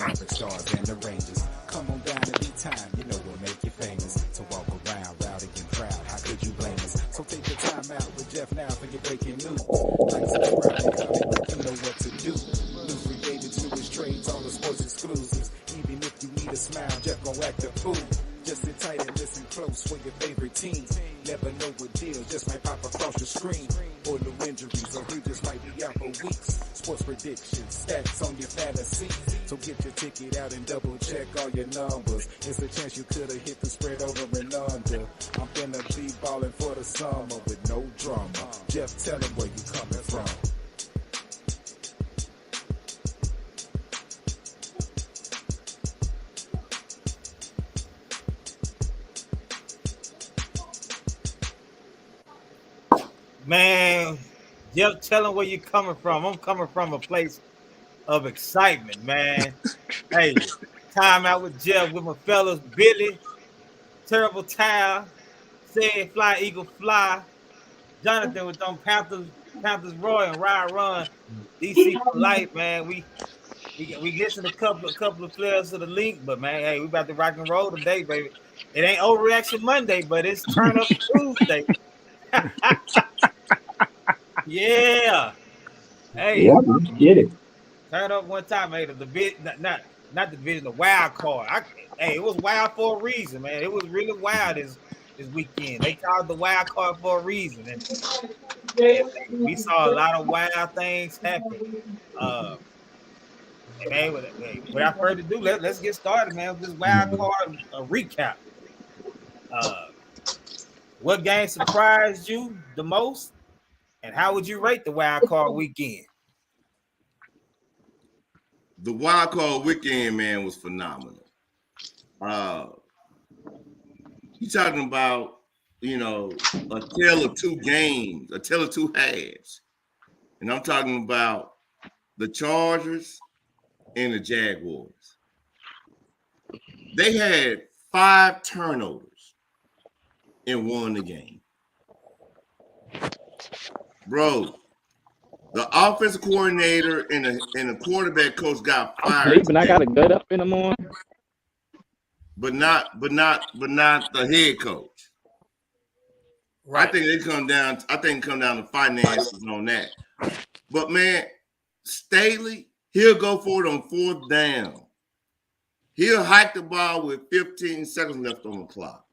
Mavericks, Stars, and the Rangers. Come on down and be time, you know we'll make you famous. To walk around rowdy and proud, how could you blame us? So take your time out with Jeff now for your breaking news. Like subscribe and comment, you know what to do. News related to his trades, all the sports exclusives. Even if you need a smile, Jeff gon' act a fool. Just sit tight and listen close for your favorite team. Never know what deal just might pop across your screen. Or new injuries, or he just might be out for weeks. Sports predictions, stats on your fantasy. So get your ticket out and double check all your numbers. It's a chance you could've hit the spread over and under. I'm finna be ballin' for the summer with no drama. Jeff, tell him where you coming from. Man, Jeff, tell him where you coming from. I'm coming from a place of excitement, man. Hey, time out with Jeff with my fellas, Billy, Terrible Town, Said Fly Eagle Fly, Jonathan with them Panthers Roy and Ride Run, DC for life, man. We listen to a couple of players of the link, but man, hey, we about to rock and roll today, baby. It ain't overreaction Monday, but it's turn up Tuesday. Yeah. Hey, yeah, get it. turn up one time, hey, not the division, the wild card. Hey, it was wild for a reason, man. It was really wild this weekend. They called the wild card for a reason, and we saw a lot of wild things happen. Man, without further ado, let's get started, man, with this wild card recap. What game surprised you the most, and how would you rate the wild card weekend? The wild card weekend, man, was phenomenal. You talking about, a tale of two games, a tale of two halves. And I'm talking about the Chargers and the Jaguars. They had 5 turnovers and won the game. Bro, the offensive coordinator and the quarterback coach got fired. Sleeping, I gotta get up in the morning. But not the head coach. Right. I think it come down to finances on that. But man, Staley, he'll go for it on 4th down. He'll hike the ball with 15 seconds left on the clock.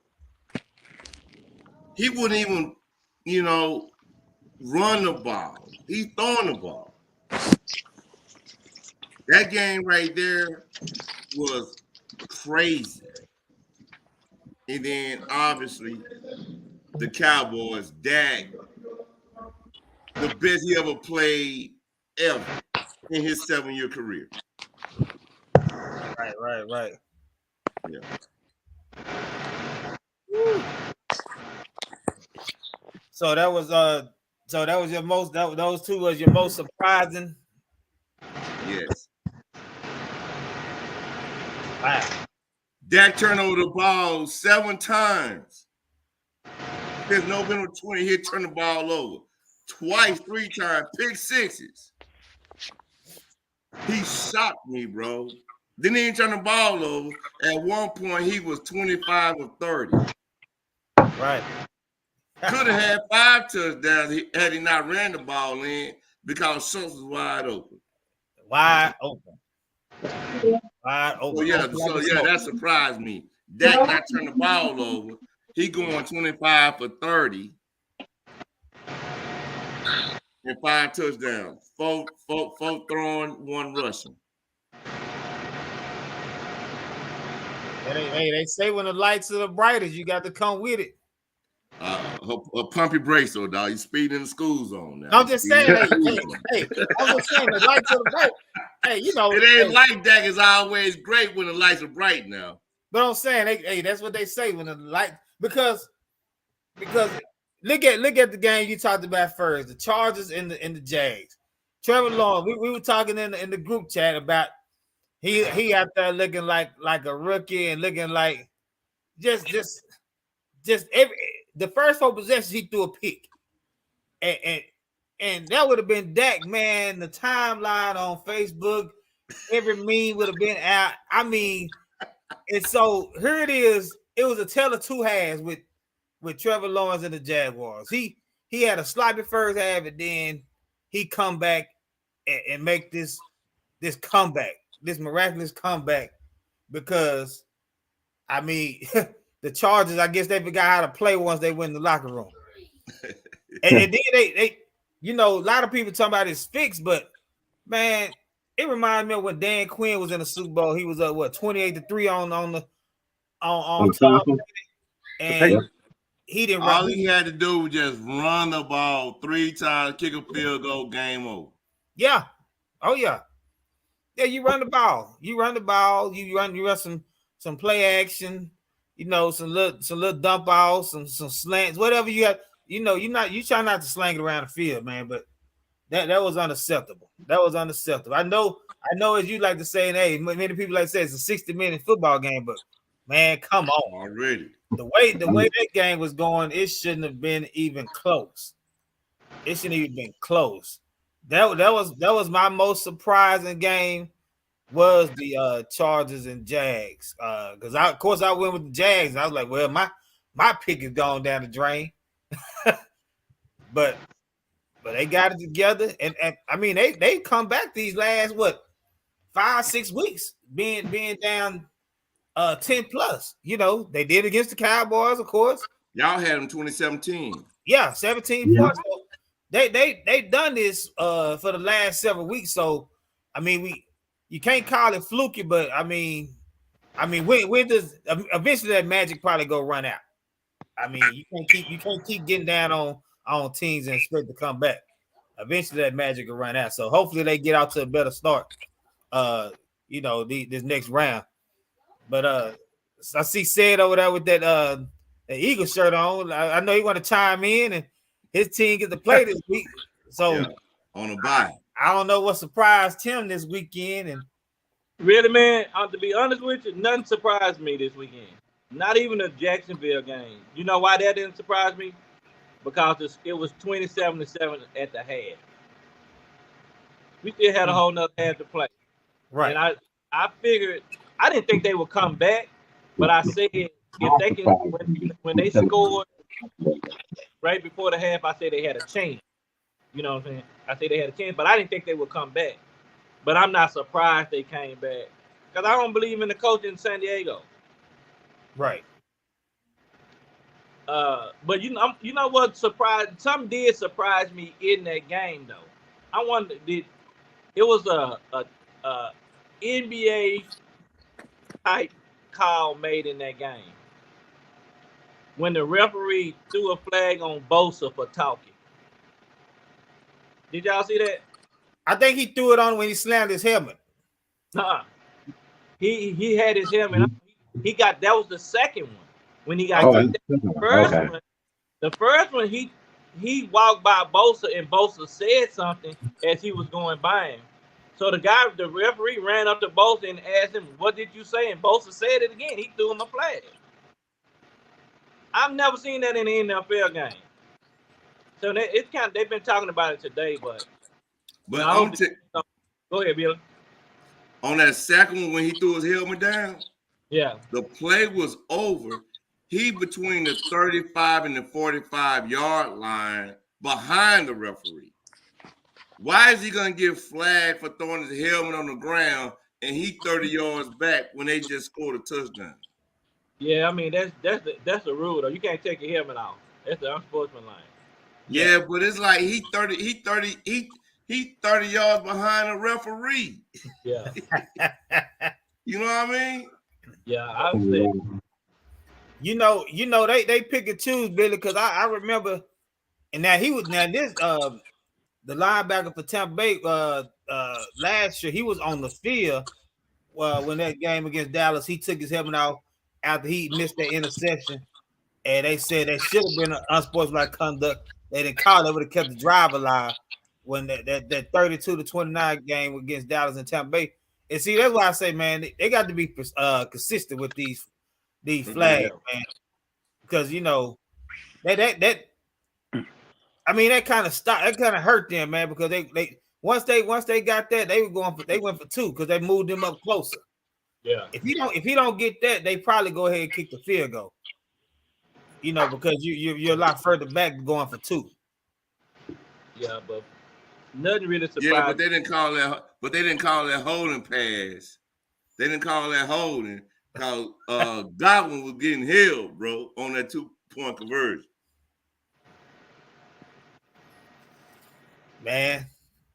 He wouldn't even, run the ball. He's throwing the ball. That game right there was crazy. And then obviously the Cowboys, Dak, the best he ever played ever in his 7-year career. Right. Yeah. Woo. So that was your most. Those two was your most surprising. Yes. Wow. Dak turned over the ball 7 times. There's no been 20. He'll turn the ball over twice, 3 times, pick sixes. He shocked me, bro. Then he didn't turn the ball over. At one point, he was 25 of 30. Right. Could have had 5 touchdowns had he not ran the ball in because Schultz was wide open. Wide open. So yeah, that surprised me. Dak not turn the ball over. He going 25 for 30 and 5 touchdowns. 4 throwing, 1 rushing. Hey, they say when the lights are the brightest, you got to come with it. Pump your brakes, though, dog. You speeding in the school zone now. I'm just saying, hey, I'm just saying the lights are bright. Hey, it ain't like Dak is always great when the lights are bright now. But I'm saying, hey, that's what they say when the light because look at the game you talked about first, the Chargers and the Jags. Trevor Lawrence, we were talking in the group chat about he out there looking like a rookie and looking like just the first 4 possessions he threw a pick, and that would have been Dak, man. The timeline on Facebook, every meme would have been out. I mean, and so here it is. It was a tale of two halves with Trevor Lawrence and the Jaguars. He had a sloppy first half, and then he come back and make this comeback, this miraculous comeback, because I mean the Chargers, I guess they forgot how to play once they went in the locker room. and then they a lot of people talking about his fix, but man, it reminds me of when Dan Quinn was in the Super Bowl. He was up 28-3 on Tom Brady, and he didn't All run. he had to do was just run the ball 3 times, kick a field goal, game over. Yeah. Oh yeah. Yeah, you run the ball. You run some play action, some little dump offs, some slants, whatever you have. You try not to slang it around the field, man, but that was unacceptable. That was unacceptable. I know as you like to say, and hey, many people like to say it's a 60-minute football game, but man, come on. Already. The way that game was going, it shouldn't have been even close. It shouldn't even been close. That was my most surprising game, was the Chargers and Jags. Because I went with the Jags. I was like, well, my pick is gone down the drain. but they got it together, and I mean they come back these last 5-6 weeks being down 10 plus. They did against the Cowboys, of course. Y'all had them 2017. Yeah, 17 points. So they done this for the last several weeks. So I mean, you can't call it fluky, but I mean when does eventually that magic probably go run out? I mean, you can't keep getting down on teams and expect to come back. Eventually that magic will run out. So hopefully they get out to a better start. This next round. But I see Sid over there with that the Eagle shirt on. I know he want to chime in, and his team get to play this week. So on a bye. I don't know what surprised Tim this weekend. And really, man, to be honest with you, nothing surprised me this weekend. Not even the Jacksonville game. You know why that didn't surprise me? Because it was 27-7 at the half. We still had a whole nother half to play. Right. And I figured, I didn't think they would come back, but I said if they can, when they scored right before the half, I said they had a chance. You know what I'm saying? I said they had a chance, but I didn't think they would come back. But I'm not surprised they came back, because I don't believe in the coach in San Diego. Right. But you know what surprised? Something did surprise me in that game though. I wondered, it was a NBA type call made in that game when the referee threw a flag on Bosa for talking. Did y'all see that? I think he threw it on when he slammed his helmet. He had his helmet on. He got, that was the second one when he got the first one he walked by Bosa, and Bosa said something as he was going by him. So the referee ran up to Bosa and asked him, "What did you say?" And Bosa said it again. He threw him a flag. I've never seen that in an NFL game. So it's kind of, they've been talking about it today, but go ahead, Billy. On that second one when he threw his helmet down, the play was over. He between the 35 and the 45-yard line behind the referee. Why is he going to get flagged for throwing his helmet on the ground and he 30 yards back when they just scored a touchdown? Yeah, I mean that's the rule though. You can't take your helmet off. That's the unsportsmanlike. Yeah, but it's like he 30 yards behind the referee. Yeah. You know what I mean? Yeah, I would say. They pick and choose, Billy, because I remember, and now this the linebacker for Tampa Bay last year, he was on the field when that game against Dallas. He took his helmet off after he missed that interception, and they said that should have been an unsportsmanlike conduct. They didn't call it, would have kept the drive alive when that 32-29 game against Dallas and Tampa Bay. And see, that's why I say, man, they got to be consistent with these flags, man, because that kind of hurt them, man, because once they got that, they went for 2 because they moved them up closer. Yeah. If he don't get that, they probably go ahead and kick the field goal. Because you're a lot further back going for 2. Yeah, but nothing really surprised. Yeah, but they didn't call that. But they didn't call that holding pass. They didn't call that holding because Godwin was getting held, bro, on that 2-point conversion. Man,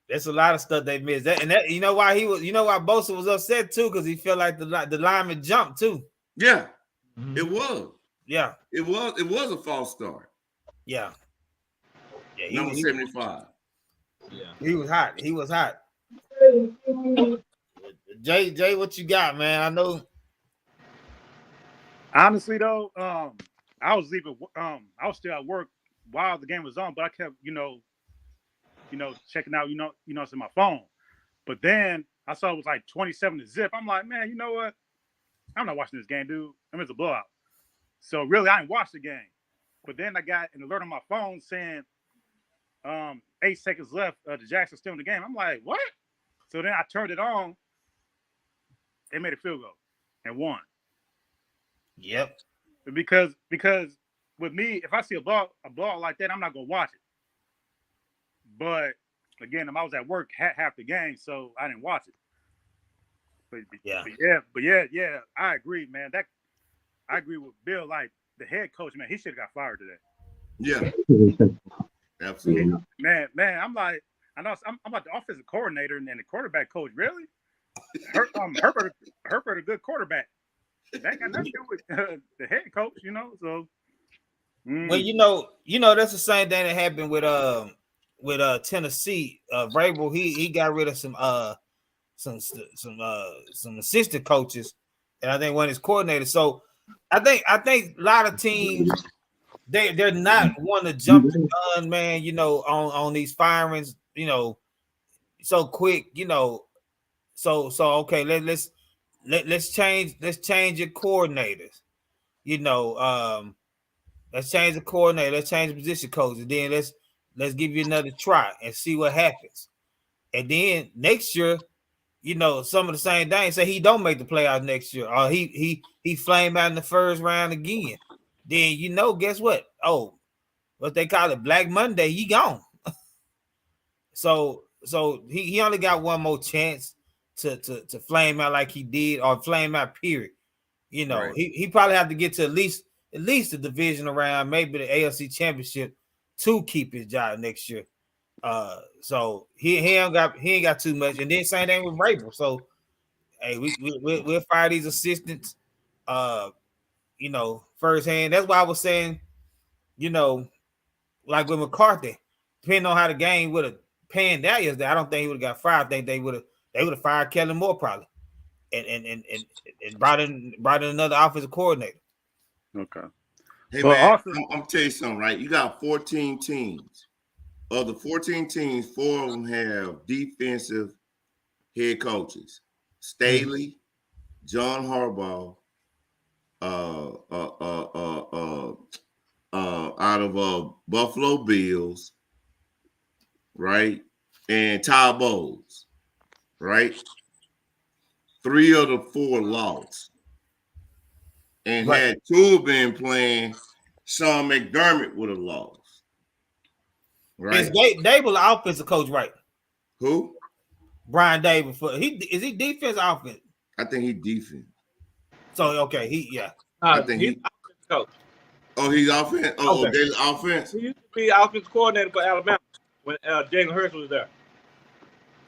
there's a lot of stuff they missed. That you know why Bosa was upset too, because he felt like the lineman jumped too. Yeah, it was. Yeah, it was a false start. Yeah, number 75. Yeah, he was hot. Jay, what you got, man? I know. Honestly, though, I was still at work while the game was on, but I kept, checking out, it's in my phone. But then I saw it was like 27-0. I'm like, man, you know what? I'm not watching this game, dude. I mean, it's a blowout. So really, I didn't watch the game. But then I got an alert on my phone saying 8 seconds left. The Jacks are still in the game. I'm like, what? So then I turned it on. They made a field goal and won. Yep. Because with me, if I see a ball like that, I'm not gonna watch it. But again, I was at work half the game, so I didn't watch it. But yeah, I agree, man. I agree with Bill. Like the head coach, man, he should have got fired today. Yeah, absolutely. Man, I'm like, I'm like the offensive coordinator and then the quarterback coach. Really, Herbert, a good quarterback. That got nothing to do with the head coach, So, well, that's the same thing that happened with Tennessee. Vrabel, he got rid of some assistant coaches, and I think one of his coordinators. So, I think a lot of teams they're not want to jump the gun, man. On these firings, so quick, So okay, let's change your coordinators. Let's change the coordinator. Let's change the position coach, and then let's give you another try and see what happens. And then next year, some of the same things. Say he don't make the playoffs next year, or he flame out in the first round again. Then guess what? Oh, what they call it, Black Monday. He gone. So he only got one more chance to flame out like he did, or flame out. Period. Right. He probably have to get to at least the divisional round, maybe the AFC Championship, to keep his job next year. So he ain't got too much, and then same thing with Vrabel. So hey, we'll fire these assistants, firsthand. That's why I was saying, like with McCarthy, depending on how the game would have panned out yesterday, I don't think he would have got fired. I think they would have fired Kellen Moore probably, and brought in another offensive coordinator. Okay. Hey, man, I'm tell you something, right? You got 14 teams. Of the 14 teams, 4 of them have defensive head coaches. Staley, John Harbaugh, out of Buffalo Bills, right? And Todd Bowles, right? 3 of the 4 lost. And right. Had 2 been playing, Sean McDermott would have lost. Right. Is Dable the offensive coach, right? Who? Brian Dable. Is he defense or offense? I think he defense. So okay, I think he's offense coach. Oh, he's offense. Oh, okay. Offense. He used to be offensive coordinator for Alabama when Jalen Hurts was there.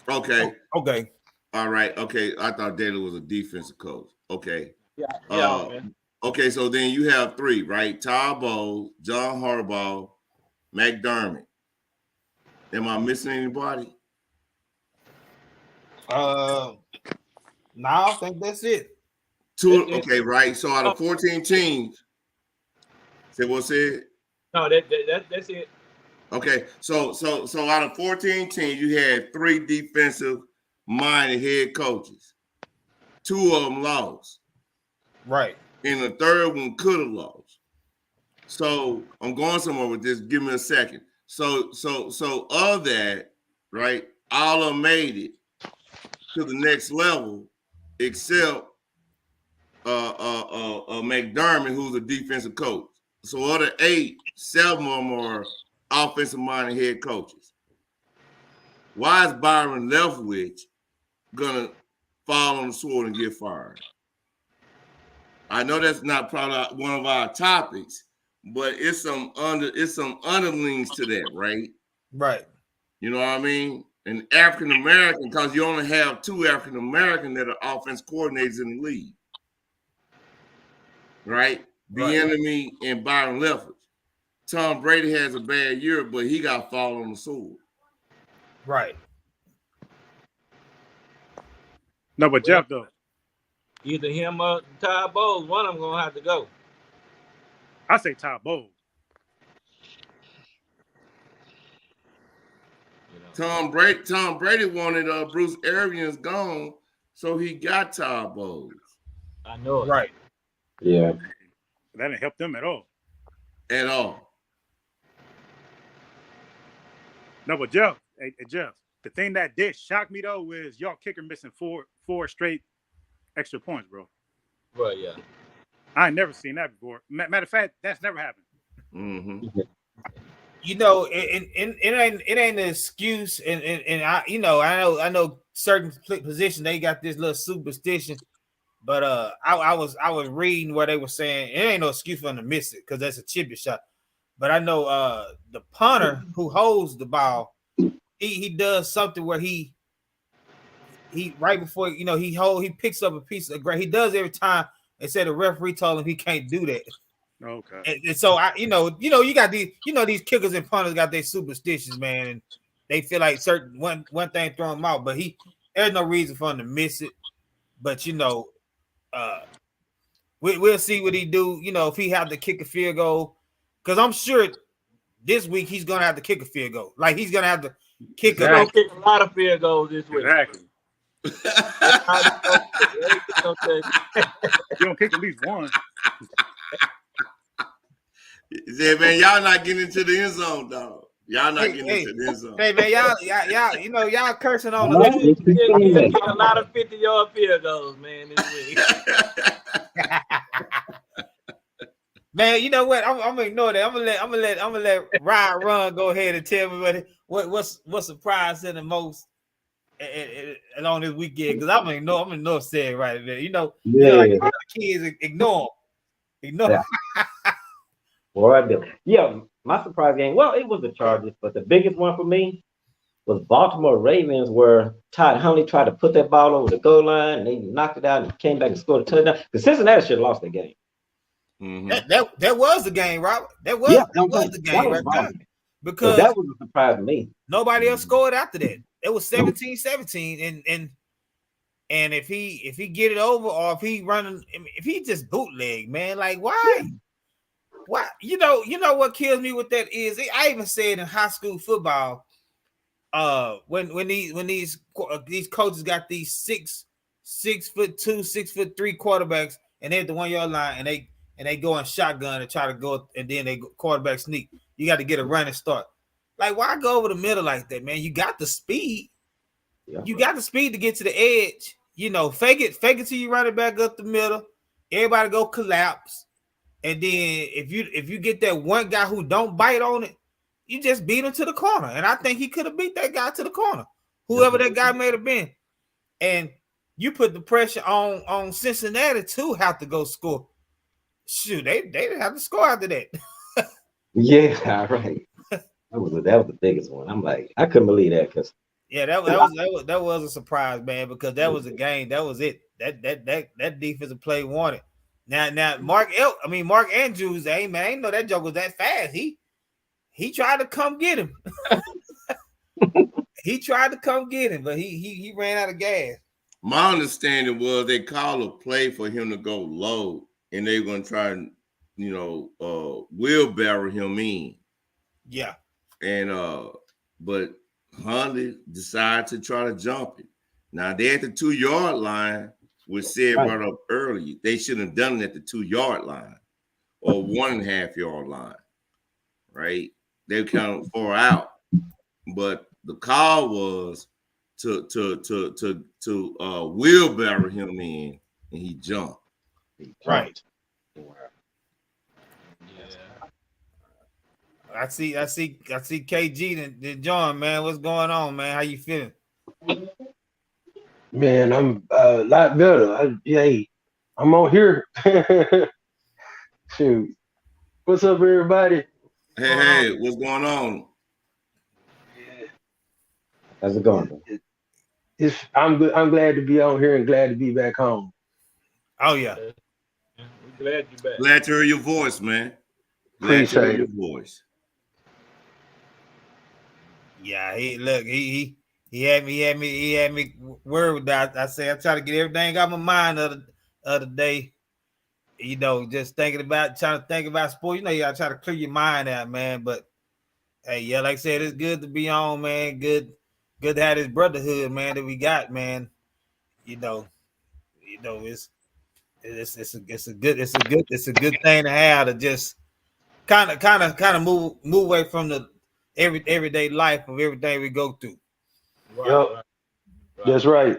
Okay. Okay. All right. Okay. I thought Dale was a defensive coach. Okay. Yeah. Okay. So then you have 3, right? Todd Bowles, John Harbaugh, McDermott. Am I missing anybody? No, I think that's it. 2. Okay, right. So out of 14 teams, say what's it? No, that's it. Okay, so out of 14 teams, you had 3 defensive-minded head coaches. 2 of them lost. Right. And the third one could have lost. So I'm going somewhere with this. Give me a second. So of that, right? all of them made it to the next level, except McDermott, who's a defensive coach. So other 8, 7 of them are offensive-minded head coaches. Why is Byron Leftwich gonna fall on the sword and get fired? I know that's not probably one of our topics, but it's some underlings to that, right? Right. You know what I mean? An African American, because you only have 2 African American that are offense coordinators in the league, right? The enemy and Byron Leftwich. Tom Brady has a bad year, but he got fall on the sword. Right. No, but Jeff though. Either him or Todd Bowles, one of them gonna have to go. I say Todd Bowles. Tom Brady wanted Bruce Arians gone, so he got Todd Bowles. I know it. Right. Yeah. That didn't help them at all. At all. No, but Jeff, hey, Jeff, the thing that did shock me though was y'all kicker missing four straight extra points, bro. Well, yeah. I ain't never seen that before. Matter of fact, that's never happened. Mm-hmm. You know, it ain't an excuse, and I, you know, I know certain positions they got this little superstition, but I was reading where they were saying it ain't no excuse for them to miss it because that's a chip shot. But I know the punter who holds the ball, he does something where he right before, you know, he picks up a piece of grass. He does every time. They said the referee told him he can't do that. Okay. And so you got these kickers and punters got their superstitions, man, and they feel like certain one thing throw them out, but there's no reason for him to miss it. But you know, we'll see what he do. You know, if he have to kick a field goal, because I'm sure this week he's gonna have to kick a field goal. Like he's gonna have to kick. He's gonna kick a lot of field goals this week. Exactly. You don't kick at least one. Yeah, man, y'all not getting into the end zone, dog. Y'all not getting into the end zone. Hey, man, y'all, you know, y'all cursing on He'll the kick a lot of 50-yard field goals, man, this week. Man, you know what? I'm gonna ignore that. I'm gonna let Ryan Run go ahead and tell me what surprised him the most along this weekend, because I'm gonna ignore said right there. You know, like the kids ignore. Yeah. Boy, yeah, my surprise game. Well, it was the Chargers, but the biggest one for me was Baltimore Ravens, where Todd Huntley tried to put that ball over the goal line, and they knocked it out and came back and scored a touchdown. Because Cincinnati should have lost that game. Mm-hmm. That was the game, Robert. That was the game right there. Because that was a surprise to me. Nobody else scored after that. It was 17-17, and if he get it over, or if he just bootleg, man, like why? Yeah. Why? You know what kills me with that is I even said in high school football, when these coaches got these 6'2", 6'3" quarterbacks, and they're at the 1 yard line, and they go in shotgun and try to go, and then they quarterback sneak. You got to get a running start. Like, why go over the middle like that, man? You got the speed. Yeah. You got the speed to get to the edge. You know, fake it till you run it back up the middle. Everybody go collapse. And then if you get that one guy who don't bite on it, you just beat him to the corner. And I think he could have beat that guy to the corner, whoever that guy may have been. And you put the pressure on Cincinnati to have to go score. Shoot, they didn't have to score after that. Yeah, right. That was the biggest one. I'm like, I couldn't believe that because that was a surprise, man, because that was a game. That was it. That defensive play wanted. Now Mark Andrews, hey man, I didn't know that joke was that fast. He tried to come get him. He tried to come get him, but he ran out of gas. My understanding was they called a play for him to go low, and they were gonna try and wheelbarrow him in. Yeah. And but Huntley decided to try to jump it. Now they at the 2 yard line, which said right up early, they shouldn't have done it at the 2 yard line or 1.5 yard line. Right? They counted 4 out. But the call was to wheelbarrow him in, and he jumped. Right. Wow. Yeah. I see KG then John, man. What's going on, man? How you feeling? Man, I'm a lot better. Hey, I'm on here. Shoot. What's up, everybody? Hey, what's going on? How's it going? I'm good. I'm glad to be on here and glad to be back home. Oh yeah. We're glad you're back. Glad to hear your voice, man. Glad to Appreciate hear it. your voice. Yeah, he had me worried with that. I say I try to get everything out of my mind of the day. You know, just trying to think about sports. You know, you gotta try to clear your mind out, man. But hey, yeah, like I said, it's good to be on, man. Good to have this brotherhood, man, that we got, man. You know, it's a good thing to have, to just kind of move away from the everyday life of everything we go through. Right, Yep. right. That's right.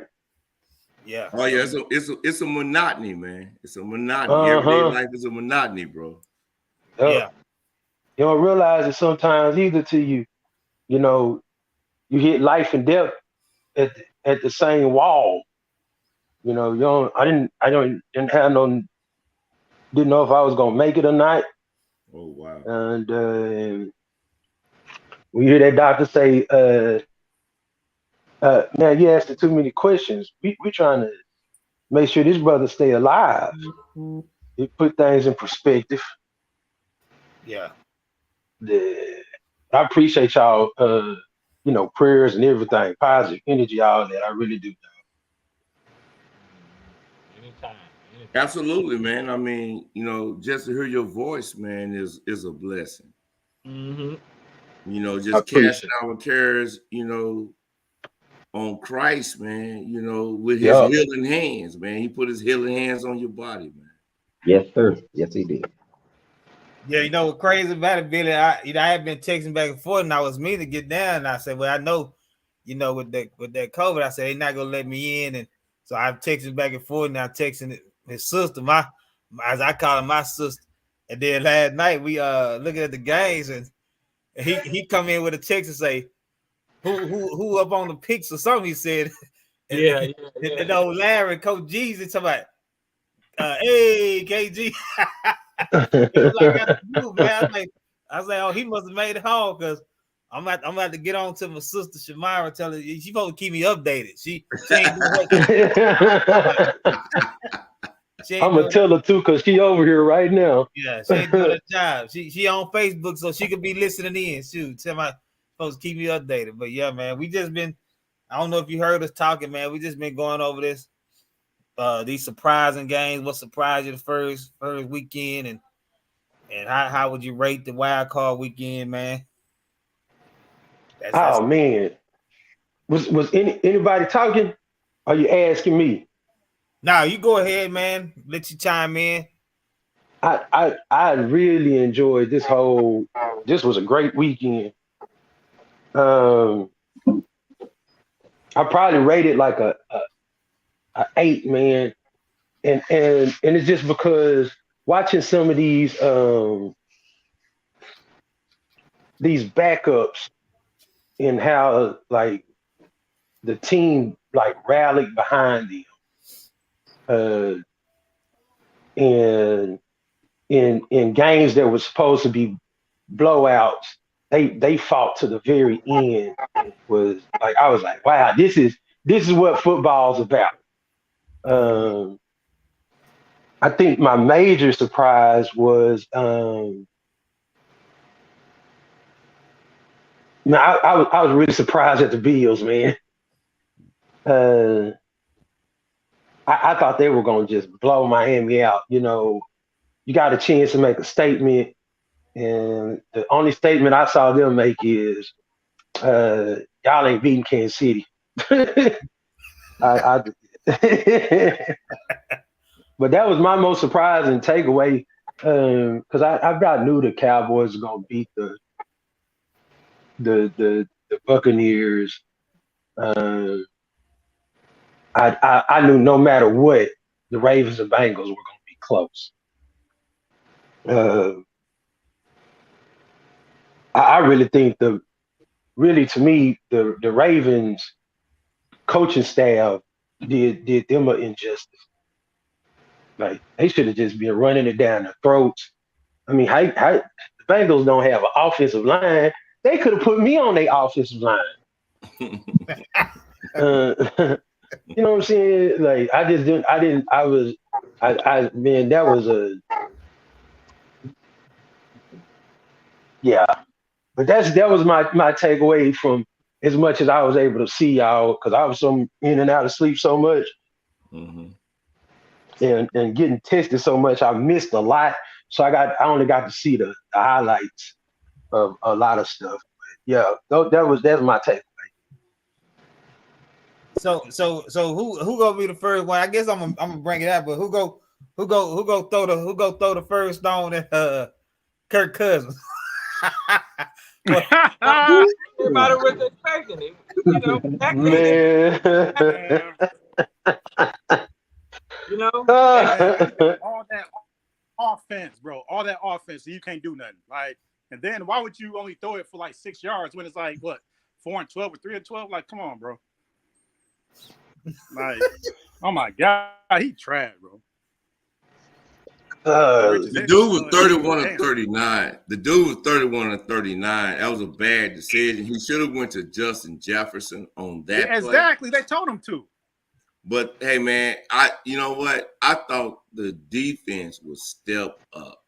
Yeah. Oh yeah, it's a monotony, man. It's a monotony. Everyday life is a monotony, bro. Yep. Yeah. You don't realize it sometimes either till you hit life and death at the same wall. You know, didn't know if I was gonna make it or not. Oh wow. And we hear that doctor say, man, you asked too many questions. We trying to make sure this brother stay alive. It put things in perspective. Yeah. I appreciate y'all, prayers and everything, positive energy, all that. I really do. Anytime. Absolutely, man. I mean, just to hear your voice, man, is a blessing. Mm-hmm. Just casting our cares, on Christ, man, with his healing hands, man. He put his healing hands on your body, man. Yes, sir. Yes, he did. Yeah, you know what's crazy about it, Billy? I had been texting back and forth, and I was meaning to get down. And I said, well, I know, with that COVID, I said they're not gonna let me in, and so I'm texting back and forth. And I'm texting his sister, as I call her, my sister. And then last night we looking at the games, and he come in with a text and say, who up on the picks or something? He said, and old Larry, Coach Jeezy, talking about, hey KG. I was like, oh, he must have made it home, because I'm about to get on to my sister Shamira and tell her she supposed to keep me updated. She ain't doing I'm gonna tell her too, because she over here right now. Yeah, she ain't doing her job. She on Facebook, so she could be listening in. Shoot, tell my supposed to keep me updated. But yeah, man, we just been, I don't know if you heard us talking, man. We just been going over this. These surprising games. What surprised you the first weekend, and how would you rate the Wildcard Weekend, man? Man, was anybody talking? Are you asking me? Now you go ahead, man. Let you chime in. I really enjoyed this whole. This was a great weekend. I probably rated like a 8, man, and it's just because watching some of these backups and how like the team like rallied behind them, and in games that were supposed to be blowouts, they fought to the very end. Was like, I was like, wow, this is what football's about. I think my major surprise was, I was really surprised at the Bills, man. I thought they were going to just blow Miami out. You got a chance to make a statement, and the only statement I saw them make is, y'all ain't beating Kansas City. But that was my most surprising takeaway, because I about knew the Cowboys were gonna beat the Buccaneers, I knew no matter what, the Ravens and Bengals were going to be close. I really think to me, the Ravens coaching staff did them an injustice. Like they should have just been running it down their throats. I mean, how the Bengals don't have an offensive line. They could have put me on their offensive line. You know what I'm saying? Like I just didn't. Man, that was a yeah. But that was my takeaway from as much as I was able to see y'all because I was so in and out of sleep so much. Mm-hmm. And getting tested so much, I missed a lot. So I only got to see the highlights of a lot of stuff. But yeah, that's my takeaway. So who gonna be the first one? I guess I'm gonna bring it up, but who go throw the first stone at Kirk Cousins? Everybody was expecting it. You know, you know, all that offense, bro. All that offense, so you can't do nothing. Like, and then why would you only throw it for like 6 yards when it's like what 4-12 or 3-12? Like, come on, bro. Like, oh my God, he trash, bro. The dude was 31 of 39. The dude was 31 of 39. That was a bad decision. He should have went to Justin Jefferson on that play. Exactly. They told him to. But hey, man, you know what? I thought the defense would step up.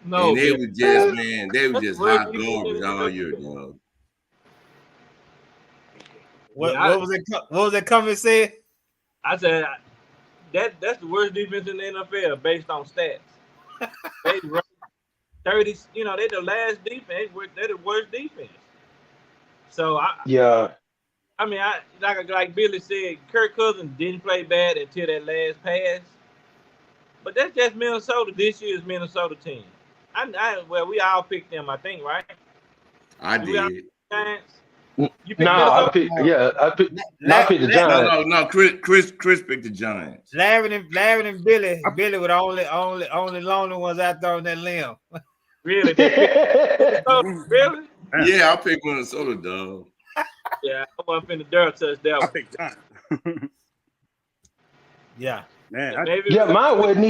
No, and they were just hot garbage all year, dog. What was that comment said? I said that's the worst defense in the NFL based on stats. They 30, you know, they're the last defense. They're the worst defense. So I mean, like Billy said, Kirk Cousins didn't play bad until that last pass. But that's just Minnesota. This year's Minnesota team. Well, we all picked them, I think, right? I did. You picked Minnesota? I picked the Giants. No, Chris picked the Giants. Larry and Billy were the only lonely ones out there on that limb. Really? Really? Yeah, I picked Minnesota, dog. Yeah, I wasn't finna dare touch that one. I picked Giants. Yeah. Man, mine wasn't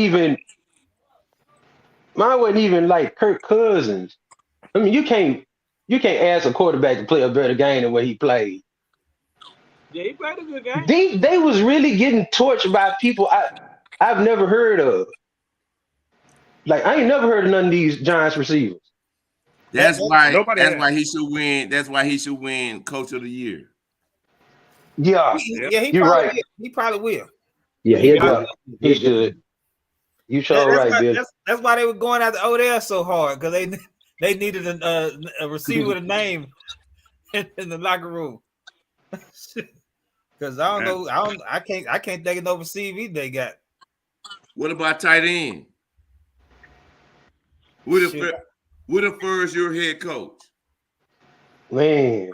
even like Kirk Cousins. I mean, you can't ask a quarterback to play a better game than what he played. Yeah, he played a good game. They was really getting torched by people I've never heard of. Like I ain't never heard of none of these Giants receivers. That's why he should win. That's why he should win Coach of the Year. Yeah, you're right. He probably will. Yeah, he should. You sure right, Bill. That's why they were going after Odell so hard because they needed a receiver with a name in the locker room. Because I can't think of no receiver they got. What about tight end? What if first your head coach? Man.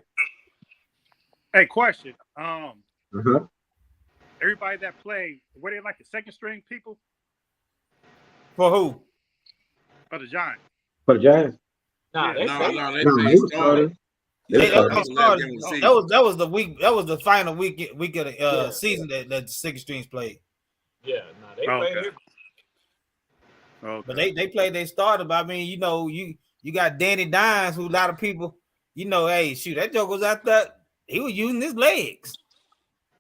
Hey, question. Everybody that played, were they like the second string people? For who? For the Giants. For the Giants? No, they started. That was the week. That was the final week of the season that the second strings played. Yeah, they played here. Okay. But they played. They started. But I mean, you know, you got Danny Dimes, who a lot of people, you know, hey, shoot, that joke was out there. He was using his legs.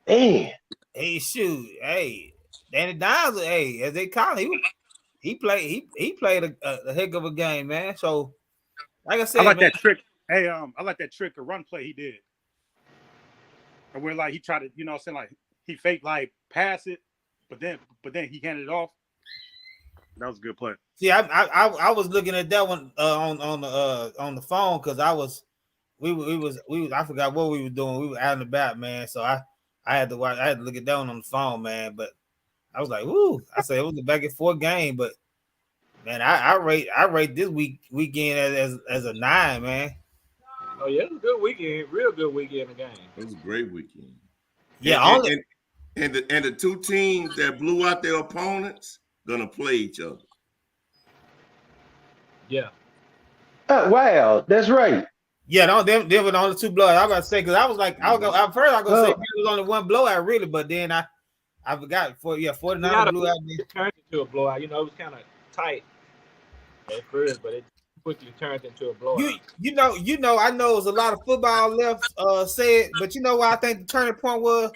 Damn. Hey, shoot, hey, Danny Dimes, hey, as they call him, he played a heck of a game, man. So, like I said, I like that trick. Hey, I like that trick, a run play he did. And where like he tried to, you know what I'm saying, like he faked like pass it, but then he handed it off. That was a good play. See, I was looking at that one on the phone because I forgot what we were doing. We were out and about, man. So I had to look at that one on the phone, man. But I was like, "Ooh!" I said it was a back and forth game, but man, I rate this weekend as a 9, man. Oh yeah, it was a good weekend, real good weekend of game. It was a great weekend. Yeah, And, only the two teams that blew out their opponents gonna play each other. Yeah. Wow, that's right. yeah, them were the only two blowouts. I was about to say because I was like, I was gonna at first I was gonna say Oh. it was only one blowout really, but then I forgot 49 blew out. It turned into a blowout. You know, it was kind of tight at first, but it quickly turned into a blowout. You know, I know it was a lot of football left said, but you know what I think the turning point was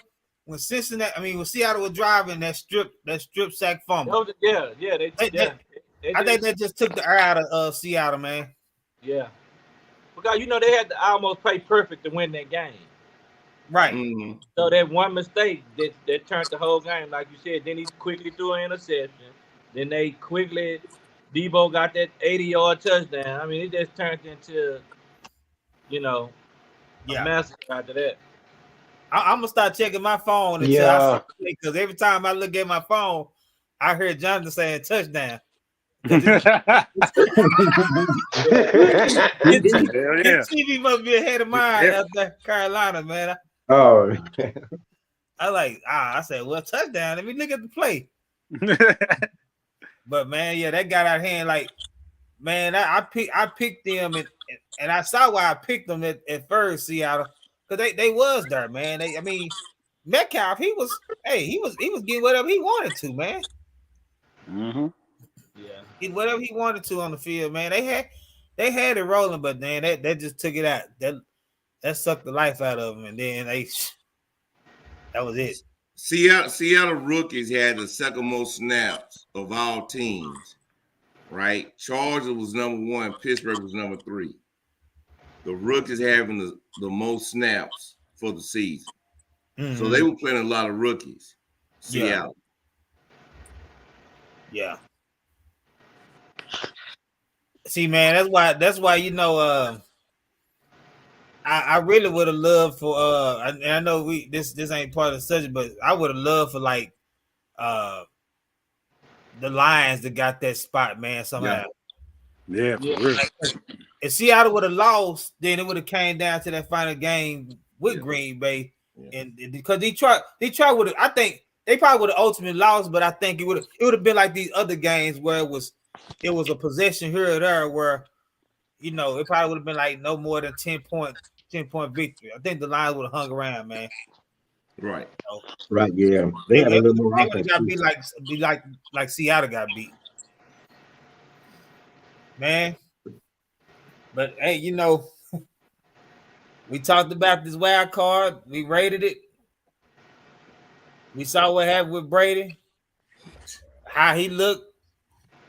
when when Seattle was driving that strip sack fumble. Yeah, I think that just took the air out of Seattle, man. Yeah, because you know they had to almost play perfect to win that game. Right. Mm-hmm. So that one mistake that turned the whole game, like you said. Then he quickly threw an interception. Then Debo got that 80-yard touchdown. I mean, it just turned into, a massacre after that. I'm gonna start checking my phone until I see it, because every time I look at my phone, I hear Jonathan saying touchdown. His TV must be ahead of mine after Carolina, man. Oh, I said, well, touchdown. Let me look at the play. But man, yeah, that got out of hand. Like, man, I picked them, and I saw why I picked them at first, Seattle, because they was there, man. Metcalf, he was getting whatever he wanted to, man. Mm-hmm. Yeah, Get whatever he wanted to on the field, man. They had it rolling, but then that just took it out. That sucked the life out of them, and then that was it. Seattle rookies had the second most snaps of all teams, right? Chargers was number 1, Pittsburgh was number 3. The rookies having the most snaps for the season. Mm-hmm. So they were playing a lot of rookies. Seattle. Yeah. See, man, that's why I really would have loved for and I know this ain't part of the subject, but I would have loved for like the Lions that got that spot, man, somehow. Yeah, for real. If Seattle would have lost, then it would have came down to that final game with Green Bay. Yeah. And because Detroit would have, I think they probably would have ultimately lost, but I think it would have been like these other games where it was a possession here or there where it probably would have been like no more than 10-point victory. I think the Lions would have hung around, man. Right. Right, yeah. They had a little more offense. Got be like Seattle got beat. Man. But hey, we talked about this wild card. We rated it. We saw what happened with Brady, how he looked.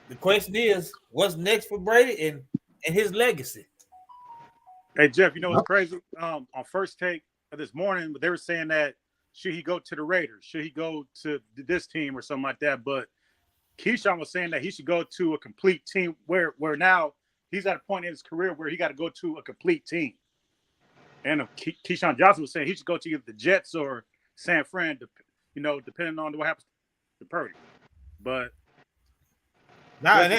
The question is, what's next for Brady and his legacy? Hey, Jeff, you know what's crazy? On First Take this morning, they were saying that should he go to the Raiders? Should he go to this team or something like that? But Keyshawn was saying that he should go to a complete team where now he's at a point in his career where he got to go to a complete team. And Keyshawn Johnson was saying he should go to either the Jets or San Fran, depending on what happens to Purdy. But and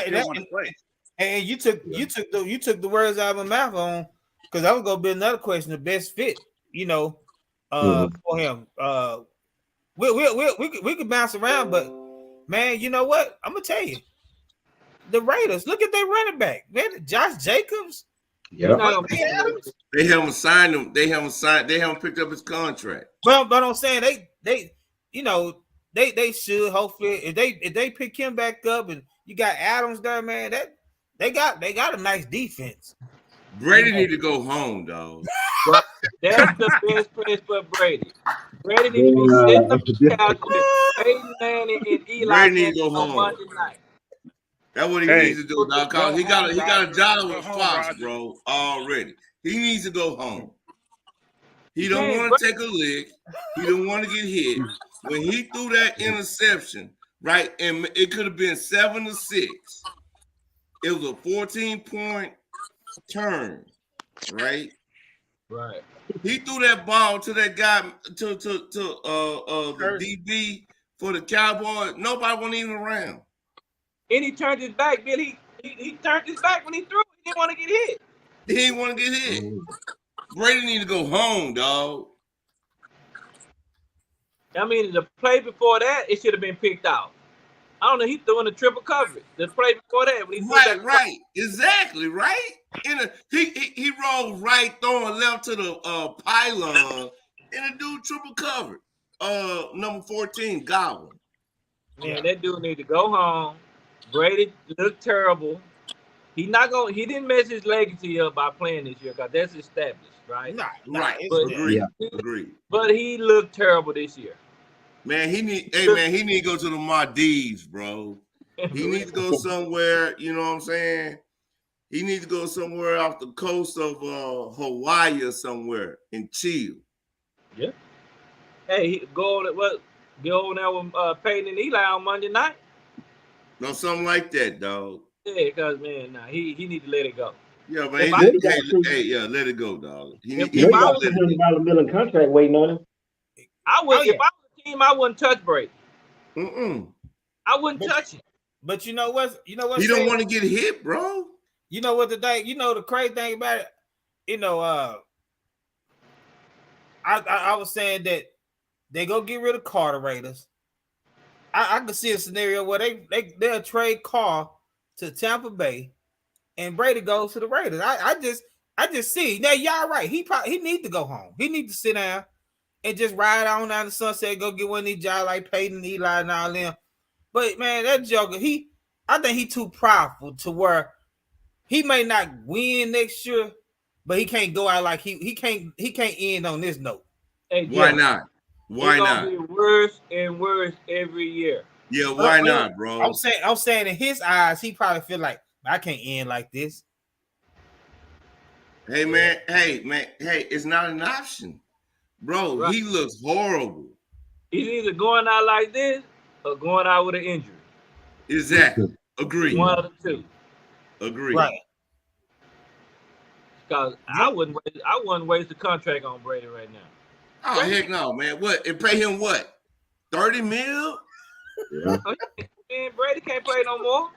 you took the words out of my mouth on, because that was gonna be another question. The best fit, for him. We could bounce around, but man, you know what? I'm gonna tell you, the Raiders. Look at their running back, man. Josh Jacobs. Yeah. They haven't signed him. They haven't picked up his contract. Well, but I'm saying they should hopefully if they pick him back up, and you got Adams there, man. That they got a nice defense. Brady need to go home, dog. That's the best place for Brady. Brady need to be sitting up the couch with Peyton Manning and Eli Brady need to go on home. Monday night. That's what he needs to do, dog. Cause he got a job with Fox, bro, already. He needs to go home. He don't want to take a lick. He don't want to get hit. When he threw that interception, right, and it could have been 7-6. It was a 14-point turn, right? Right. He threw that ball to that guy to the DB for the Cowboys. Nobody wasn't even around. And he turned his back, Bill. He turned his back when he threw. He didn't want to get hit. He didn't want to get hit. Brady need to go home, dog. I mean, the play before that, it should have been picked out. I don't know. He throwing the triple coverage. The play before that, when he threw that, Right, exactly, right. He rolled right, throwing left to the pylon, and the dude triple covered. Number 14, Goblin. man, that dude need to go home. Brady looked terrible. He didn't mess his legacy up by playing this year because that's established, right? Right. But, Agreed. But he looked terrible this year. Man, he need to go to the Maldives, bro. He needs to go somewhere, you know what I'm saying? He needs to go somewhere off the coast of Hawaii or somewhere and chill. Yeah. Hey, go over there with Peyton and Eli on Monday night. No, something like that, dog. Yeah, because man, he need to let it go. Yeah, man. Let it go, dog. He got a $200 million contract waiting on him. If I was a team, I wouldn't touch Brady. I wouldn't touch him. But you know what? He don't want to get hit, bro. You know what the crazy thing about it, I was saying that they go get rid of Carter Raiders. I could see a scenario where they'll trade Carr to Tampa Bay, and Brady goes to the Raiders. I just see now. Y'all right. He need to go home. He need to sit down and just ride on down the sunset. Go get one of these jobs like Peyton and Eli and all them. But man, that joker, I think he too prideful to where he may not win next year, but he can't go out like he can't end on this note. Hey, why not? Why not? It's gonna be worse and worse every year. Yeah, why not, bro? I'm saying in his eyes, he probably feel like I can't end like this. Hey man, it's not an option, bro. Right. He looks horrible. He's either going out like this or going out with an injury. Exactly. Agree. One of the two. Agree. Right. Because I wouldn't waste the contract on Brady right now. Oh heck no, man! What? And pay him what? 30 mil? Yeah. Man, Brady can't play no more.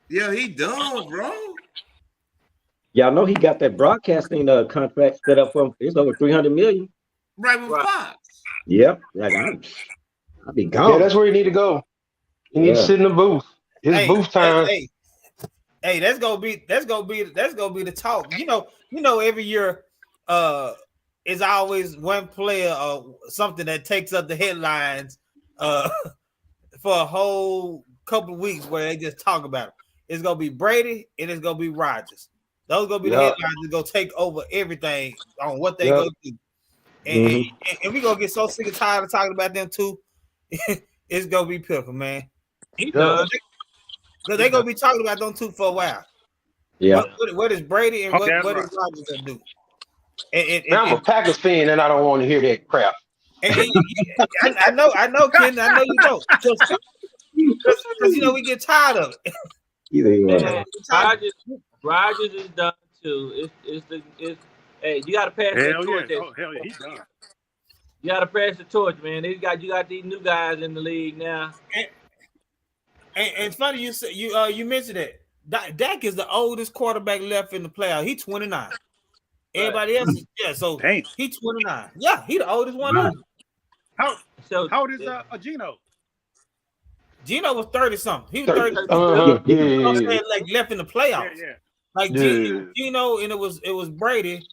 Yeah, he done, bro. Y'all know he got that broadcasting contract set up for him. It's over $300 million. Right with Fox. Yep. Like I'll be gone. Yeah, that's where you need to go. You need to sit in the booth. It's booth time. Hey, that's gonna be the talk. You know, every year, is always one player or something that takes up the headlines for a whole couple of weeks where they just talk about it. It's gonna be Brady and it's gonna be Rodgers. Those gonna be the headlines that go take over everything on what they go do. And we gonna get so sick and tired of talking about them too. It's gonna be pitiful, man. Because they're gonna be talking about them two for a while. Yeah. What is Brady and what is Rodgers gonna do? I'm a Packers fan and I don't want to hear that crap. I know, Ken. I know you don't. Because we get tired of it. Rodgers is done too. Hey, you gotta pass the torch. Hell yeah, he's done. You gotta pass the torch, man. You got these new guys in the league now. And it's funny you mentioned that. Dak is the oldest quarterback left in the playoffs. He's 29. Everybody else, so he's 29. Yeah, he's the oldest one. How old is Geno? Geno was 30-something. He was 30. Like left in the playoffs. Yeah. Like Geno and it was Brady.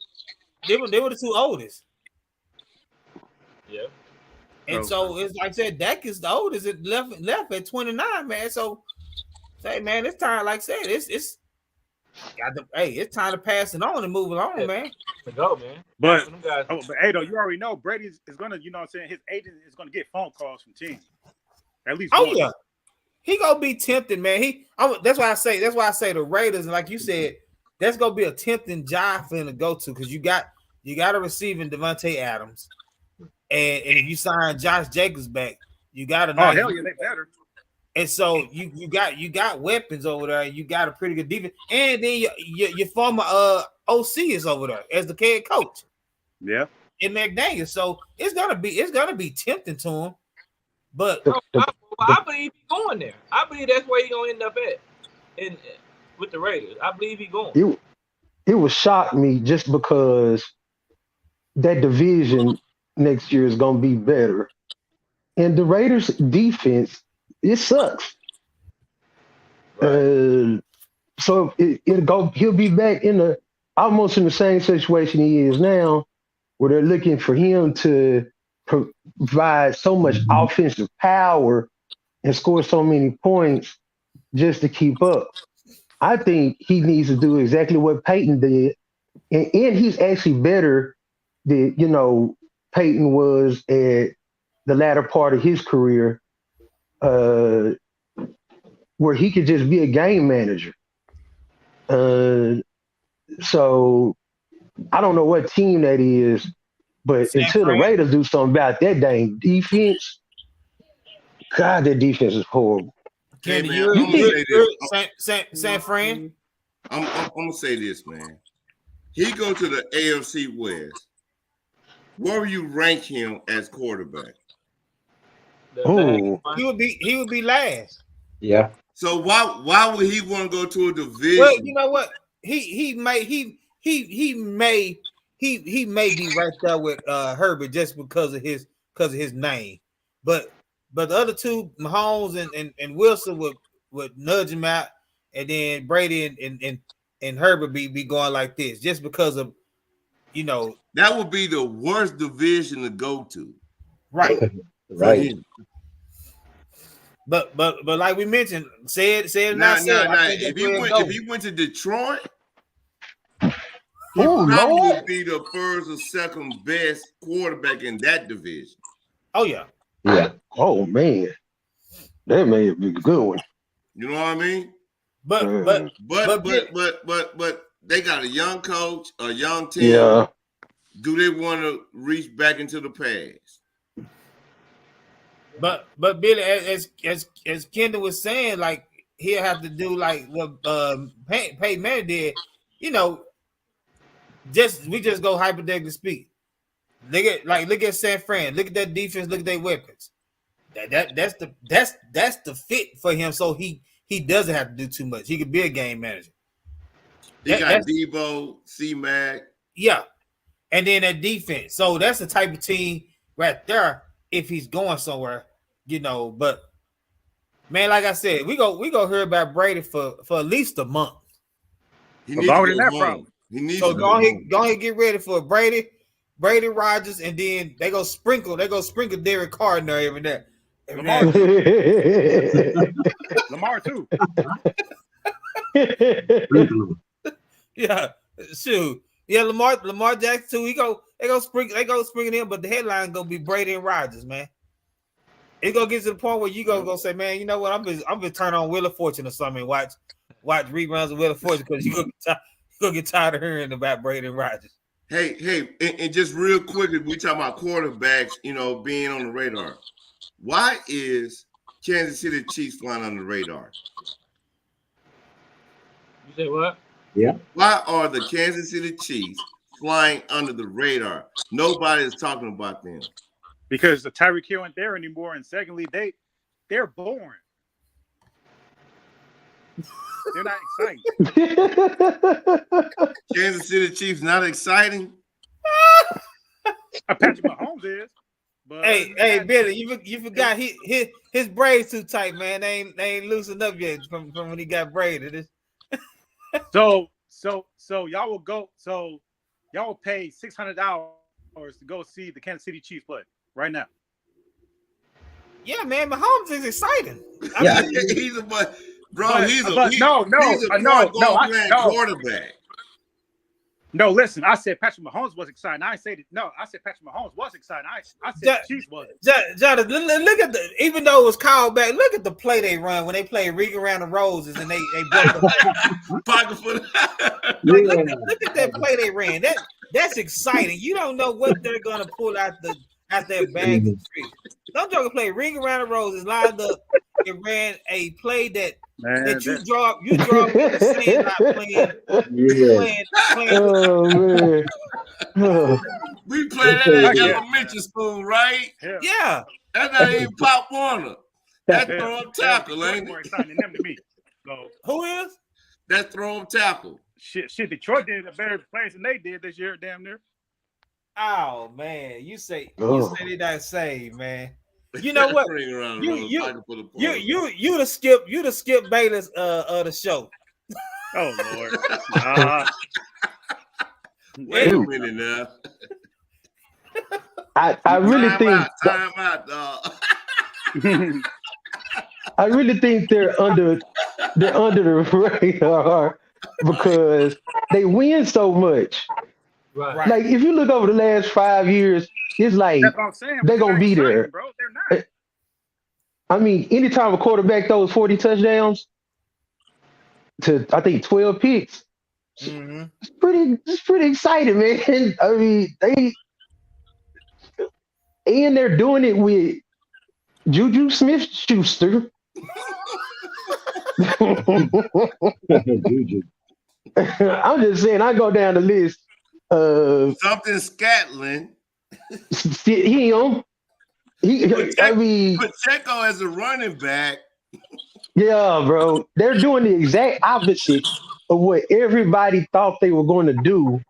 They were the two oldest. Yeah. And so it's like I said, Dak is the oldest. It left at 29, man. So say, man, it's time. Like I said, it's time to pass it on and move it on, man. To go, man. But hey, though, you already know Brady is gonna, you know what I'm saying, his agent is gonna get phone calls from teams. At least one. Yeah. He gonna be tempting, man. That's why I say the Raiders, and like you said, that's gonna be a tempting job for him to go to because you got a receiving Devontae Adams. And if you sign Josh Jacobs back, you got a nice. Oh hell yeah, they better. And so you got weapons over there. You got a pretty good defense, and then your former OC is over there as the head coach. Yeah, and McDaniel. So it's gonna be tempting to him. But I believe he's going there. I believe that's where he's gonna end up at, with the Raiders. I believe he's going. It would shock me just because that division next year is going to be better. And the Raiders' defense, it sucks. Right. So he'll be back almost in the same situation he is now, where they're looking for him to provide so much offensive power and score so many points just to keep up. I think he needs to do exactly what Peyton did, and he's actually better than Peyton was at the latter part of his career, where he could just be a game manager. So I don't know what team that is, but San until the Fran. Raiders do something about that dang defense, God, that defense is horrible. Hey, Candy, man, I'm gonna say this. San Fran. I'm gonna say this, man. He go to the AFC West. Where would you rank him as quarterback? Oh, He would be last. Yeah. So why would he want to go to a division? Well, you know what? He may be right there with Herbert just because of his name. But the other two, Mahomes and Wilson would nudge him out, and then Brady and Herbert be going like this just because of that would be the worst division to go to. Right. Right. But like we mentioned, said Nah. if he went to Detroit, oh probably Lord! would be the first or second best quarterback in that division. Oh yeah. Yeah. Oh man, that may be a good one. You know what I mean? But they got a young coach, a young team. Yeah. Do they want to reach back into the past? But Billy, as Kendall was saying, like he'll have to do like what Peyton Manning did. We just go hypothetically speak. Look at San Fran. Look at that defense. Look at their weapons. That's the fit for him. So he doesn't have to do too much. He could be a game manager. He got Debo, C-Mac. Yeah, and then that defense. So that's the type of team right there. If he's going somewhere, But man, like I said, we go hear about Brady for at least a month. He needs to go home. So go ahead, get ready for Brady, Rodgers, and then they go sprinkle Derek Carr in there every day. Lamar too. Yeah, shoot. Yeah, Lamar Jackson too. They go sprinkle him, but the headline gonna be Brady and Rodgers, man. It's gonna get to the point where you go say, man, you know what? I'm gonna turn on Wheel of Fortune or something and watch reruns of Wheel of Fortune because you're gonna get tired of hearing about Brady and Rodgers. Hey, and just real quickly, we talk about quarterbacks, being on the radar. Why is Kansas City Chiefs flying on the radar? You say what? Yeah. Why are the Kansas City Chiefs flying under the radar? Nobody is talking about them. Because the Tyreek Hill ain't there anymore, and secondly, they're boring. They're not exciting. Kansas City Chiefs not exciting. Patrick Mahomes is. But hey, Billy, you forgot his braids too tight, man. They ain't loosened up yet from when he got braided. So y'all will go. So y'all will pay $600 to go see the Kansas City Chiefs play right now. Yeah, man, Mahomes is exciting. He's a quarterback. No, listen. I said Patrick Mahomes was exciting. I said it. No, I said Patrick Mahomes was exciting. I said Chiefs was. Jonathan, look at even though it was called back, look at the play they run when they play Ring Around the Roses and they broke the pocket foot. Look at that play they ran. That's exciting. You don't know what they're gonna pull out their bag of tricks. Some joker play Ring Around the Roses, lined up and ran a play that you draw the sand out playing. Oh man. We played that at elementary school, right? Yeah. That's not even Pop Warner. That's throw up tackle, ain't more exciting than them to me. So who is? That's throw up tackle. Shit, Detroit did a better place than they did this year, damn near. Oh man, you say Oh. they not saved, man. You know what? Ring around the You rose you cycle for the you the Skip Bayless of the show. Oh Lord. Nah. Wait a Dude. minute now. I really think Time out, dog. I really think they're under the radar because they win so much. Right. Right. Like if you look over the last 5 years, it's like That's what I'm saying. But they're they're gonna not be exciting, there. bro. They're not. I mean, anytime a quarterback throws 40 touchdowns to I think 12 picks, Mm-hmm. it's pretty exciting, man. I mean, they're doing it with Juju Smith Schuster. Juju. I'm just saying, I go down the list. Something Scatling. Him. I mean, Pacheco as a running back. yeah, bro. They're doing the exact opposite of what everybody thought they were going to do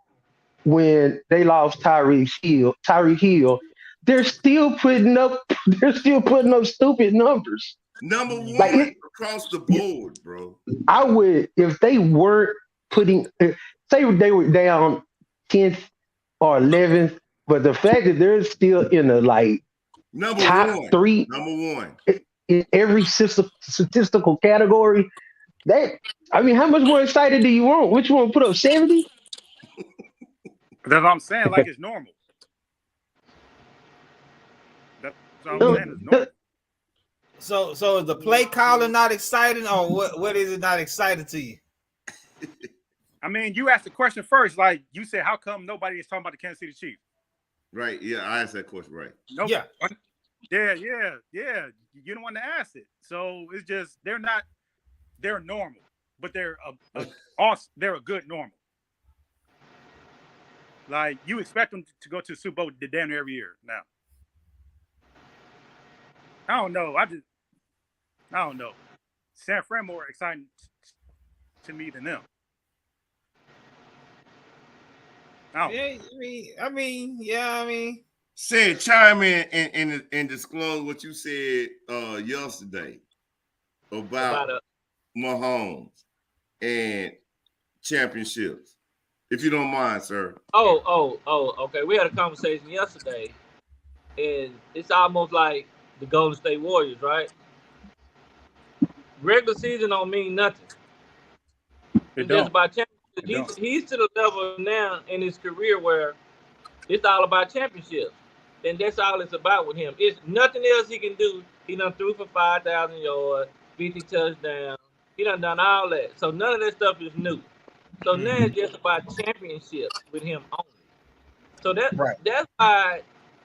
when they lost Tyreek Hill. They're still putting up. They're still putting up stupid numbers. Number Like one across the board, bro. I would if they weren't putting. Say they were down 10th or 11th, but the fact that they're still in the Number top one. 3 Number one. in every statistical category. I mean, how much more excited do you want? Which one put up 70? That's what I'm saying. Like it's normal. That's what I'm saying. It's normal. So is the play calling not exciting, or what is it not exciting to you? I mean, you asked the question first. Like you said, how come nobody is talking about the Kansas City Chiefs? Right. Yeah, I asked that question right. No. Yeah. Yeah. You don't want to ask it. So it's just they're normal, but they're they're a good normal. Like you expect them to go to the Super Bowl damn near every year now. I don't know. I don't know. San Fran more exciting to me than them. Yeah, I mean. Say, chime in and disclose what you said yesterday about Mahomes and championships, if you don't mind, sir. Okay. We had a conversation yesterday, and it's almost like the Golden State Warriors, right? Regular season don't mean nothing. It's just about championships. He's to the level now in his career where it's all about championships. And that's all it's about with him. It's nothing else he can do. He done threw for 5,000 yards, 50 touchdowns. He done all that. So none of that stuff is new. So now it's just about championships with him only. So that's why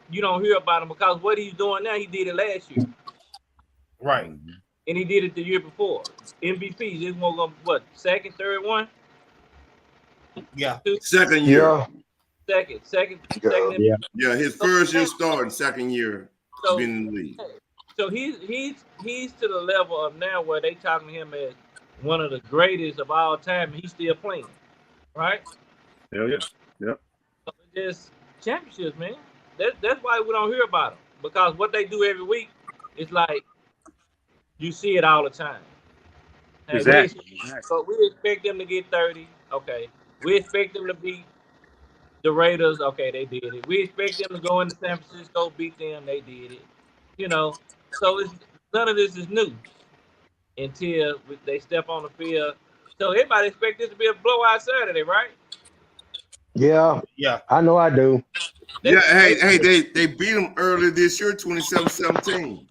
you don't hear about him, because what he's doing now, he did it last year. Right. And he did it the year before. MVPs, this one going what, second, third one? Yeah. Second year. Second. Yeah. Yeah, his first year starting, second year being in the league. So he's to the level of now where they talking to him as one of the greatest of all time, and he's still playing, right? Hell yeah. Yep. So it's just championships, man. That's why we don't hear about them, because what they do every week is like you see it all the time. Hey, Exactly. So we expect them to get 30. Okay. We expect them to beat the Raiders. Okay, they did it. We expect them to go into San Francisco, beat them. They did it. You know, so none of this is new until they step on the field. So everybody expect this to be a blowout Saturday, right? Yeah. I know I do. They beat them earlier this year, 27-17.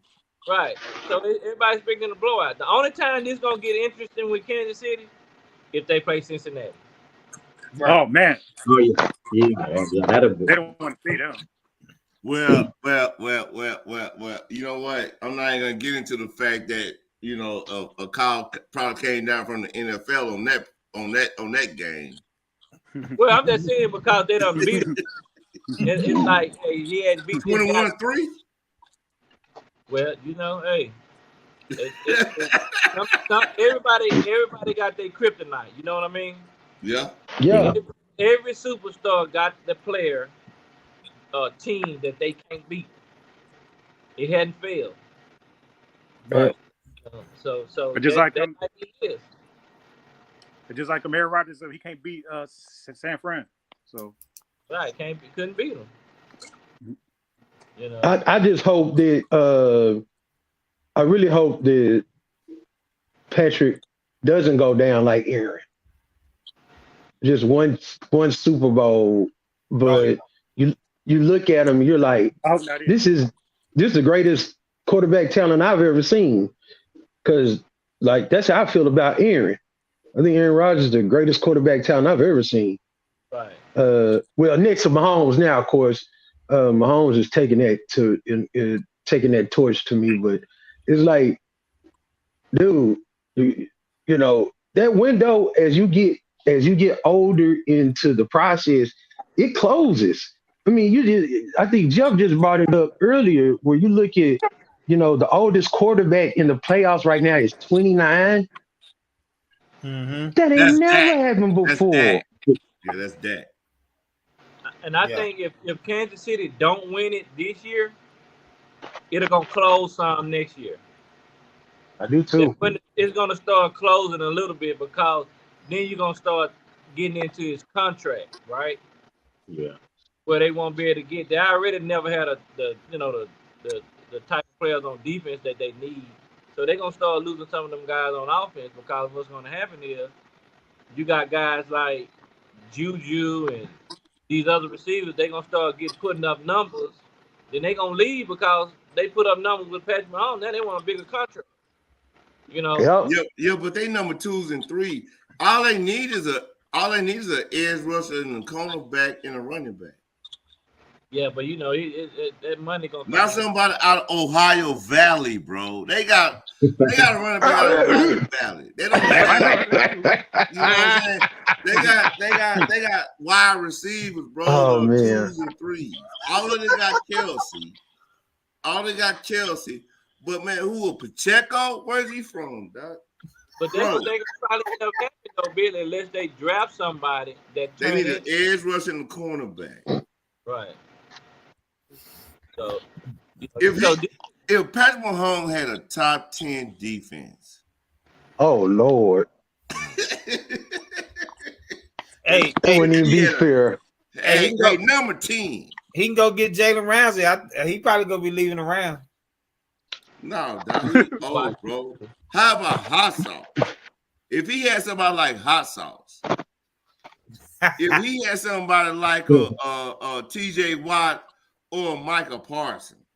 Right. So everybody's expecting a blowout. The only time this is gonna get interesting with Kansas City if they play Cincinnati. Right. Oh man. Yeah, that'll be. They don't want to see them. Well. You know what? I'm not even gonna get into the fact that a call probably came down from the NFL on that game. Well, I'm just saying because they done beat him. It's like, hey, he had beat 21-3. Well, hey, everybody got their kryptonite. You know what I mean? Yeah. Yeah. Every superstar got the player team that they can't beat. It hadn't failed. Right. So But just like that might be it. just like Aaron Rodgers, he can't beat San Fran. So Right, couldn't beat them. I just hope that I really hope that Patrick doesn't go down like Aaron. Just one Super Bowl, but you look at him, you're like, this is the greatest quarterback talent I've ever seen. Because like that's how I feel about Aaron. I think Aaron Rodgers is the greatest quarterback talent I've ever seen. Right. Well, next to Mahomes now, of course. Mahomes is taking that torch to me, but it's like, dude, that window as you get older into the process, it closes. I mean, I think Jeff just brought it up earlier, where you look at, the oldest quarterback in the playoffs right now is 29. Mm-hmm. That ain't never happened before. Yeah, that's that. And I think if Kansas City don't win it this year, it'll gonna close some next year. I do too. It's gonna start closing a little bit because then you're gonna start getting into his contract, right? Yeah. Where they won't be able to get. They already never had the type of players on defense that they need. So they're gonna start losing some of them guys on offense because what's gonna happen is you got guys like Juju and these other receivers, they're gonna start putting up numbers. Then they're gonna leave because they put up numbers with Patrick Mahomes. Now they want a bigger contract. Yeah, but they number 2s and 3. All they need is an edge rusher and a cornerback and a running back. Yeah, but that money gonna not somebody out of Ohio Valley, bro. They got a running back out of Ohio Valley. They don't you know what I'm saying? They got wide receivers, bro. Oh, man. 2s and 3s. All of they got Kelsey. But man, who Pacheco? Where's he from, Doc? But that's what they probably have happened though, Billy, unless they draft somebody that they need an edge rusher and a cornerback. Right. So if Patrick Mahomes had a top 10 defense. Oh Lord. Hey, that wouldn't even be fair. Hey, number 10. He can go get Jalen Ramsey. He probably gonna be leaving around. No, he's old, bro. How about hot sauce? If he had somebody like hot sauce, if he had somebody like a T.J. Watt or Micah Parsons.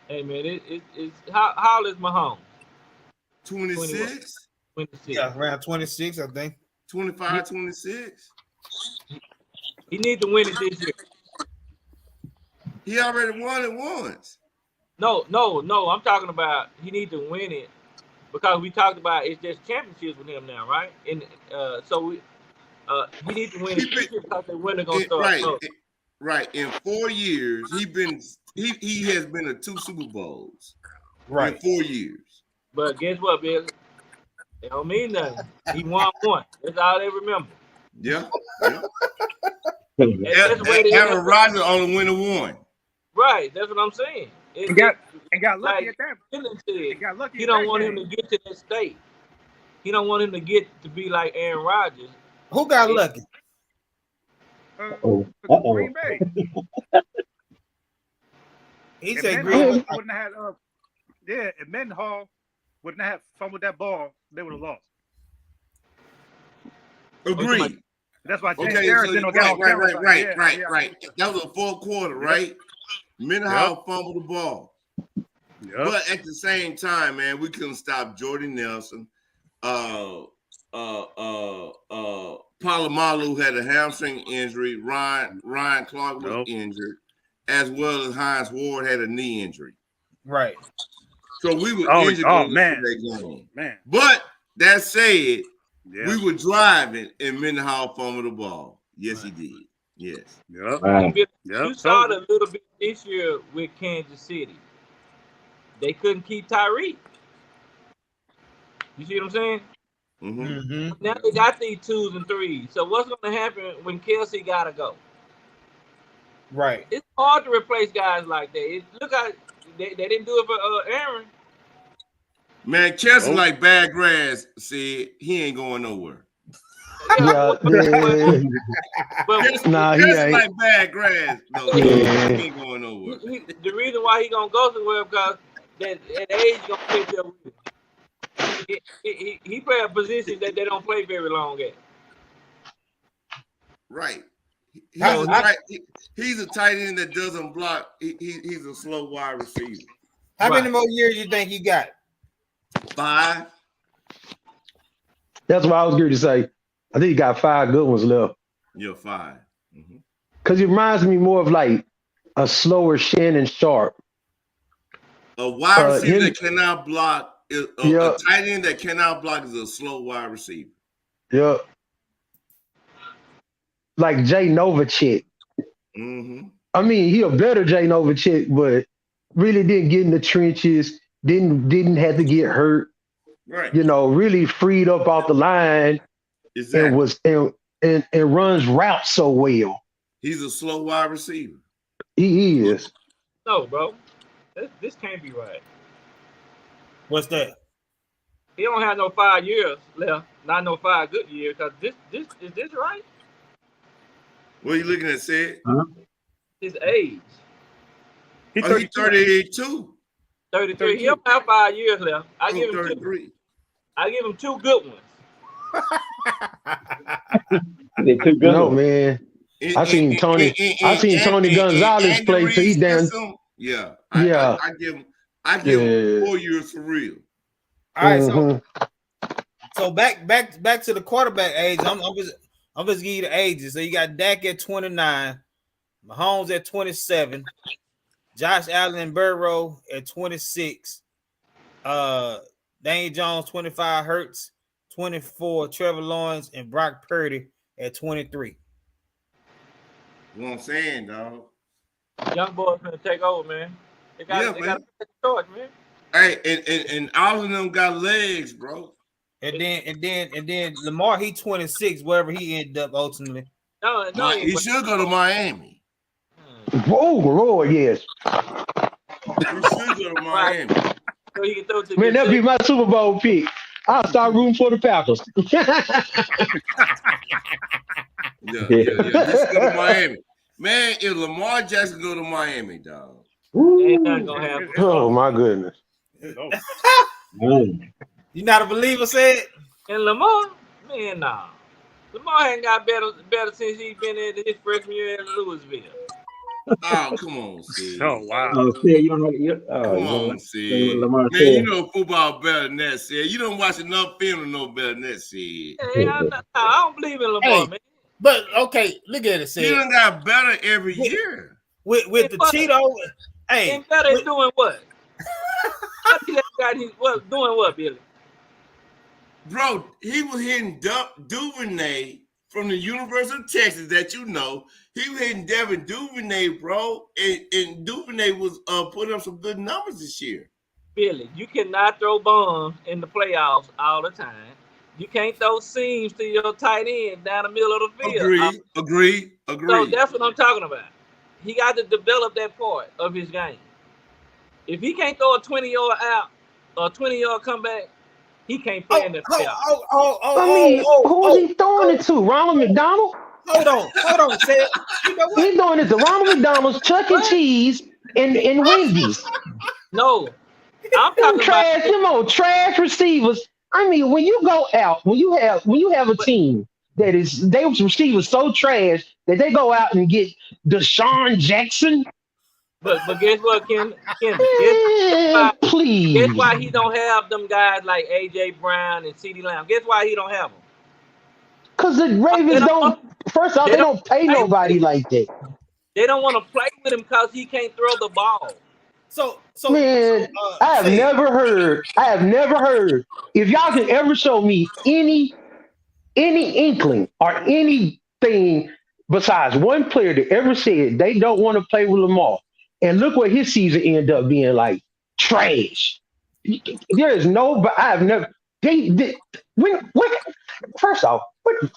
Hey man, it's how old is Mahomes? 26? 26. Yeah, around 26, I think. 25, 26. He needs to win it this year. He already won it once. No. I'm talking about he needs to win it because we talked about it's just championships with him now, right? And he needs to win it this year because the winner gonna start. Right. In 4 years, he has been to 2 Super Bowls. Right. In 4 years. But guess what, Bill? It don't mean nothing. He won one. That's all they remember. Yeah. Aaron Rodgers only win one. Right, that's what I'm saying. And got lucky at that. He don't want him to get to that state. He don't want him to get to be like Aaron Rodgers. Who got lucky? Green Bay. He if said Green Bay wouldn't have had if Mendenhall wouldn't have fumbled that ball, they would have lost. Agreed. That's why James Harrison right. That was a 4th quarter, right? Mendenhall fumbled the ball. Yep. But at the same time, man, we couldn't stop Jordy Nelson. Palomalu had a hamstring injury. Ryan Clark was injured, as well as Hines Ward had a knee injury. Right. So we were injured going into that game. Man. But that said, we were driving and Mendenhall fumbled the ball. Yes, he did. Yes. Yep. You saw it a little bit this year with Kansas City. They couldn't keep Tyreek. You see what I'm saying? Mm-hmm. Now they got these 2s and 3s. So what's going to happen when Kelsey got to go? Right. It's hard to replace guys like that. Look how they didn't do it for Aaron. Man, Chelsea Oh, like bad grass. See, he ain't going nowhere. Yeah, Yeah. but Nah, he Chelsea ain't. like bad grass. No, he ain't going nowhere. the reason why he gonna go somewhere because that age gonna catch up with him. He play a position that they don't play very long at. Right. He's How- a how- tight, he's a tight end that doesn't block. He's a slow wide receiver. How many Right. more years you think he got? 5. That's what I was going to say. I think he got 5 good ones left. You're 5. Mm-hmm. Because it reminds me more of like a slower Shannon Sharp. A wide receiver him- that cannot block. A tight end that cannot block is a slow wide receiver. Yeah. Like Jay Novacek. Mm-hmm. I mean, he a better Jay Novacek, but really didn't get in the trenches, didn't have to get hurt, Right. Really freed up off the line Exactly. and was and runs routes so well. He's a slow wide receiver. He is. No, bro, this can't be right. What's that? He don't have no 5 years left, not no 5 good years. Cause this is this right? What are you looking at, Sid? His age, he's Oh, he's 32. 33. 32. He don't have 5 years left. I give him 2. 33. I give him 2 good ones. They're too good. No, man. I seen Tony Gonzalez play till he down. Yeah. Yeah. I give him 4 years for real. All right, Mhm. so back to the quarterback age. I'm just giving you the ages. So you got Dak at 29, Mahomes at 27, Josh Allen and Burrow at 26, Daniel Jones 25, Hurts 24, Trevor Lawrence and Brock Purdy at 23. What I'm saying, dog. Young boys gonna take over, man. They got to take charge, man. Hey, and all of them got legs, bro. And then Lamar, he 26, wherever he ended up ultimately. No, He should go to Miami. Oh, yes. He should go to Miami. So he can throw to Man, that'd be my Super Bowl pick. I'll start rooting for the Falcons. Yeah. He should go to Miami. Man, if Lamar Jackson go to Miami, dog. Ain't nothing gonna happen. Oh, my goodness. It's over. You not a believer, said? And Lamar, man, nah. Lamar ain't got better since he been in his freshman year in Louisville. Oh, come on, Sid. Oh, wow. Oh, Sid, you don't know. Come on, Sid. Lamar Man, Sid. you know football better than that, Sid. You don't watch enough film to know better than that, Sid. Hey, I don't believe in Lamar, man. But okay, look at it, You said done got better every year. with the Cheeto. Hey, And better is doing what? Doing what, Billy? Bro, he was hitting Duvernay from the University of Texas that you know. He was hitting Devin Duvernay, bro. And Duvernay was putting up some good numbers this year. Billy, you cannot throw bombs in the playoffs all the time. You can't throw seams to your tight end down the middle of the field. Agree. So that's what I'm talking about. He got to develop that part of his game. If he can't throw a 20-yard out or a 20-yard comeback, he can't play in the playoffs. Who's he throwing it to? Ronald McDonald? Hold on, Sid. You know what? He's throwing it to Ronald McDonald's, Chuck E. Cheese, and Wendy's. No, I'm talking about Them old trash receivers. I mean, when you go out, when you have a team that is those receivers so trash that they go out and get Deshaun Jackson. But guess what, Ken? Please. Guess why he don't have them guys like A.J. Brown and C.D. Lamb? Guess why he don't have them? Because the Ravens don't. First off, they don't pay nobody like that. They don't want to play with him because he can't throw the ball. So Man, I have never heard. If y'all can ever show me any inkling or anything besides one player that ever said they don't want to play with Lamar, and look what his season ended up being like, trash. There is no. I have never. First off,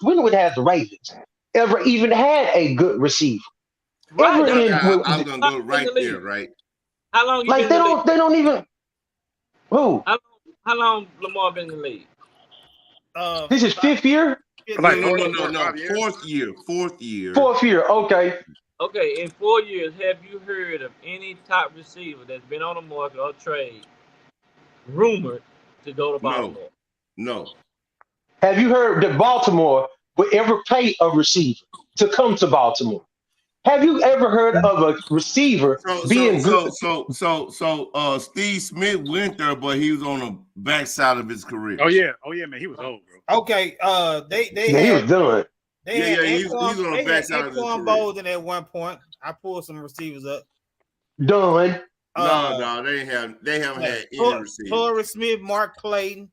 when has the Ravens ever even had a good receiver? ever I, in I'm gonna go right there, right? How long you like been in the league? they don't even who How long Lamar been in the league? this is fifth year, Like No. 5 years. Fourth year. fourth year. Okay, Okay, in 4 years, have you heard of any top receiver that's been on the market or trade rumored to go to Baltimore? No. have you heard that Baltimore would ever pay a receiver to come to Baltimore? Have you ever heard of a receiver being good? Steve Smith went there, but he was on the backside of his career. Oh yeah, man, he was old, bro. Okay, Yeah, he was done. He's on the backside of his career. Bolden at one point. I pulled some receivers up. Done. No, they haven't had any receivers. Torrey Smith, Mark Clayton.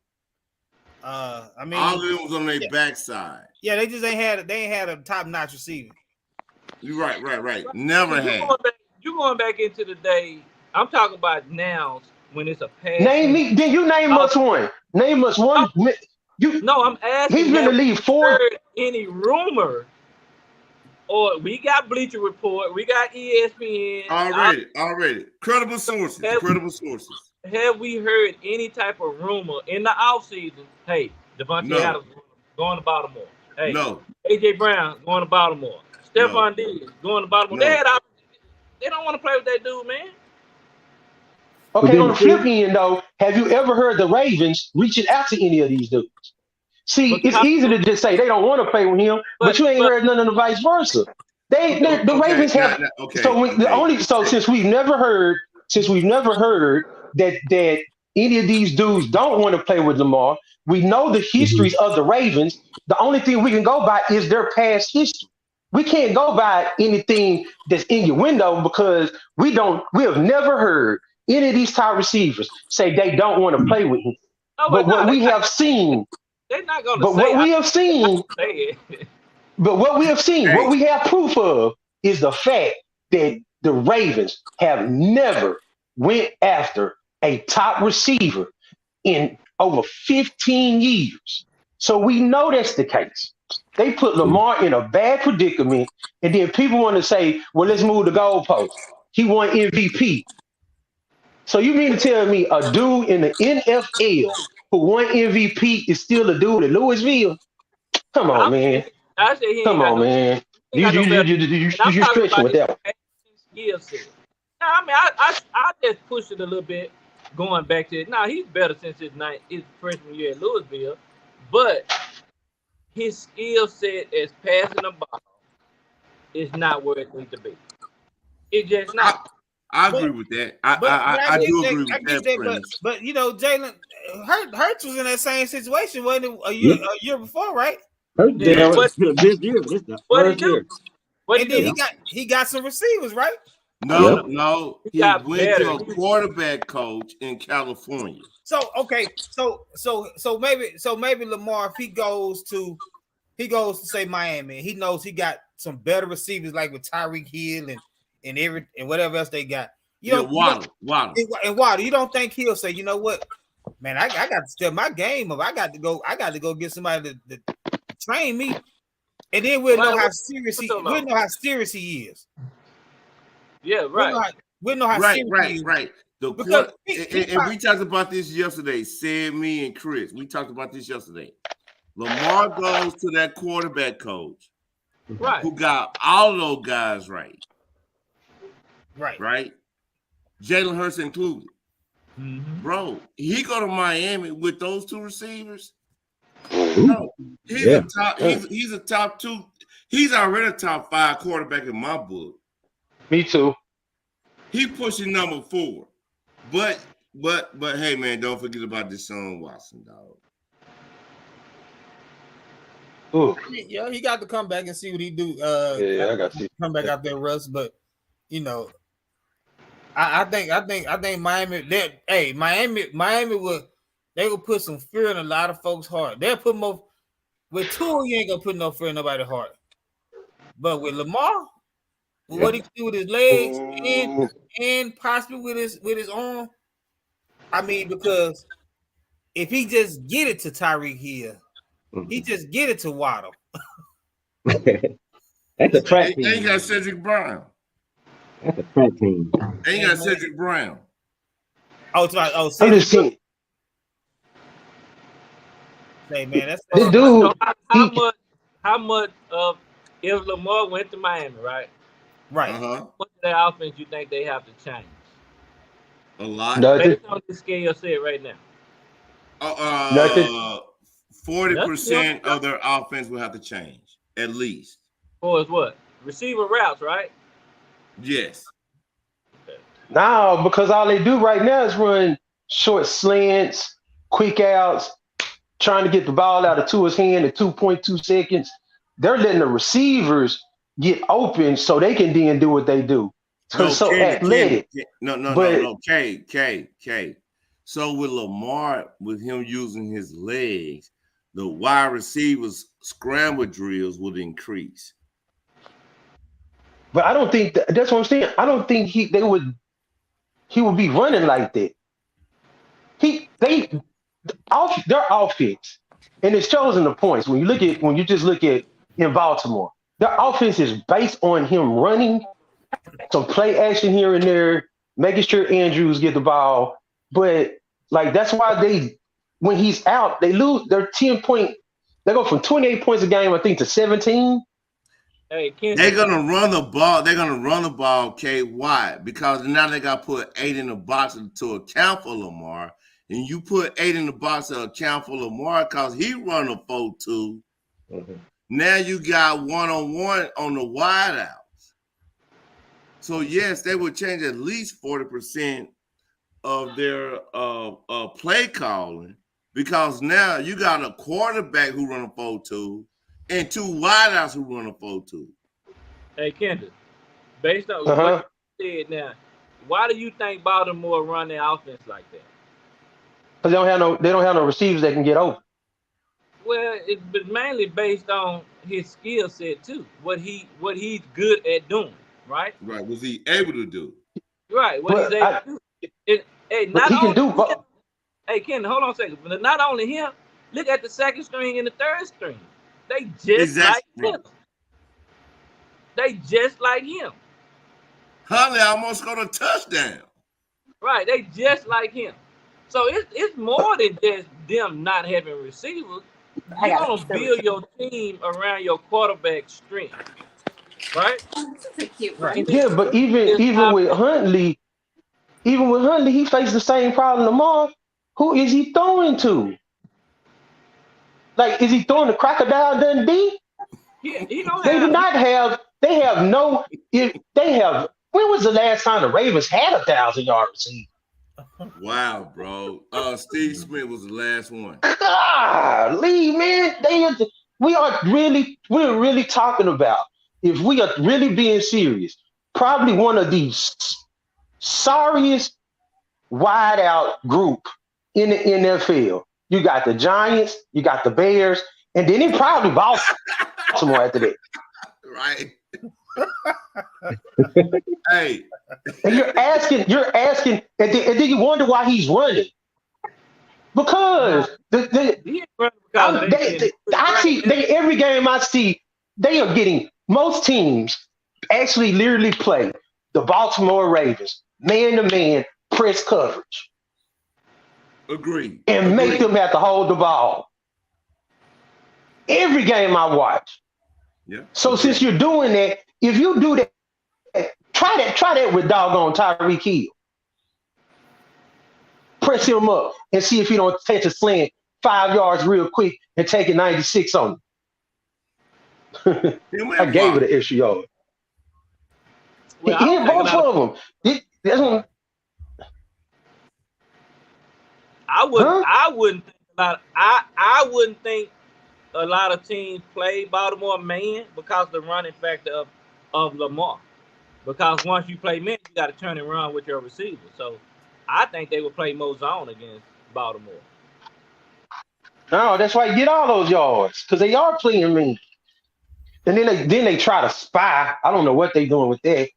I mean, all of them was on their backside. Yeah, they ain't had a top-notch receiver. You're right. Never had. You going back into the day? I'm talking about now when it's a pass. Name me. Did you name us one? Name us one. No, I'm asking. He's been in the league 4. Heard any rumor? Or we got Bleacher Report, we got ESPN. Already. Credible sources. Have we heard any type of rumor in the offseason? Hey, Devontae Adams going to Baltimore. Hey, no. AJ Brown going to Baltimore. Stephon Diggs going to Baltimore. No. They don't want to play with that dude, man. Okay, on the flip end, though, have you ever heard the Ravens reaching out to any of these dudes? See, it's easy to just say they don't want to play with him, but you ain't heard none of the vice versa. The Ravens have. Since we've never heard that any of these dudes don't want to play with Lamar, we know the histories of the Ravens. The only thing we can go by is their past history. We can't go by anything that's in your window because we have never heard any of these top receivers say they don't want to play with him. No, but what we have seen, they're not going to but what we have seen, what we have proof of is the fact that the Ravens have never went after a top receiver in over 15 years. So we know that's the case. They put Lamar in a bad predicament, and then people want to say, well, let's move the goalpost. He won MVP. So you mean to tell me a dude in the NFL who won MVP is still a dude at Louisville? Come on, man. Come on, man. You stretching with that one. I mean, I just pushed it a little bit going back to it. Now, he's better since his freshman year at Louisville, but his skill set as passing the ball is not where it needs to be. It's just not. I agree with that. I do agree with that. But you know, Jalen Hurts was in that same situation, wasn't it, a year before, right? This year. And then he got some receivers, right? No. He went to a quarterback coach in California. So maybe Lamar, if he goes to say Miami, he knows he got some better receivers like with Tyreek Hill and whatever else they got. Waddle. You don't think he'll say, you know what, man, I got to step my game up. I got to go get somebody to train me, and then we'll know how serious he is. Yeah, right. We'll know how serious he is. Right. And we talked about this yesterday. Sid, me, and Chris. We talked about this yesterday. Lamar goes to that quarterback coach, right, who got all those guys right. Right. Jalen Hurts included. Mm-hmm. Bro, he go to Miami with those two receivers. No, he's a top 2. He's already a top 5 quarterback in my book. Me too. He pushing number 4. But hey, man, don't forget about Deshaun Watson, dog. Yeah, he got to come back and see what he do. I got to come back out there, Russ. But you know, I think Miami. Miami will put some fear in a lot of folks' heart. They'll put more with Tua. You ain't gonna put no fear in nobody's heart. But with Lamar, what he do with his legs and possibly with his arm, I mean, because if he just get it to Tyreek Hill, he just get it to Waddle. That's a track. They got Cedric Brown. That's a track team. And you got Cedric Brown. Oh, it's like, oh, I'm Cedric, just saying. hey man, that's This So dude, how much of if Lamar went to Miami, right? right. What of that offense you think they have to change? A lot. nothing, Based on this scale set right now. nothing. 40% of their offense will have to change, at least. For what? Receiver routes, right? Yes. No, because all they do right now is run short slants, quick outs, trying to get the ball out of Tua's hand in 2.2 seconds. They're letting the receivers get open so they can then do what they do. No, So athletic. No. K. So with Lamar, with him using his legs, the wide receivers scramble drills would increase. But I don't think that's what I'm saying. I don't think he would be running like that. Their offense, and it shows in the points when you just look at in Baltimore, their offense is based on him running some play action here and there, making sure Andrews get the ball. But like that's why when he's out, they lose their 10-point. They go from 28 points a game, I think, to 17. Hey, they're gonna run the ball. They're gonna run the ball. K. Why? Because now they got to put 8 in the box to account for Lamar, and you put 8 in the box to account for Lamar because he run a 4-2. Mm-hmm. Now you got one-on-one on the wideouts. So yes, they would change at least 40% of their play calling because now you got a quarterback who run a 4-2 and 2 wideouts who run a 4-2. Hey, Kendall, based on what you said now, why do you think Baltimore run their offense like that? Because they don't have no receivers that can get open. Well, it's mainly based on his skill set too. What he's good at doing, right? Right. Was he able to do? Right. What he's able to do. Not he can do. Hey, Ken, hold on a second. But not only him, look at the second string and the third string. They just like him. They just like him. Huntley almost got a touchdown. Right. They just like him. So it's more than just them not having receivers. You're gonna build your team around your quarterback strength, right? Yeah, but even with Huntley, he faced the same problem tomorrow. Who is he throwing to? Like, is he throwing to Crocodile Dundee? He don't they do not have. They have no. They have. When was the last time the Ravens had 1,000-yard receiver? Wow, bro. Steve Smith was the last one. Golly, man. We're really talking about, if we are really being serious, probably one of the sorriest wide-out group in the NFL. You got the Giants, you got the Bears, and then it probably Baltimore after that. Right. Hey. And you're asking, and then you wonder why he's running. Because I see every game I see, they are getting, most teams actually literally play the Baltimore Ravens man-to-man press coverage. Agreed. And make them have to hold the ball. Every game I watch. Yeah. So since you're doing that, if you do that, try that with doggone Tyreek Hill. Press him up and see if he don't catch a slant 5 yards real quick and take it 96 on him. I gave it an extra yard. Well, he hit both of them. I wouldn't think a lot of teams play Baltimore man because of the running factor of Lamar. Because once you play man, you got to turn and run with your receiver. So I think they would play more zone against Baltimore. No, that's why you get all those yards, because they are playing mean. And then they try to spy. I don't know what they're doing with that.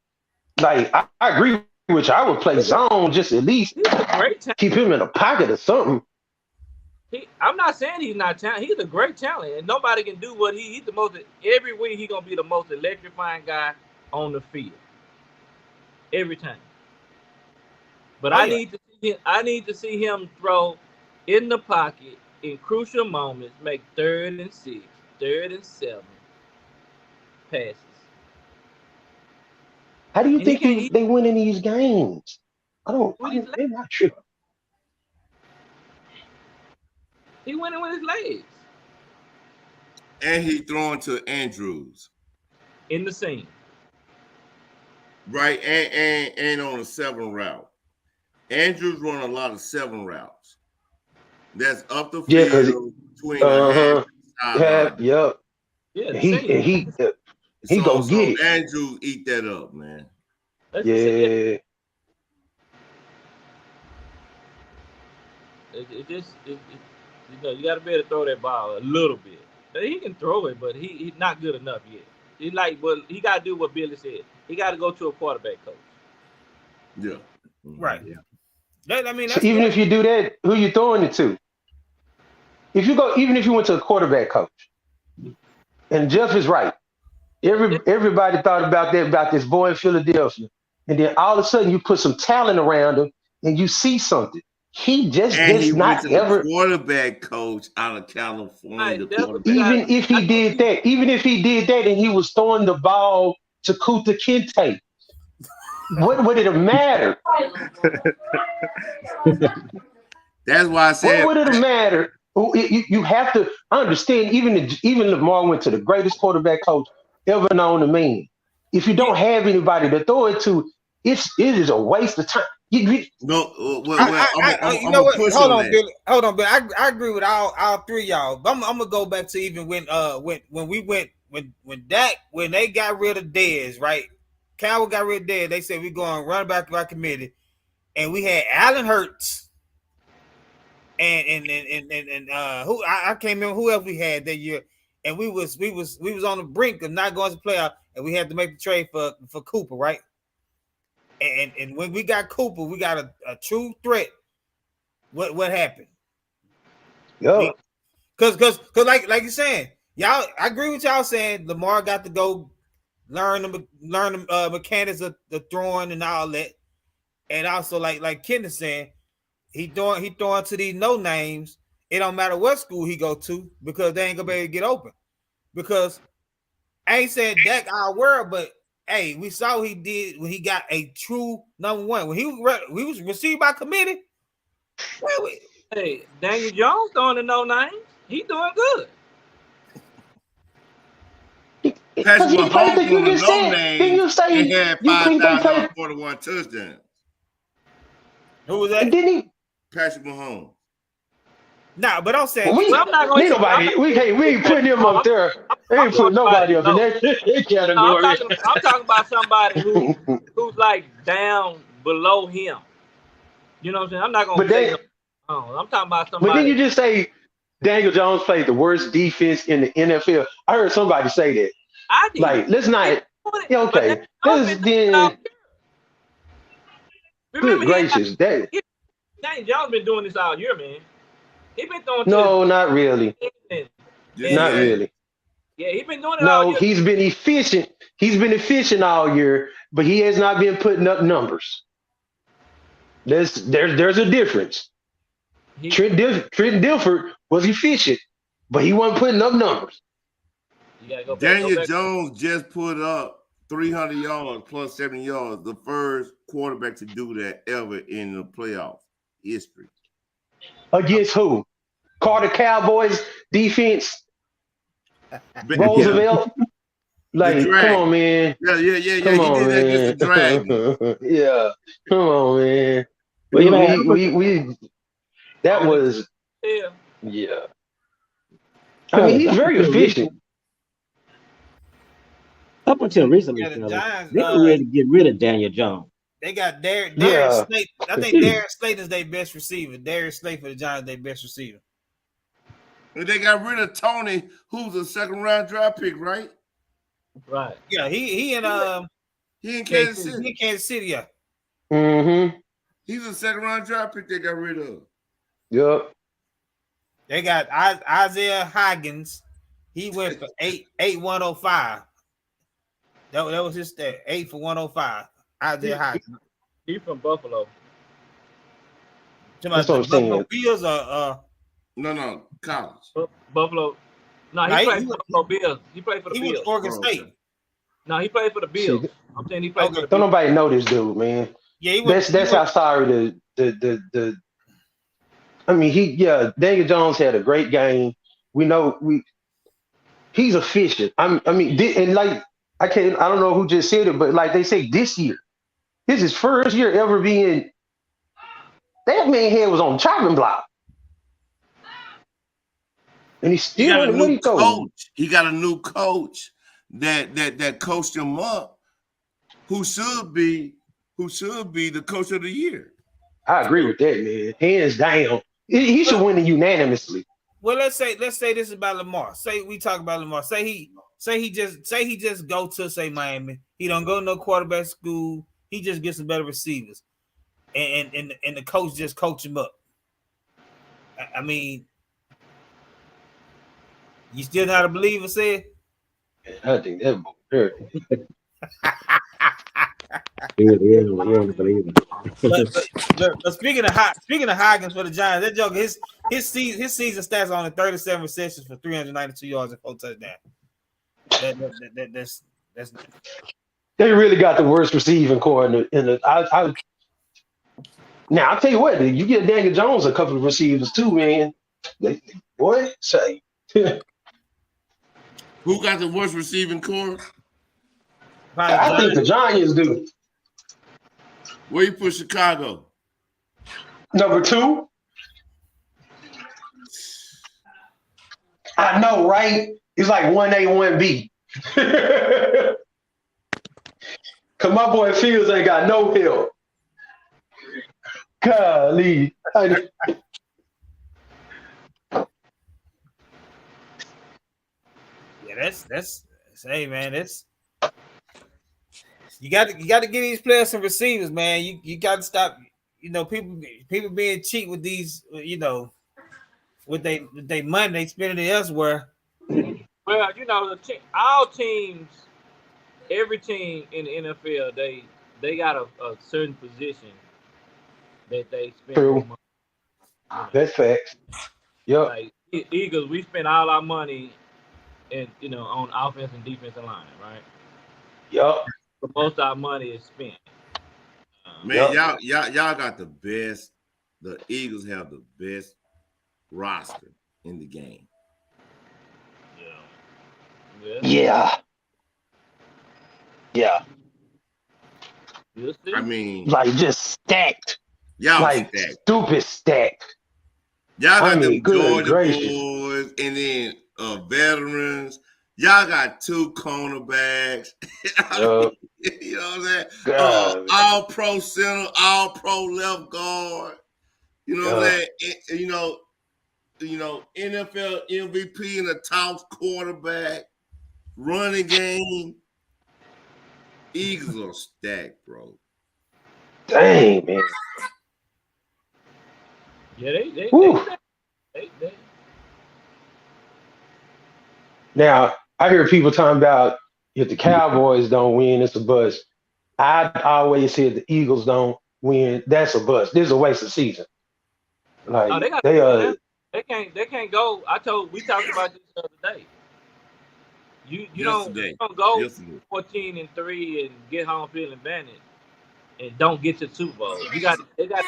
Like, I agree with you. I would play zone, just at least keep him in a pocket or something. I'm not saying he's not talented. He's a great talent, and nobody can do what he's the most. Every week he's gonna be the most electrifying guy on the field. every time. But Oh, I yeah. need to see him throw in the pocket in crucial moments, make 3rd and 6, 3rd and 7 passes. How do you And he think can't. they win in these games? They're not sure. He winning with his legs And he throwing to Andrews. in the seam. Right, and on a 7 route. Andrews run a lot of 7 routes. That's up the Yeah, because field between the half sideline. yep. Yeah, the He seam. he go So get it. Andrews eat that up, man. That's the seam. Yeah. You got to be able to throw that ball a little bit. He can throw it, but he's not good enough yet. He got to do what Billy said. He got to go to a quarterback coach. Yeah. Right. Yeah. So even if you do that, who you throwing it to? Even if you went to a quarterback coach, and Jeff is right. Everybody thought about this boy in Philadelphia, and then all of a sudden you put some talent around him, and you see something. He just And he does went not to ever. the quarterback coach out of California. Even if he did that, and he was throwing the ball to Kuta Kinte, what would it have mattered? That's why I said. What would it have mattered? You have to understand. Even Lamar went to the greatest quarterback coach ever known to man. If you don't have anybody to throw it to, it is a waste of time. No, you know what? Hold on, Billy. Hold on, Billy. I agree with all three of y'all. But I'm gonna go back to even when they got rid of Dez, right? Cal got rid of Dez. They said we going run back by committee, and we had Allen Hurts, and who I can't remember who else we had that year, and we was on the brink of not going to playoff, and we had to make the trade for Cooper, right? And when we got Cooper, we got a true threat. What happened? Yeah. Because like you're saying, y'all, I agree with y'all saying Lamar got to go learn the mechanics of the throwing and all that, and also like Ken is saying, he throwing to these no names. It don't matter what school he go to because they ain't gonna be able to get open. Because I ain't saying Dak our world, but hey, we saw what he did when he got a true number one. When he was received by committee. Hey, Daniel Jones throwing the no names. He doing good. Patrick Mahomes on the no name. He had 5,041 touchdowns. Who was that? Didn't he? Patrick Mahomes. Nah, but I'm saying we ain't putting him up there. We ain't putting nobody up in that category. No, I'm talking about somebody who's like down below him. You know what I'm saying? I'm not gonna say I'm talking about somebody. But then you just say Daniel Jones played the worst defense in the NFL. I heard somebody say that. I did. Like, let's not. Yeah, okay. Then. Good gracious, Daniel Jones been doing this all year, man. He been throwing. No, not really. Not really. Yeah, he's been doing it all year. No, he's been efficient. He's been efficient all year, but he has not been putting up numbers. There's a difference. Trent Dilfer was efficient, but he wasn't putting up numbers. Daniel Jones just put up 300 yards plus 70 yards, the first quarterback to do that ever in the playoff history. Against who? Carter Cowboys defense? Roosevelt? Like, come on, man. Yeah. Come he did that against the Dragon. Yeah. Come on, man. That was. Yeah. I mean, he's very efficient. Up until recently, they were ready to get rid of Daniel Jones. They got Darius Slayton. I think Darius Slayton is their best receiver. Darius Slayton for the Giants, their best receiver. And they got rid of Tony, who's a second-round draft pick, right? Right. Yeah, he in Kansas City. He in Kansas City, yeah. Mm-hmm. He's a second-round draft pick they got rid of. Yep. They got Isaiah Higgins. He went for 8 105. That was his stat. 8 for 105. Isaiah Hodgins. He's from Buffalo. That's what I'm saying. Bills No, college. Buffalo. No, he played for Buffalo Bills. He played for the Bills. He was Oregon State. No, he played for the Bills. I'm saying he played for the Bills. Don't nobody know this dude, man. Yeah, that's how sorry the. I mean, Daniel Jones had a great game. We know he's efficient. I mean, and like I don't know who just said it, but like they say this year, this is his first year ever being. That man head was on the chopping block. And he still got a new coach. He got a new coach that coached him up, who should be the coach of the year. I agree with that, man. Hands down. He should win it unanimously. Well, let's say this about Lamar. Say we talk about Lamar. Say he just go to say Miami. He don't go to no quarterback school. He just gets some better receivers. And the coach just coach him up. I mean, you still not a believer, said? I think that hurt. But speaking of Higgins for the Giants, that joke his season stats on the 37 receptions for 392 yards and 4 touchdowns. That's they really got the worst receiving core in the. Now I'll tell you what, you get Daniel Jones a couple of receivers too, man. Boy, say. Who got the worst receiving core? I think the Giants do. Where you put Chicago? Number 2. I know, right? It's like 1A, 1B. Cause my boy Fields ain't got no help. Golly. Yeah, that's hey man, that's you got to get these players some receivers, man. You got to stop, people being cheap with these, with they money they spending it elsewhere. Well, all teams, every team in the NFL, they got a certain position that they spend money. That's facts. Yep. Like Eagles, we spend all our money on offense and defensive line, right? Yep. Most of our money is spent. Man, y'all got the best. The Eagles have the best roster in the game. Yeah. I mean, like just stacked. Y'all like stacked. Stupid stacked. Y'all got them Georgia boys and then veterans. Y'all got 2 cornerbacks. You know what I'm saying? All pro center, all pro left guard. You know what I'm saying? NFL MVP and a top quarterback, running game. Eagles are stacked, bro. Dang, man. Yeah, they Now, I hear people talking about if the Cowboys don't win, it's a bust. I always said the Eagles don't win, that's a bust. This is a waste of season. Like they can't go. We talked about this the other day. You don't go 14-3 and get home field advantage and don't get to the Super Bowl. They got to get there.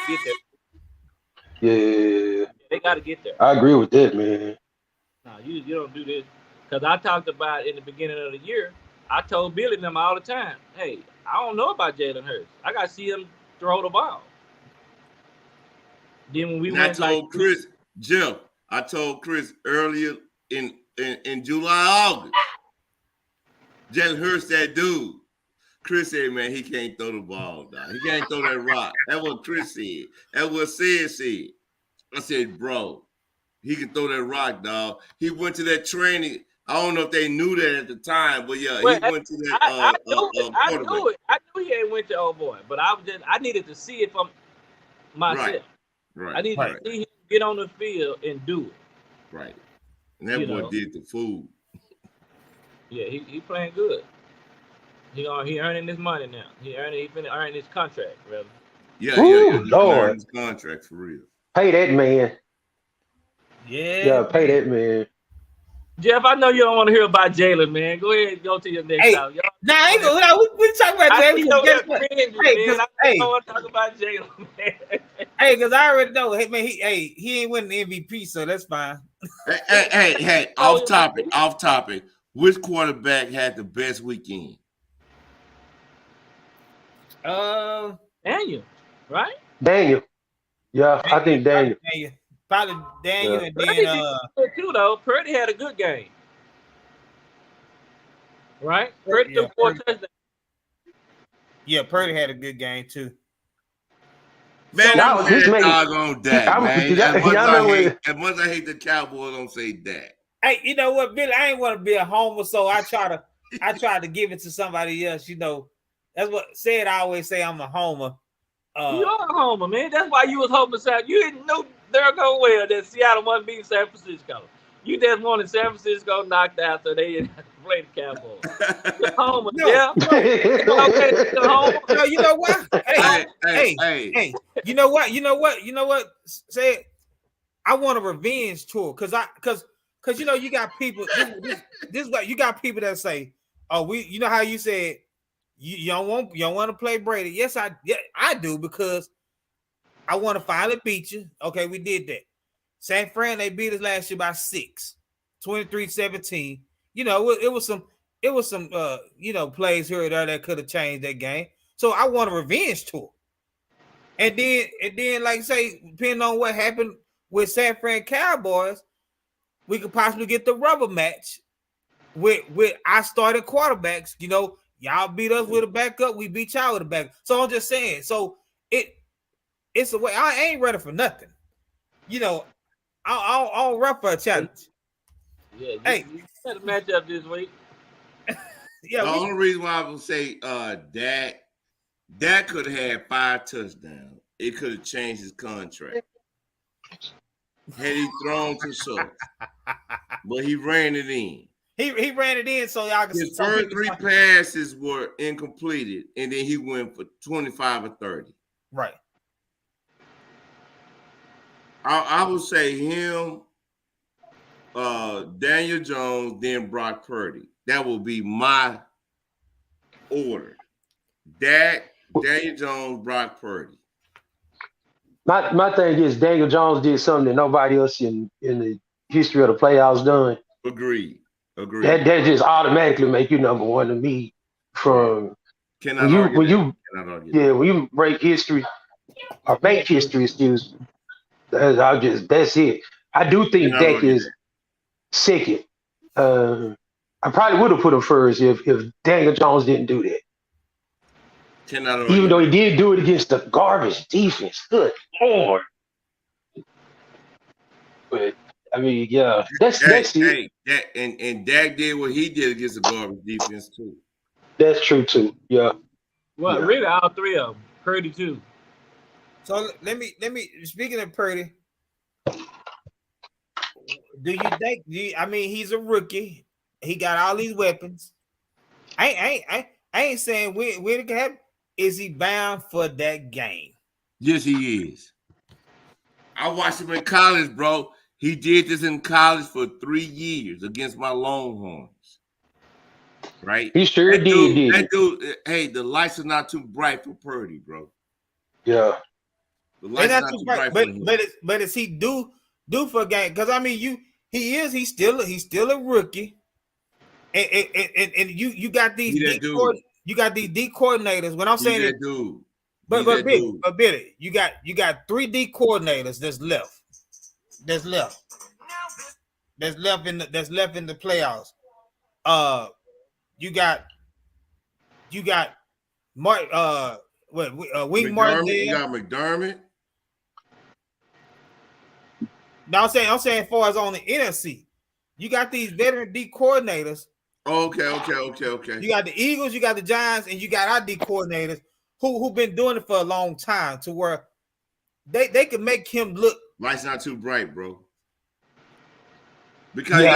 Yeah. They got to get there. I agree with that, man. No, you don't do this. Because I talked about in the beginning of the year, I told Billy and them all the time, hey, I don't know about Jalen Hurts. I got to see him throw the ball. Then when we went I told Chris earlier in July, August, Jalen Hurts that dude. Chris said, man, he can't throw the ball, dog. He can't throw that rock. That's what Chris said. That's what said. I said, bro, he can throw that rock, dog. He went to that training. I don't know if they knew that at the time, but yeah, he went to that. I knew it. I knew he ain't went to old boy, but I needed to see it from myself. Right. I needed to see him get on the field and do it. Right. And that boy did the food. Yeah, he playing good. He earning his money now. He finna earn his contract, brother. Yeah. Ooh, He's gonna earn Lord. his contract for real. Pay that man. Yeah, Yeah, pay man. that man. Jeff, I know you don't want to hear about Jalen, man. Go ahead and go to your next Hey, topic. nah, I ain't gonna. We talking about I Jalen. see Because over guess there what? cringing, Hey, man. I don't want to talk about Jalen, man. Hey, because I already know. Hey, man, he ain't winning the MVP, so that's fine. Hey, off topic. Which quarterback had the best weekend? Daniel, right? Daniel. Yeah, I think Daniel. Probably Daniel, Yeah. and Purdy then did good too, though. Purdy had a good game, right? Purdy yeah, took 4 touchdowns. Yeah, Purdy had a good game too. Man, Y'all don't just say make dog on Dak, man. y'all know As much as I hate the Cowboys, don't say Dak. Hey, you know what, Billy? I ain't want to be a homer, so I try to give it to somebody else. You know, that's what said. I always say I'm a homer. You are a homer, man. That's why you was hoping South. You didn't know there go well that Seattle wasn't beating San Francisco. You just wanted San Francisco knocked out so they didn't have to play the Cowboys. You're a homer, yeah. No, you know what? Hey, you know what? Say it. I want a revenge tour because you know you got people. This like you got people that say, "Oh, you know how you said you don't want to play Brady." Yes, I do because I want to finally beat you. Okay, we did that. San Fran, they beat us last year by 6, 23-17. You know, it was some you know, plays here or there that could have changed that game. So I want a revenge tour. And then like say, depending on what happened with San Fran Cowboys, we could possibly get the rubber match with our starting quarterbacks. You know, y'all beat us with a backup, we beat y'all with a backup. So I'm just saying, so it's a way. I ain't ready for nothing. You know, I'll run for a challenge. Yeah, hey, you had a matchup this week. The only reason why I would say Dak could have had 5 touchdowns. It could have changed his contract. Had he thrown to Schultz. But he ran it in. He ran it in so y'all can his first 3 passes were incompleted, and then he went for 25 or 30. Right. I would say him, Daniel Jones, then Brock Purdy. That will be my order. Dak, Daniel Jones, Brock Purdy. My thing is Daniel Jones did something that nobody else in the history of the playoffs done. Agreed. That just automatically make you number one to me. From when you break history or make history, excuse me. That's it. I do think Dak is second. I probably would have put him first if Daniel Jones didn't do that. Even though he did do it against the garbage defense. Good Lord. But I mean, yeah, that's it. And Dak did what he did against the garbage defense too. That's true too. Yeah. Well, really, all 3 of them. Purdy too. So let me. Speaking of Purdy, do you think? I mean, he's a rookie. He got all these weapons. I ain't saying when it can happen. Is he bound for that game? Yes, he is. I watched him in college, bro. He did this in college for 3 years against my Longhorns. Right? He sure did. That dude, hey, the lights are not too bright for Purdy, bro. Yeah. The lights are not too bright for him. But is he due for a game? Because I mean, he's still a rookie. And you got these you got these D coordinators. When I'm saying it, but Billy, you got 3 D coordinators that's left in the playoffs. You got Mark Wing Martin. You got McDermott. No, I'm saying as far as on the NFC, you got these veteran D coordinators. Okay. You got the Eagles, you got the Giants, and you got our D coordinators who've been doing it for a long time to where they can make him look. Light's not too bright, bro. Because you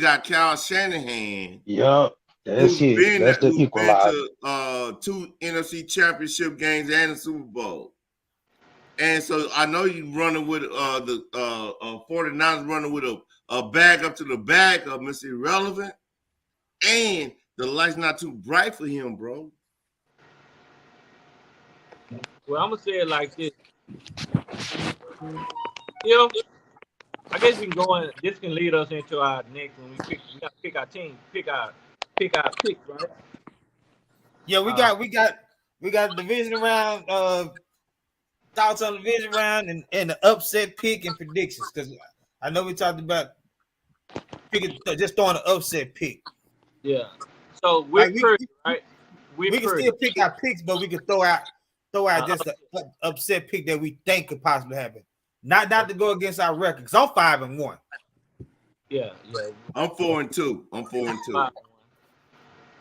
got Kyle Shanahan. Yeah. That's it. That's the who's been equalizer. to 2 NFC championship games and a Super Bowl. And so I know you running with the 49ers running with a bag up to the back of Mr. Irrelevant, and the light's not too bright for him, bro. Well, I'm gonna say it like this. You know, I guess we can go in. This can lead us into our next when we pick. We got to pick our team, pick our picks, right? Yeah, we got division round. Thoughts on the division round and the upset pick and predictions, because I know we talked about picking, just throwing an upset pick. Yeah. So with Purdy, right? We can still pick our picks, but we can throw out just an upset pick that we think could possibly happen. Not to go against our record, because I'm 5-1. Yeah. I'm 4-2.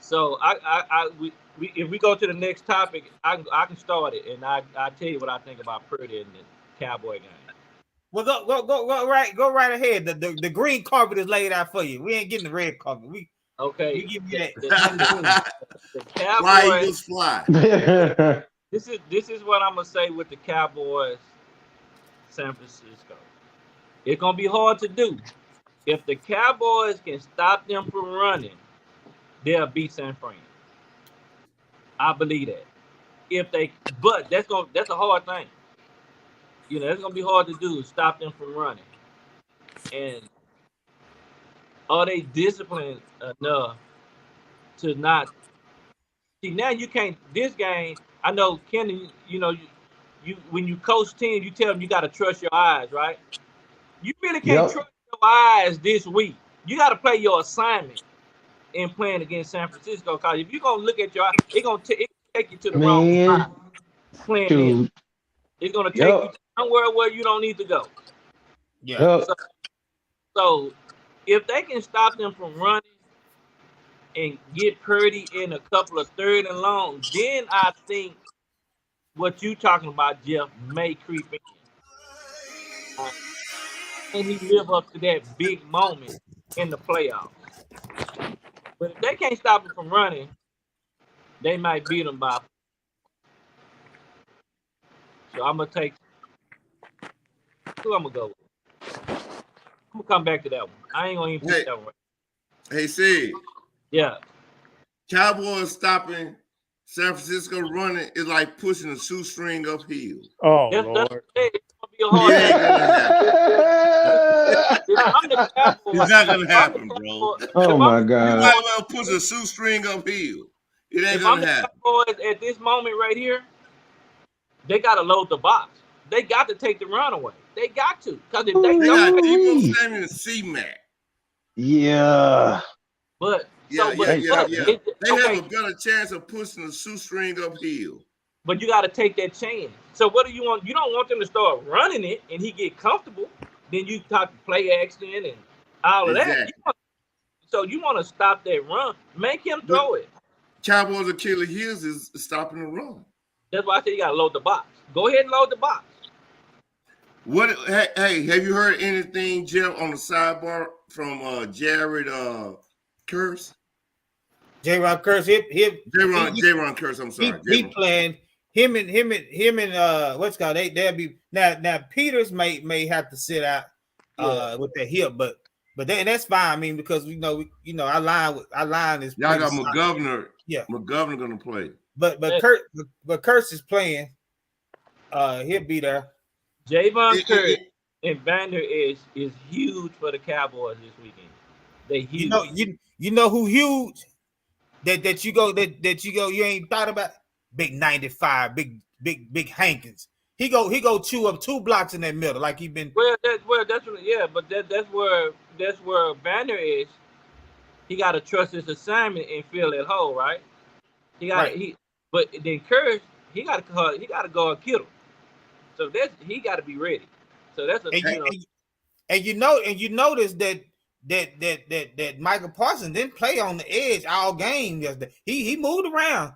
So if we go to the next topic, I can start it, and I tell you what I think about Purdy in the Cowboy game. Well, go right ahead. The green carpet is laid out for you. We ain't getting the red carpet. We give you that. The Cowboys. Fly, Eagles, fly. This is what I'm gonna say with the Cowboys, San Francisco. It's gonna be hard to do. If the Cowboys can stop them from running, they'll beat San Fran. I believe that. But that's a hard thing. You know, it's gonna be hard to do. Stop them from running. And are they disciplined enough to not see? Now you can't. This game, I know, Kenny. You know, you when you coach team, you tell them you got to trust your eyes, right? You really can't trust your eyes this week. You got to play your assignment in playing against San Francisco. Because if you're gonna look at your eyes, it take you to the wrong spot. Playing it's gonna take you somewhere where you don't need to go. Yeah. So if they can stop them from running and get Purdy in a couple of 3rd and long, then I think what you talking about, Jeff, may creep in. And he live up to that big moment in the playoffs. But if they can't stop him from running, they might beat him by. So I'm gonna take. Who I'm gonna go with? I'm gonna come back to that one. I ain't gonna even pick that one. Hey, Sid. Yeah. Cowboys stopping San Francisco running is like pushing a shoestring uphill. Oh, Lord. It's gonna be a hard It's not gonna happen, bro. Oh my God! You might well push a shoestring uphill. It ain't gonna happen. Cowboys at this moment right here, they gotta load the box. They got to take the run away. They got to, because if they got Debo Samuel and C-Mac. Yeah. But they have a better chance of pushing the shoestring uphill. But you got to take that chance. So what do you want? You don't want them to start running it and he get comfortable. Then you talk play action and all of that. So you want to stop that run. Make him throw it. Cowboys' Achilles heels is stopping the run. That's why I said you got to load the box. Go ahead and load the box. Hey, have you heard anything, Jeff, on the sidebar from Jared Curse? J-Ron Curse, J-Ron Curse, I'm sorry. He playing him and what's called they'll be now Peters may have to sit out with that hip, but that's fine. I mean, because we know our line is y'all got McGovern. Yeah, McGovern gonna play. But Curse is playing. He'll be there. Javon Curse and Vander is huge for the Cowboys this weekend. They huge. You know who huge that you ain't thought about? Big 95, big Hankins. He go chew up 2 blocks in that middle like he been. That's where Vander is. He got to trust his assignment and fill that hole, right? But then Curse, he got to go and kill him. So he got to be ready. So that's you notice that Michael Parsons didn't play on the edge all game yesterday. He moved around.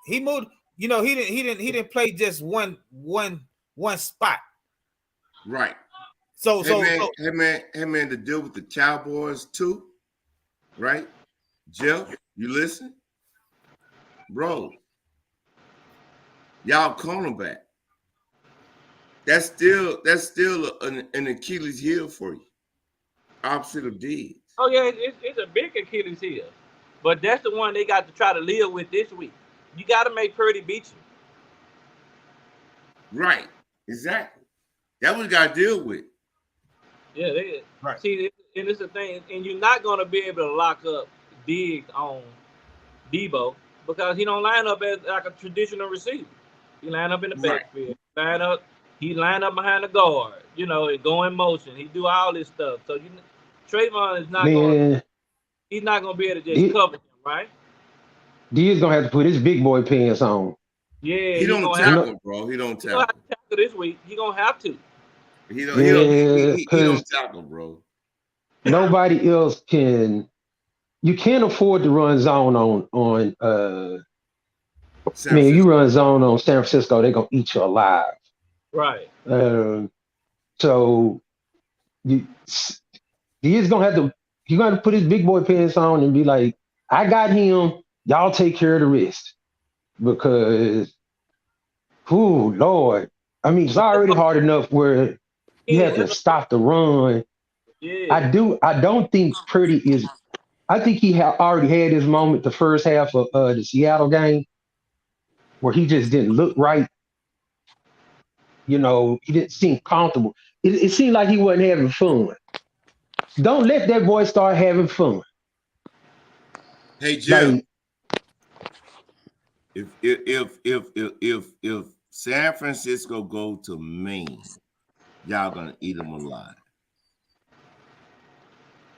He moved. He didn't play just one spot. Right. So hey man, to deal with the Cowboys too, right? Jeff, You listen? Bro, y'all cornerback. That's still an Achilles heel for you. Opposite of Diggs. Oh yeah, it's a big Achilles heel, but that's the one they got to try to live with this week. You got to make Purdy beat you. Right. Exactly. That what you got to deal with. Yeah, they Right. see, and it's the thing, and you're not gonna be able to lock up Diggs on Debo because he don't line up as like a traditional receiver. He line up in the Right. backfield. He line up behind the guard. You know, and go in motion. He do all this stuff. So Trayvon is not Man, he's not gonna be able to just cover him, right? D's gonna have to put his big boy pants on. Yeah, He don't gonna have tackle, bro. He don't he gonna have tackle. to tackle this week. He gonna have to. He Yeah, don't tackle, bro. Nobody else can. You can't afford to run zone on. San Man, you Francisco. run zone on San Francisco, they're gonna eat you alive. Right. So he's gonna have to. You're gonna put his big boy pants on and be like, "I got him. Y'all take care of the rest." Because, oh Lord, I mean, it's already hard enough where you have to stop the run. Yeah. I don't think Purdy is. I think he already had his moment the first half of the Seattle game where he just didn't look right. You know, he didn't seem comfortable. It seemed like he wasn't having fun. Don't let that boy start having fun. Hey Jim, Like, if San Francisco go to Maine, y'all gonna eat them alive.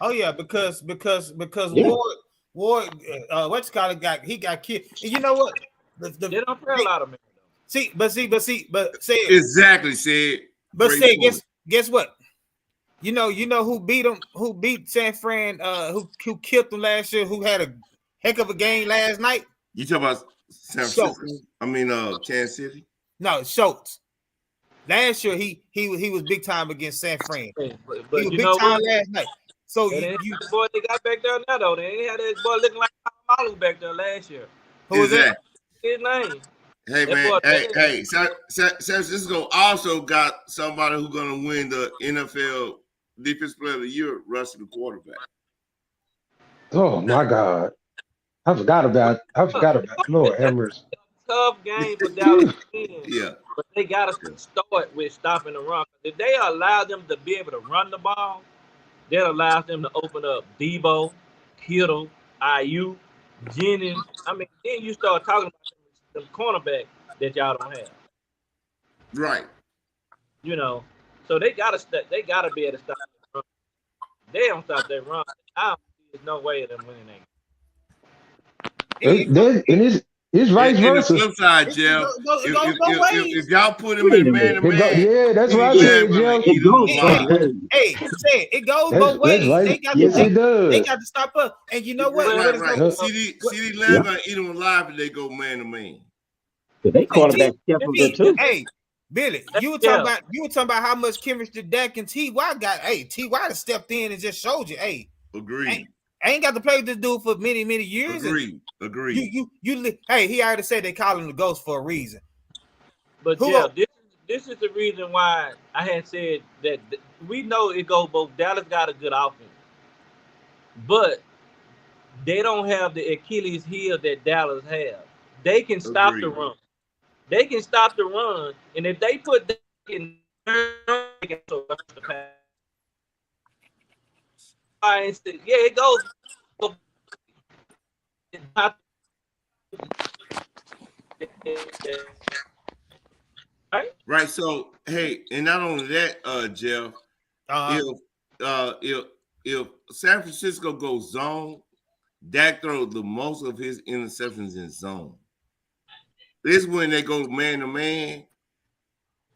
Oh yeah, because Yeah. Ward what's called got killed. And you know what? They don't play a lot of men. Say it. Exactly, said. But Great say point. guess what? You know who beat them? Who beat San Fran? Who killed them last year? Who had a heck of a game last night? You talking about San Francisco? I mean, Kansas City. No, Schultz. Last year he was big time against San Fran. But He was you big know time what? last night. So The boy they got back there now though. They ain't had that boy looking like Malu back there last year. who was that? His name. Hey That man, boy- hey, San Francisco also got somebody who's gonna win the NFL Defensive Player of the Year, rushing the quarterback. oh my God, I forgot about Lord Hammers. Tough game for Dallas to win. Yeah, But they got to start with stopping the run. If they allow them to be able to run the ball, that allows them to open up Debo, Kittle, IU, Jennings. I mean, then you start talking about them cornerbacks that y'all don't have. right. You know, so they gotta be able to stop the run. They don't stop their run. There's no way of them winning that. It's vice And the versa. flip side, Jeff, It goes both ways. if y'all put him in man to man, Yeah, that's what I said, Jeff. It goes both ways. Hey, say it goes both That's ways. right. Yes, it does. They got to stop up. And you know what? right. CD Lamb gonna eat him alive if they go man to man. They quarterback careful there too. Hey, Billy, you were talking about how much chemistry Dak and T.Y. got. Hey, T.Y. has stepped in and just showed you. Hey, Agreed. I ain't got to play with this dude for many years. Agreed. Hey, he already said they call him the ghost for a reason. But yeah, this is the reason why I had said that we know it goes both. Dallas got a good offense, but they don't have the Achilles heel that Dallas have. They can stop the run. They can stop the run, and if they put that in, they can rush the pass. Yeah, it goes. Right. So hey, and not only that, Jeff, if San Francisco goes zone, Dak throws the most of his interceptions in zone. This is when they go man to man.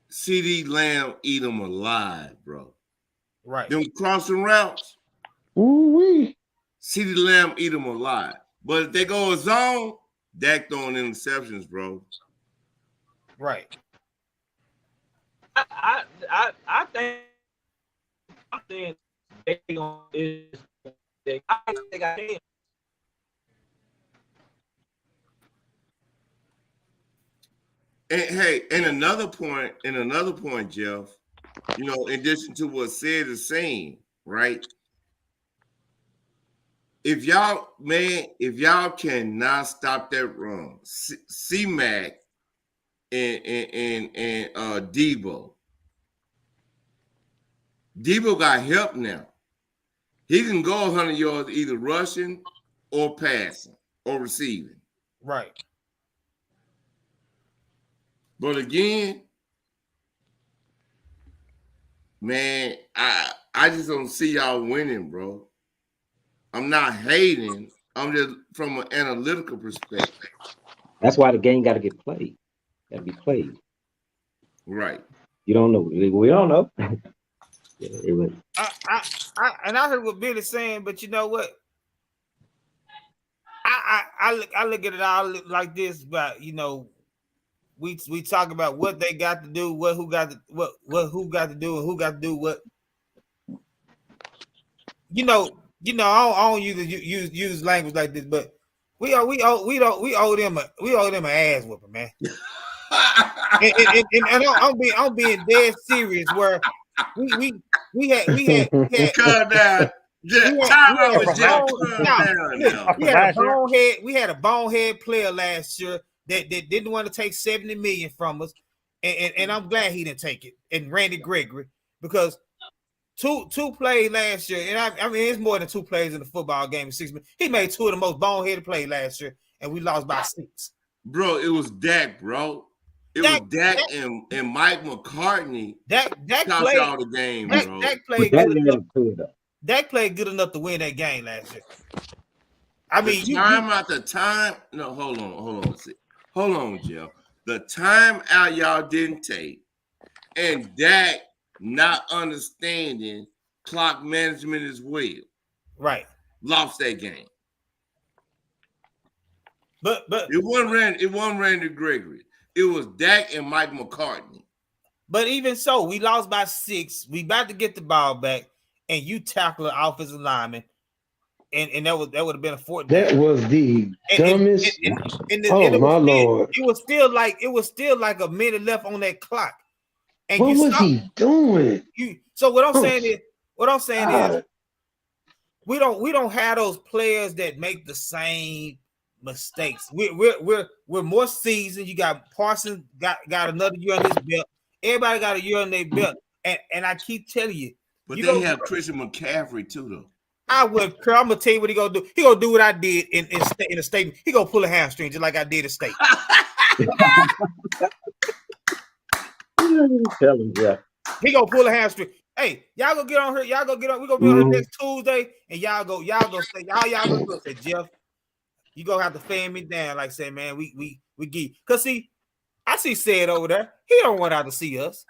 CD Lamb eat them alive, bro. Right. Them crossing routes. Ooh-wee. CD Lamb eat them alive. But if they go a zone, Dak throwing interceptions, bro. Right. I think I'm saying they got And hey, and another point, Jeff, you know, in addition to what Sid is saying, right? If y'all cannot stop that run, C-Mac and Debo got help now. He can go 100 yards either rushing or passing or receiving. Right. But again, man, I just don't see y'all winning, bro. I'm not hating. I'm just from an analytical perspective. That's why the game got to get played. Got to be played. Right. You don't know. We don't know. Yeah, it was. I heard what Billy's saying, but you know what? I look at it all like this, but you know, we talk about what they got to do, who got to do, and who got to do what. You know, I don't use language like this, but we owe them an ass whooping, man. and I'm being dead serious. Where we had calm down. We had a bonehead player last year that didn't want to take 70 million from us, and I'm glad he didn't take it. And Randy Gregory, because two plays last year, and I mean it's more than 2 plays in the football game. 6 minutes. He made 2 of the most boneheaded plays last year, and we lost by 6. Bro, it was Dak, bro. It was Dak and Mike McCartney. Dak played all the game, bro. Dak played good enough to win that game last year. I mean, No, hold on, Jeff. The time out y'all didn't take, and Dak not understanding clock management as well. Right. Lost that game. But it wasn't Randy Gregory. It was Dak and Mike McCartney. But even so, we lost by 6. We about to get the ball back, and you tackle an offensive lineman, and that would have been a 4th down. That was the dumbest. My Lord! It was still like a minute left on that clock. And what was he doing? So what I'm saying is, we don't have those players that make the same mistakes. We're more seasoned. You got Parsons got another year on his belt. Everybody got a year on their belt, and I keep telling you. But they have Christian McCaffrey too, though. I'm gonna tell you what he gonna do. He gonna do what I did in a statement. He gonna pull a hamstring just like I did a state. Tell him, yeah. He gonna pull a hamstring. Hey, y'all gonna get on her. Y'all gonna get on. We gonna be on her next Tuesday, and y'all gonna say y'all gonna say, Jeff, you gonna have to fan me down. Like say, man, we get. Cause see, I see Sid over there. He don't want out to see us.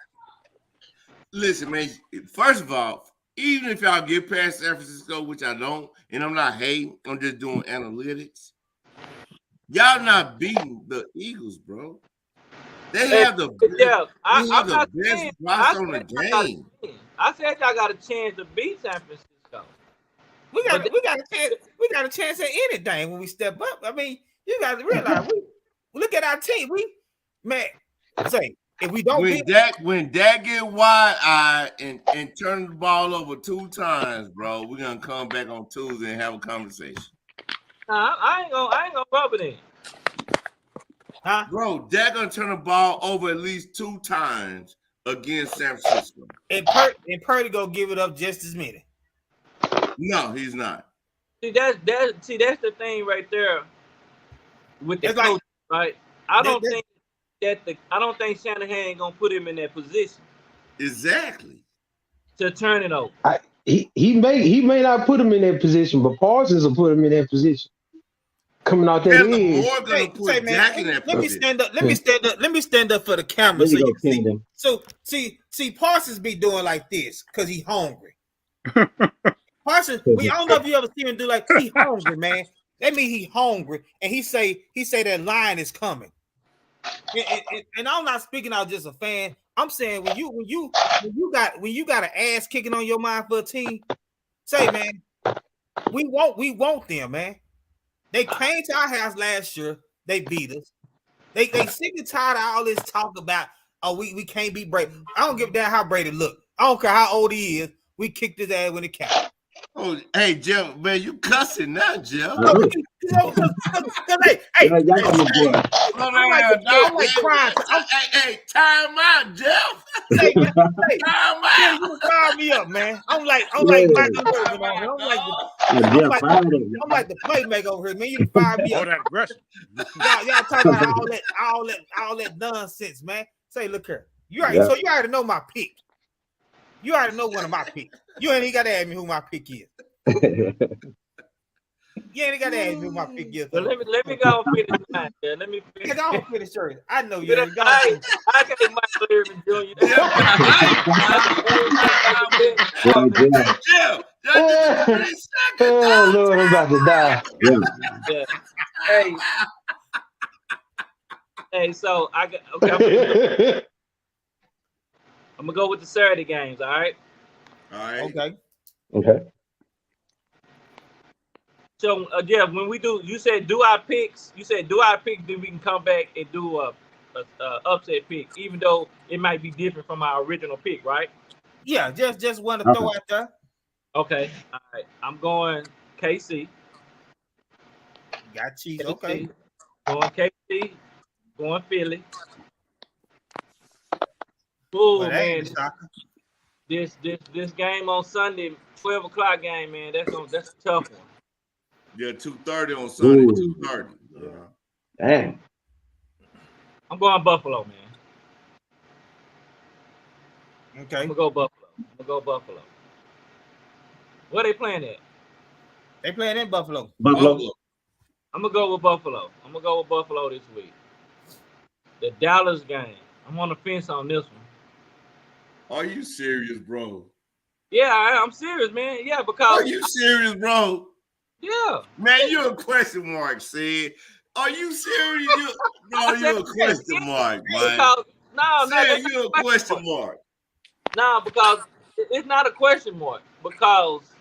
Listen, man. First of all, even if y'all get past San Francisco, which I don't, and I'm not hating, I'm just doing analytics. Y'all not beating the Eagles, bro. They have the best roster on the game. I said y'all got a chance to beat San Francisco. We got a chance at anything when we step up. I mean, you got to realize we look at our team. If we don't when Dak get wide-eyed and turn the ball over 2 times, bro, we're gonna come back on Tuesday and have a conversation. I ain't gonna rub it in. Huh? Bro, Dak gonna turn the ball over at least 2 times against San Francisco. And Purdy gonna give it up just as many. No, he's not. See, that's the thing right there with the coach, right? I don't think Shanahan gonna put him in that position. Exactly. To turn it over. He may not put him in that position, but Parsons will put him in that position. Coming out that edge. Let me stand up for the camera. So you see, so see, Parsons be doing like this because he hungry. Parsons, I don't know if you ever see him do like he hungry, man. That means he hungry, and he say that line is coming. And I'm not speaking out just a fan. I'm saying when you got an ass kicking on your mind for a team, say, man, we want them, man. They came to our house last year. They beat us. They sick and tired of all this talk about, oh, we can't beat Brady. I don't give a damn how Brady look. I don't care how old he is. We kicked his ass when it counted. Oh, hey, Jeff, man, you cussing now, Jeff. No, because hey, Y'all got me good. I'm like crying. Hey, time out, Jeff. Hey, Time man, out. you fire me up, man. I'm like Michael Irvin on here. I'm like the playmaker over here, man. You can fire me All up. that aggression. Y'all talk about all that nonsense, man. Say, look here. So you already know my pick. You already know one of my picks. You ain't even got to ask me who my pick is. You ain't got to ask me who my pick is. But let me go and finish mine. Yeah, let me finish. Go on, finish yours. I know you ain't I can't Michael Irvin Jr. Oh Lord, I'm about to die. Yeah. Hey, so I got okay. I'm gonna go with the Saturday games. All right. Okay. So Jeff, when we do, you said do our picks. You said do our picks, then we can come back and do a upset pick, even though it might be different from our original pick, right? Yeah, just want to throw out there. Okay. All right. I'm going KC. Got cheese. KC. Okay. Going KC. Going Philly. Oh man, this game on Sunday, 12 o'clock game, man. That's a tough one. Yeah, 2:30 on Sunday. 2:30. Yeah. Dang. I'm going Buffalo, man. Okay. I'm gonna go Buffalo. Where they playing at? They playing in Buffalo. I'm gonna go with Buffalo. I'm gonna go with Buffalo this week. The Dallas game. I'm on the fence on this one. Are you serious, bro? Yeah, I'm serious, man. Yeah, because are you serious, bro? Yeah. Man, you're a question mark, Sid. Are you serious? You're a question mark, man. No, you're a question mark. No, because it's not a question mark. Because,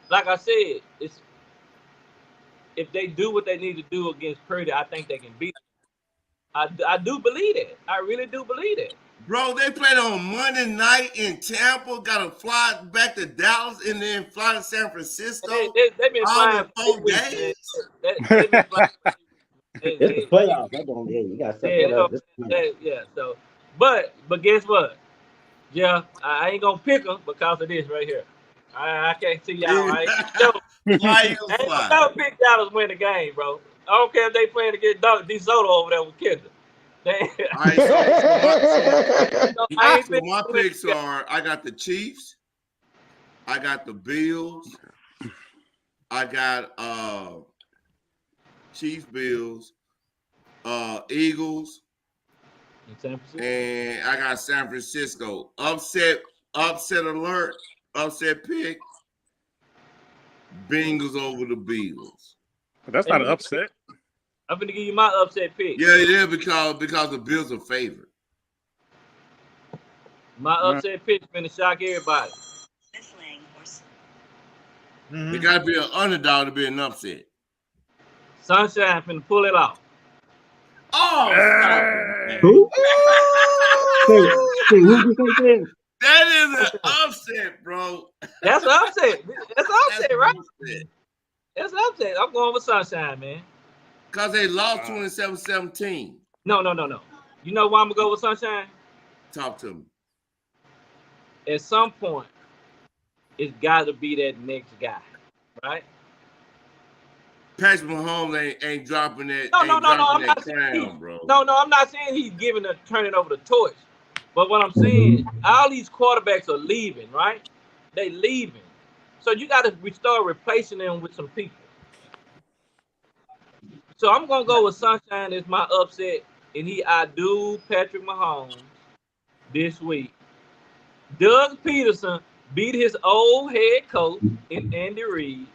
like I said, it's if they do what they need to do against Purdy, I think they can beat them. I do believe that. I really do believe that. Bro, they played on Monday night in Tampa, got to fly back to Dallas, and then fly to San Francisco. They've been flying for 4 days. They've been flying. It's the playoffs. You got to set that up. Yeah. So, but guess what? Yeah, I ain't gonna pick them because of this right here. I can't see y'all. I ain't gonna pick Dallas win the game, bro. I don't care if they playing to get D Soto over there with Kendall. So my picks are: I got the Chiefs, I got the Bills, I got Chiefs, Bills, Eagles, and I got San Francisco. Upset alert, upset pick. Bengals over the Bills. But that's not an upset. I'm gonna give you my upset pick. Yeah, it is because the Bills are favored. My upset pick is gonna shock everybody. It got to be an underdog to be an upset. Sunshine finna pull it off. Oh, who? Who that is an upset, bro. That's an upset. That's an upset, right? That's an upset. I'm going with Sunshine, man. Because they lost 27-17. No. You know why I'm going to go with Sunshine? Talk to me. At some point, it's got to be that next guy, right? Patrick Mahomes ain't dropping that. No. I'm not crown, bro. No, I'm not saying he's turning over the torch. But what I'm saying, all these quarterbacks are leaving, right? They leaving. So you got to start replacing them with some people. So I'm going to go with Sunshine as my upset, and I do Patrick Mahomes this week. Doug Peterson beat his old head coach in Andy Reid.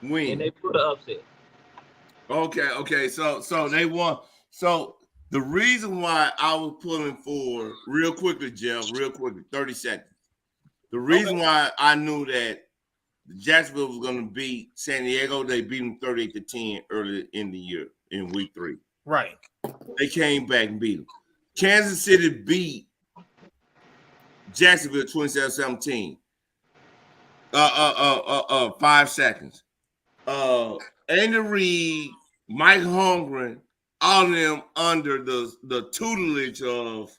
Win. And they put an upset. Okay. So they won. So the reason why I was pulling for real quickly, Jeff, 30 seconds. The reason why I knew that Jacksonville was going to beat San Diego, they beat them 38-10 early in the year in week 3. Right. They came back and beat them. Kansas City beat Jacksonville 27-17. 5 seconds. Andy Reid, Mike Holmgren, all of them under the tutelage of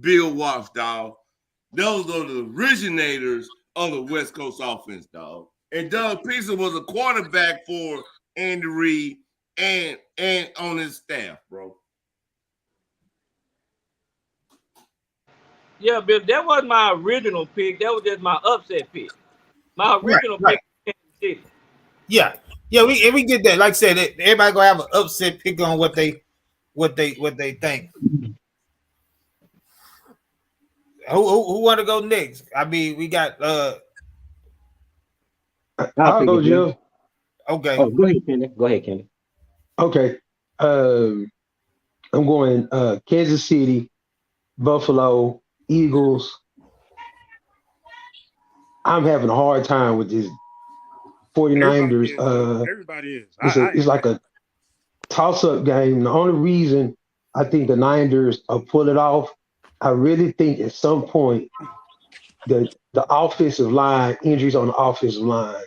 Bill Walsh, dog. Those are the originators of the West Coast offense, dog. And Doug Peterson was a quarterback for Andy Reid and on his staff, bro. Yeah, Bill, that wasn't my original pick. That was just my upset pick. My original pick was Kansas City. Yeah, we get that. Like I said, everybody gonna have an upset pick on what they think. Who want to go next? I mean, we got I'll go, Joe. Okay. Oh, go ahead, Kenny. Okay. I'm going Kansas City, Buffalo, Eagles. I'm having a hard time with this 49ers. Everybody is. It's like a toss-up game. The only reason I think the Niners will pull it off, I really think at some point the offensive line, injuries on the offensive line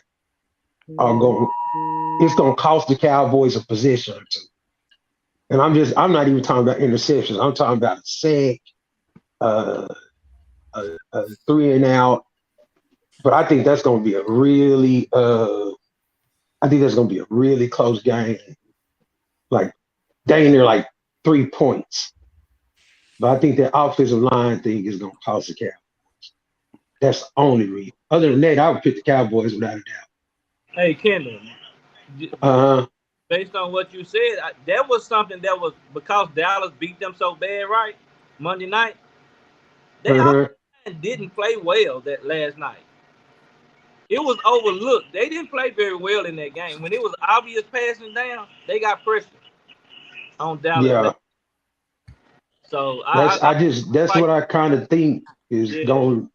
it's going to cost the Cowboys a possession or two. And I'm not even talking about interceptions. I'm talking about a sack, a 3 and out. But I think that's going to be a really close game. Like dang near like 3 points. But I think that offensive line thing is going to cost the Cowboys. That's the only reason. Other than that, I would pick the Cowboys without a doubt. Hey, Kendall. Based on what you said, that was something that was because Dallas beat them so bad, right? Monday night. They didn't play well that last night. It was overlooked. They didn't play very well in that game. When it was obvious passing down, they got pressure on Dallas. Yeah. So that's what I kind of think is going.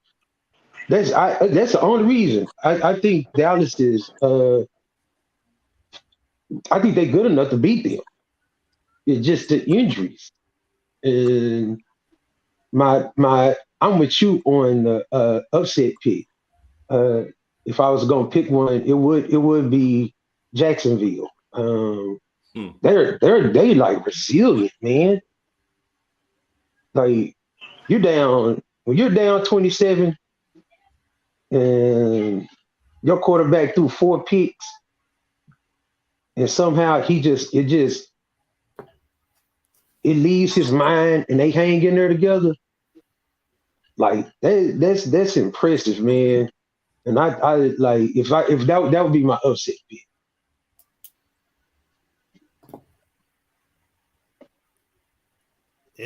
That's the only reason I think Dallas is. I think they're good enough to beat them. It's just the injuries, and I'm with you on the upset pick. If I was going to pick one, it would be Jacksonville. They like resilient, man. Like when you're down 27 and your quarterback threw 4 picks and somehow it leaves his mind and they hang in there together. Like that's impressive, man. And I like if that would be my upset pick.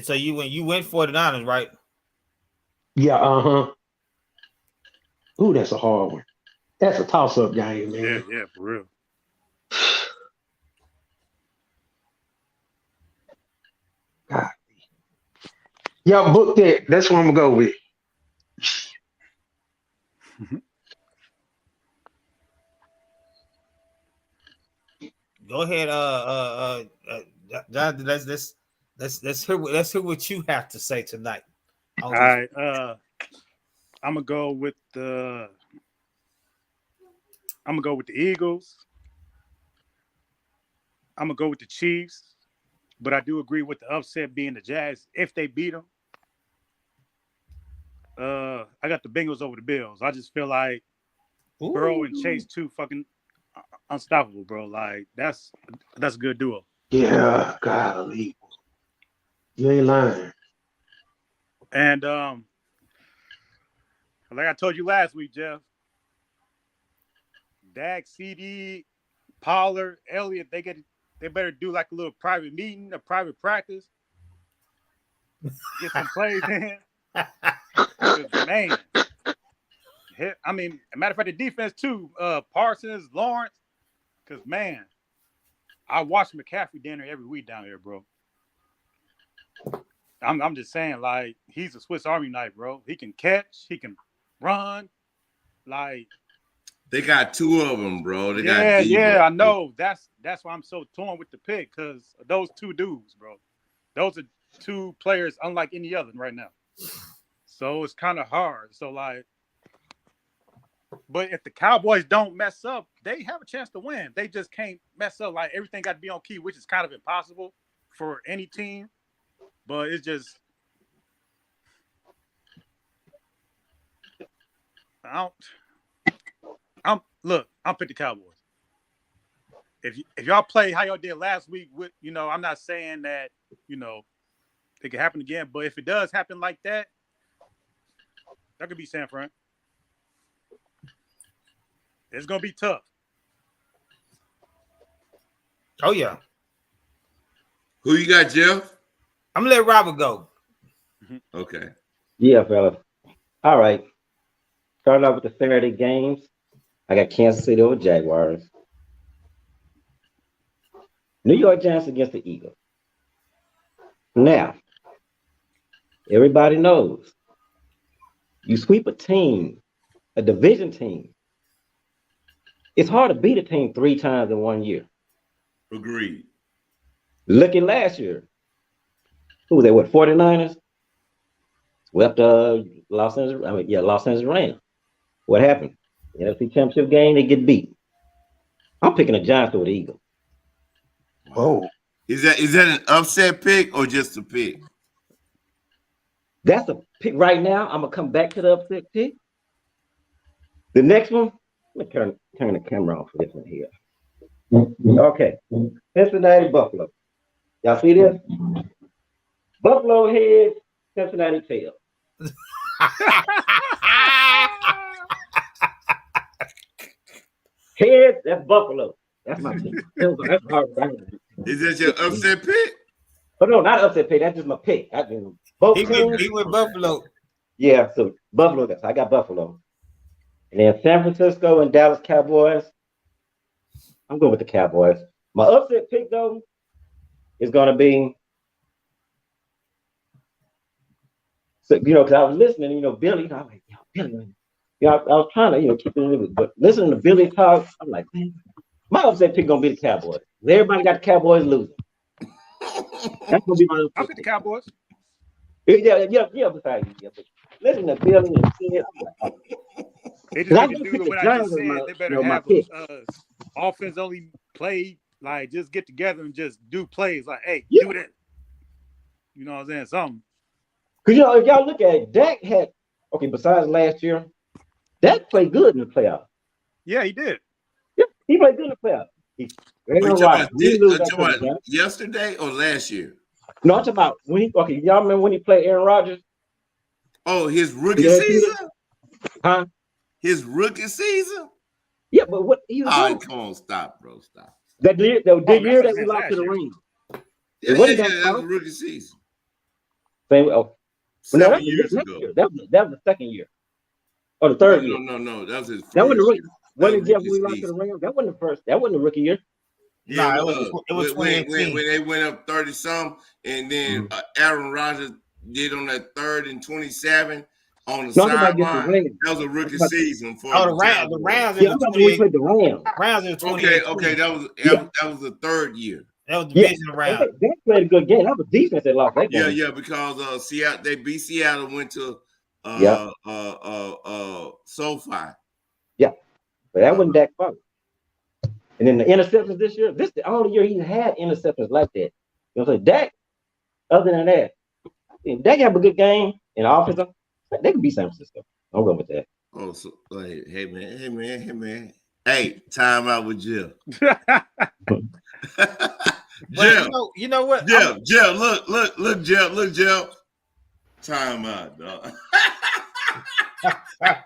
So you went 49ers, right? Yeah, Ooh, that's a hard one. That's a toss-up game, man. Yeah, for real. God. Y'all book that. That's what I'm gonna go with. Go ahead, John. Let's hear what you have to say tonight. All right, I'm gonna go with the Eagles. I'm gonna go with the Chiefs, but I do agree with the upset being the Jags if they beat them. I got the Bengals over the Bills. I just feel like Burrow and Chase too fucking unstoppable, bro. Like that's a good duo. Yeah, golly. You ain't lying. And like I told you last week, Jeff, Dak, CD, Pollard, Elliott, they better do like a little private meeting, a private practice. Get some plays in. Man. I mean, a matter of fact, the defense too, Parsons, Lawrence, because man, I watch McCaffrey dinner every week down here, bro. I'm just saying, like, he's a Swiss Army knife, bro. He can catch, he can run, like They got two of them, bro. They got Yeah, Debo. yeah, I know. That's why I'm so torn with the pick, because those two dudes, bro. Those are two players unlike any other right now. So it's kind of hard. So like, but if the Cowboys don't mess up, they have a chance to win. They just can't mess up. Like everything got to be on key, which is kind of impossible for any team. But it's just, I'm pick the Cowboys. If y'all play how y'all did last week, with I'm not saying that it could happen again, but if it does happen like that, that could be San Fran. It's gonna be tough. Oh yeah. Who you got, Jeff? I'm gonna let Robert go. Okay. Yeah, fella. All right. Starting off with the Saturday games. I got Kansas City over Jaguars. New York Giants against the Eagles. Now, everybody knows you sweep a team, a division team. It's hard to beat a team 3 times in 1 year. Agreed. Look at last year. Who was they? 49ers? Swept Los Angeles Rams. What happened? The NFC Championship game, they get beat. I'm picking the Giants over the Eagles. Whoa. Is that an upset pick or just a pick? That's a pick right now. I'm gonna come back to the upset pick. The next one, let me turn the camera on for this one here. Okay, Cincinnati, Buffalo. Y'all see this? Buffalo head, Cincinnati tail. Head, that's Buffalo. That's my pick. That's hard. Is that your upset pick? But no, not upset pick. That's just my pick. Both He teams. went Buffalo. Yeah, so Buffalo. I got Buffalo. And then San Francisco and Dallas Cowboys. I'm going with the Cowboys. My upset pick, though, is going to be, so, because I was listening, Billy, I was like, Billy, I was trying to, keep it, but listening to Billy talk, I'm like, man, my upset pick going to be the Cowboys. Everybody got the Cowboys losing. That's going to be my upset I'll pick the Cowboys. Yeah, besides you. Yeah, but listen to Billy and Sid, I'm like, oh. They just need to do what I just said. My, they better have offense only play, like just get together and just do plays. Like, hey, do that. You know what I'm saying? Something. Because if y'all look at it, Dak had besides last year, Dak played good in the playoffs. Yeah, he did. Yeah, he played good in the playoffs. Yesterday or last year? No, I'm talking about y'all remember when he played Aaron Rodgers? Oh, his rookie season? Huh? His rookie season? Yeah, but what he was doing? Come on, stop, bro. Stop. That year that we lost to the Rams. Yeah, that was rookie season. 7 years ago. That was the second year. Or the third year. No. That was his first year. When we year. lost to the Rams, that wasn't the first. That wasn't the rookie year. Yeah, it was when they went up 30-something, and then Aaron Rodgers did on that 3rd and 27 on the sideline. That was a rookie season for the Rams. The Rams. Yeah, we played the Rams. Rams in 20. Okay, that was the 3rd year. That was Divisional Round. They played a good game. That was defense that lost that game. Yeah, because Seattle, they beat Seattle, went to SoFi. Yeah, but that wasn't Dak's fault. And then the interceptions this year, this is the only year he had interceptions like that. So Dak, other than that, if Dak have a good game in offense, they could beat San Francisco. I'm going with that. Oh, so hey man. Hey, time out with Jeff. Jeff, you know what? Jeff, look, Jeff. Time out, dog.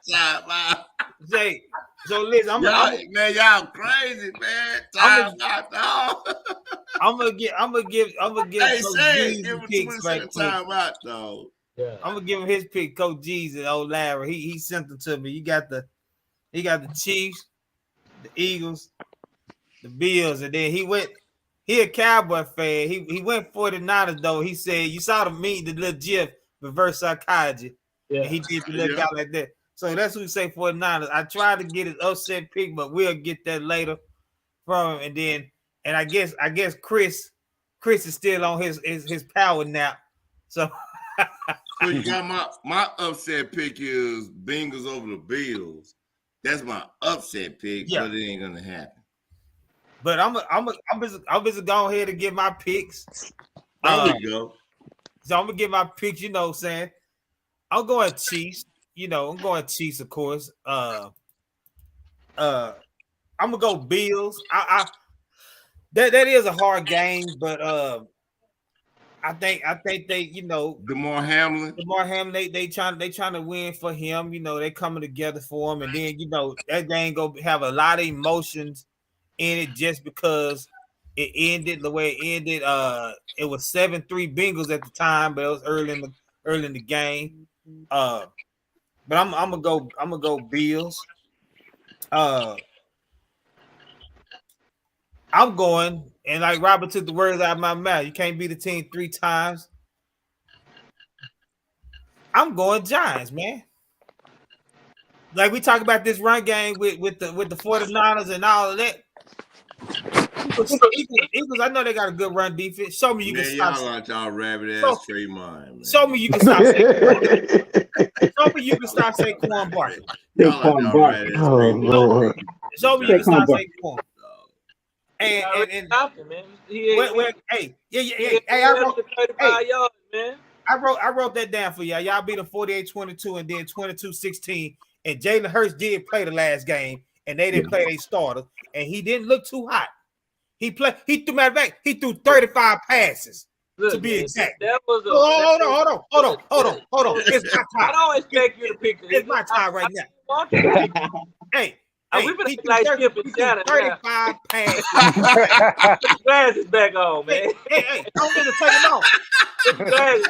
Time out. Jay, so listen, y'all crazy, man. Time out, dog. I'm gonna give Hey, Coach give him picks right quick. Time out, dog. Yeah. I'm gonna give him his pick, Coach G's and old Larry. He sent them to me. He got the Chiefs, the Eagles, the Bills, and then he a Cowboy fan. He went 49ers though. He said you saw the little GIF reverse psychology. Yeah. And he did the little guy like that. So that's who say 49ers. I tried to get his upset pick, but we'll get that later from him. And I guess Chris is still on his power nap. So you got my upset pick is Bengals over the Bills. That's my upset pick, but it ain't gonna happen. But I'm just go ahead and get my picks. There we go. So I'm gonna get my picks. You know what I'm saying? I'm going Chiefs. You know, I'm going Chiefs, of course. I'm gonna go Bills. That is a hard game, but I think they, you know, DeMar Hamlin, they trying to win for him. You know, they coming together for him, and then you know that game gonna have a lot of emotions in it just because it ended the way it ended. It was 7-3 Bengals at the time, but it was early in the game. But I'm gonna go Bills. I'm going, and like Robert took the words out of my mouth. You can't beat a team 3 times. I'm going Giants, man. Like we talk about this run game with the 49ers and all of that. Eagles, I know they got a good run defense. Show me you can stop. Y'all like y'all rabbit ass Trayvon, man. Show me you can stop. Show me you can stop Saquon Barkley. Show me you can stop Saquon. And I wrote that down for y'all. Y'all beat them 48-22 and then 22-16. And Jalen Hurts did play the last game, and they didn't play their starter, and he didn't look too hot. He threw 35 passes. To be exact. That was hold on. It's my time. I don't expect you to pick it's my time right now. Hey, we better like Skip and Shannon. 35 passes. Put the glasses back on, man. Hey, don't get to take them off. Put the glasses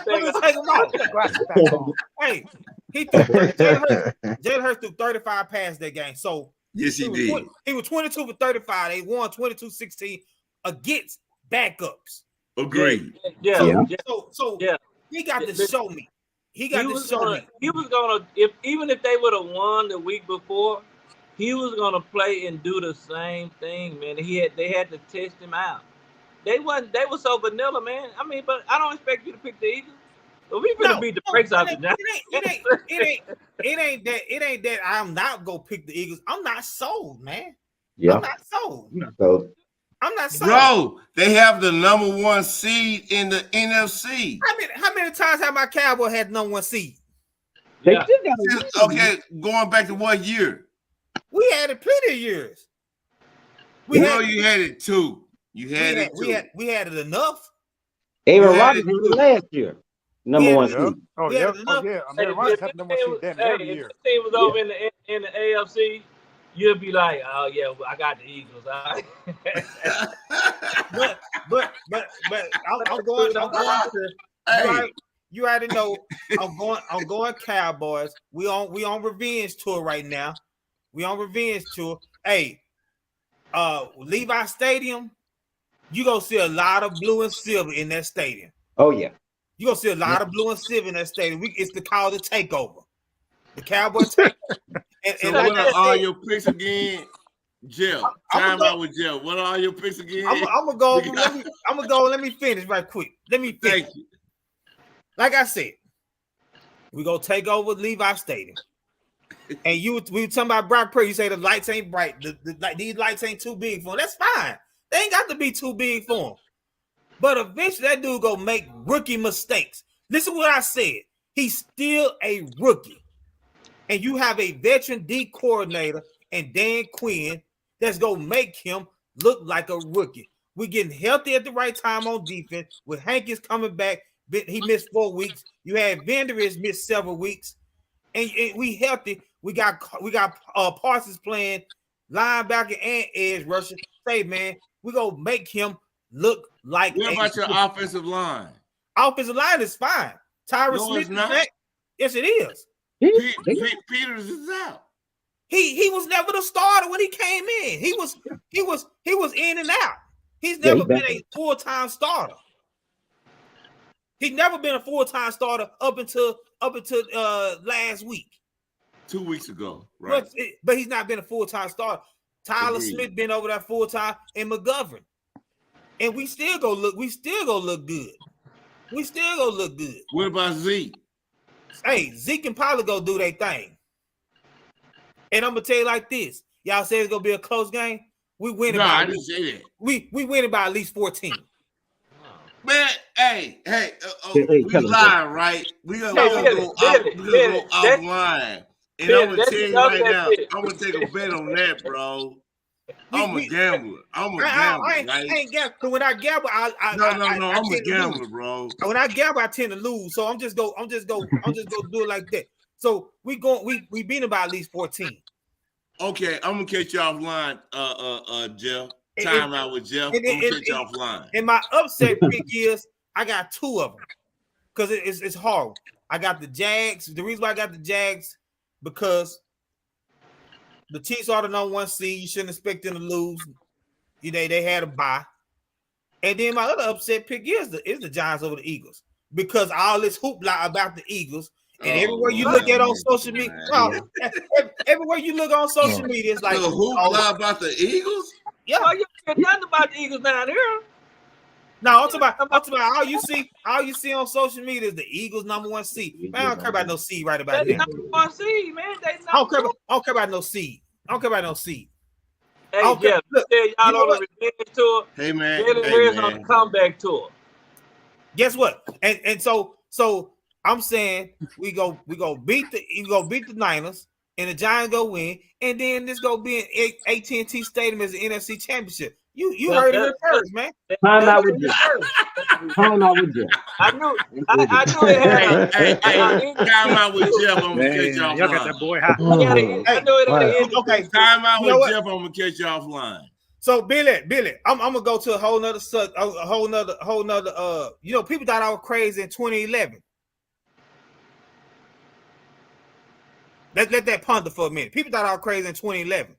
back on. Hey, Jalen Hurts threw 35 passes that game. So yes, he did. He was 22 for 35. They won 22-16 against backups. Agreed. Yeah. So he got to show me. He was gonna even if they would have won the week before, he was gonna play and do the same thing, man. They had to test him out. They were so vanilla, man. I mean, but I don't expect you to pick the Eagles. But we gonna beat the brakes off the It ain't that I'm not gonna pick the Eagles. I'm not sold, man. Yeah. I'm not sold. I'm not sold. Bro, they have the #1 seed in the NFC. How many times have my Cowboy had #1 seed? Okay, going back to what year? We had it plenty of years. You had it too. We had it enough. Aaron Rodgers was last year. #1 seed. Oh yeah. I mean, Rodgers had #1 seed damn every year. If the team was over in the AFC, you'll be like, oh yeah, well, I got the Eagles. but I'm going to. You already know I'm going Cowboys. We on revenge tour right now. We on revenge tour. Hey, Levi Stadium, you gonna see a lot of blue and silver in that stadium. Oh yeah. You gonna see a lot of blue and silver in that stadium. It's called the takeover. The Cowboys takeover. And what are all your picks again? Jeff. Time out with Jeff. What are all your picks again? I'm gonna go. Let me finish right quick. Let me finish. Thank you. Like I said, we gonna take over Levi Stadium. And we were talking about Brock Purdy. You say the lights ain't bright. These lights ain't too big for him. That's fine. They ain't got to be too big for him. But eventually that dude gonna make rookie mistakes. Listen to what I said. He's still a rookie. And you have a veteran D coordinator and Dan Quinn that's gonna make him look like a rookie. We're getting healthy at the right time on defense. With Hankins coming back, he missed 4 weeks. You had Vanderis missed several weeks. And we healthy. We got Parsons playing linebacker and edge rusher. Say, man, we gonna make him look like. What about your offensive line? Offensive line is fine. Tyron Smith is back. Yes, it is. Peters is out. He was never the starter when he came in. He was in and out. He's never been a full-time starter. He's never been a full-time starter up until last week. 2 weeks ago, right? But he's not been a full-time starter. Tyler Agreed. Smith been over that full-time, and McGovern. And we still go look good. We still go look good. What about Zeke? Hey, Zeke and Pollard go do their thing. And I'm gonna tell you like this: y'all say it's gonna be a close game. We win. No, I didn't say that. We win by at least 14. Man, hey, Hey, we tell him live, right? We gonna go Billy, offline. And Billy, I'm gonna that's tell you enough right that now, shit. I'm gonna take a bet on that, bro. I'm a gambler. I ain't gambling. Cause when I gamble, No, I'm a gambler, bro. When I gamble, I tend to lose. So I'm just go do it like that. So we beat them by at least 14. Okay, I'm gonna catch you offline, Jeff. Time out with Jeff. I'm gonna catch you offline. And my upset pick is I got 2 of them because it's hard. I got the Jags. The reason why I got the Jags because the Chiefs are the number 1 seed. You shouldn't expect them to lose. They had a bye. And then my other upset pick is the Giants over the Eagles because all this hoopla about the Eagles. And everywhere you look at on social media, everywhere you look on social media, it's like the hoopla about the Eagles. Yeah, you hear nothing about the Eagles down here. No, I'm talking about all you see on social media is the Eagles number 1 seed. Man, I don't care about no seed right about They here. number 1 seed, man. I don't care about no seed. I don't care about no seed. Hey, Okay, Jeff, look, y'all you know on what? the revenge tour. Hey man, Jalen Hurts on the comeback tour. Guess what? And so I'm saying we go beat the Niners and the Giants go win, and then this go be in AT&T Stadium as the NFC Championship. You heard it first, man. Time out with you. Time out with you. I knew it had. Hey, time out with Jeff. I'm gonna catch you Man, y'all got that offline. boy hot. I knew it had an Okay, Time out You know with what? Jeff. I'm gonna catch you offline. so Billy, I'm gonna go to a whole nother. People thought I was crazy in 2011. Let that ponder for a minute. People thought I was crazy in 2011.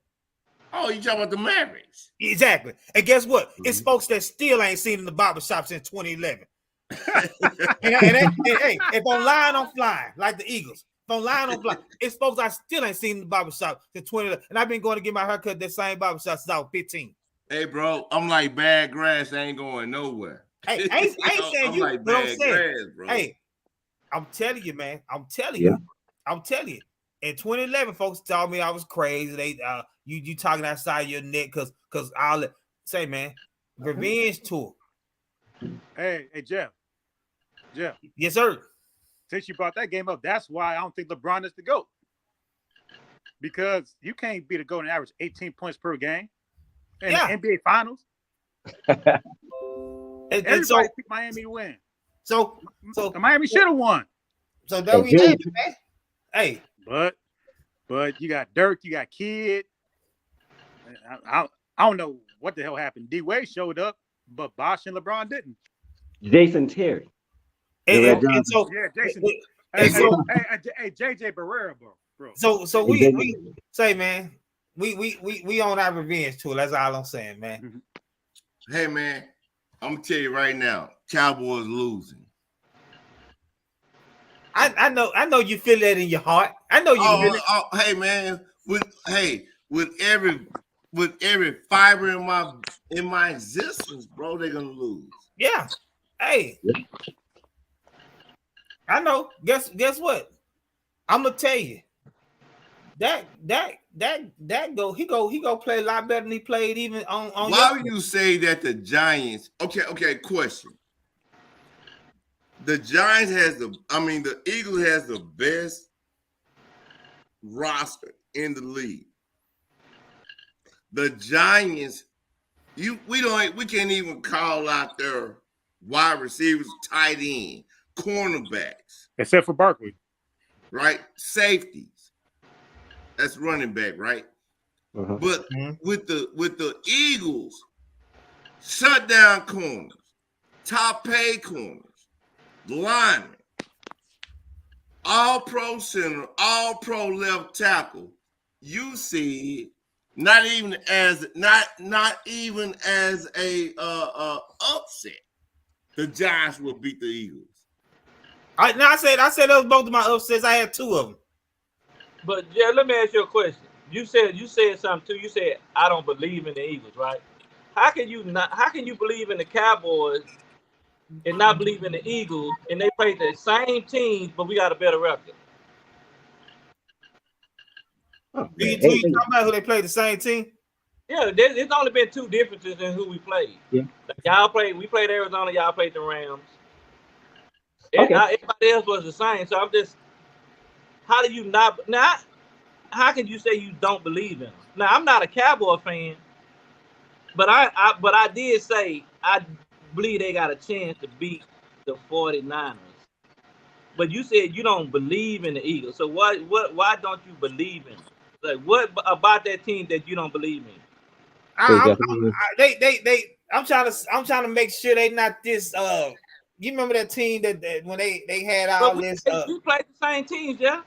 Oh, you talking about the Mavericks? Exactly. And guess what? It's folks that still ain't seen in the barbershop since 2011. Hey, if I'm lying, I'm flying like the Eagles. If I'm lying, I'm flying. It's folks I still ain't seen in the barbershop since 2011. And I've been going to get my haircut that same barbershop since I was 15. Hey, bro, I'm like bad grass. Ain't going nowhere. Hey, I ain't saying I'm you, like but I'm bad saying, grass, bro. hey, I'm telling you, man. I'm telling Yeah. you. In 2011, folks told me I was crazy. They you talking outside your neck because I'll say, man, revenge tour. Hey, Jeff. Yes, sir. Since you brought that game up, that's why I don't think LeBron is the GOAT. Because you can't be the GOAT and average 18 points per game in the NBA Finals. Everybody picked Miami to win. So Miami should have won. So there we have it, man. Hey. But you got Dirk, you got Kidd. I don't know what the hell happened. D-Wade showed up, but Bosh and LeBron didn't. Jason Terry. And so Jason. Hey, JJ Barrera, bro. So we say, man, we on our revenge tour. That's all I'm saying, man. Hey, man, I'm gonna tell you right now, Cowboys losing. I know you feel that in your heart. I know you feel it. Hey, man, with every fiber in my existence, bro, they're gonna lose. Yeah. Hey. I know. Guess what? I'm gonna tell you. That he go play a lot better than he played even on. Why would you say that the Giants? Okay. Question. The Giants the Eagles has the best roster in the league. The Giants, we can't even call out their wide receivers, tight end, cornerbacks, except for Barkley, right? Safeties. That's running back, right? Uh-huh. But with the Eagles, shut down corners, top paid corners, linemen, all pro center, all pro left tackle, you see, not even as a upset, the Giants will beat the Eagles. I said those both of my upsets. I had 2 of them. But yeah, let me ask you a question. You said something too. You said I don't believe in the Eagles, right? How can you not? How can you believe in the Cowboys and not believe in the Eagles? And they play the same teams, but we got a better record. Oh, Who you, man. who you talking about? Who they play the same team? Yeah, it's only been two differences in who we played. Yeah. Like we played Arizona. Y'all played the Rams. Okay. Everybody else was the same. So I'm just, how do you not? Now, how can you say you don't believe in them? Now, I'm not a Cowboy fan, but I did say I believe they got a chance to beat the 49ers. But you said you don't believe in the Eagles. So why don't you believe in them? Like what about that team that you don't believe in? I'm trying to make sure they not this. You remember that team that when they had all this? We played the same teams, yeah.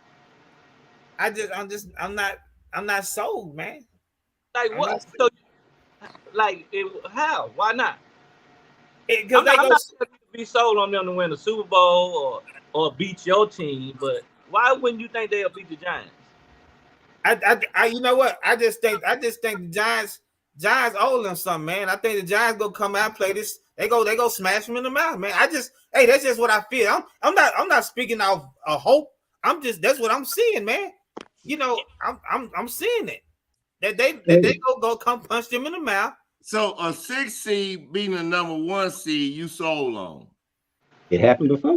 I'm not sold, man. Like I'm what? So, like, how? Why not? Because I'm not going to be sold on them to win the Super Bowl or beat your team, but why wouldn't you think they'll beat the Giants? I you know what? I just think the Giants owe them something, man. I think the Giants go come out and play this. They go smash them in the mouth, man. That's just what I feel. I'm not speaking of a hope. That's what I'm seeing, man. You know, I'm seeing it. That they go come punch them in the mouth. So a 6 seed beating a number 1 seed, you sold on. It happened before.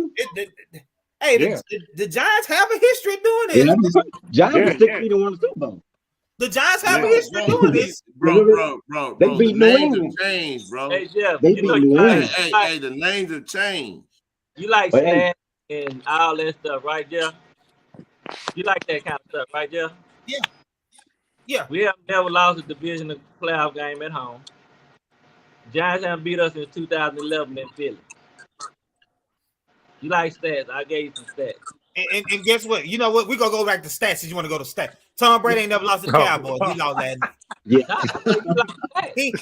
The Giants have a history of doing this. Yeah, Giants were 6 feet and won the Super Bowl. The Giants have a history of doing this. Bro. They beat the New names England. have changed, bro. Hey, Jeff, they beat New England. Hey, the names have changed. You like stats and all that stuff, right, Jeff? You like that kind of stuff, right, Jeff? Yeah. We have never lost a divisional playoff game at home. Giants haven't beat us since 2011 in Philly. You like stats? I gave you some stats. And guess what? You know what? We're gonna go back to stats since you want to go to stats. Tom Brady ain't never lost to the Cowboys. He lost last night. Yeah. He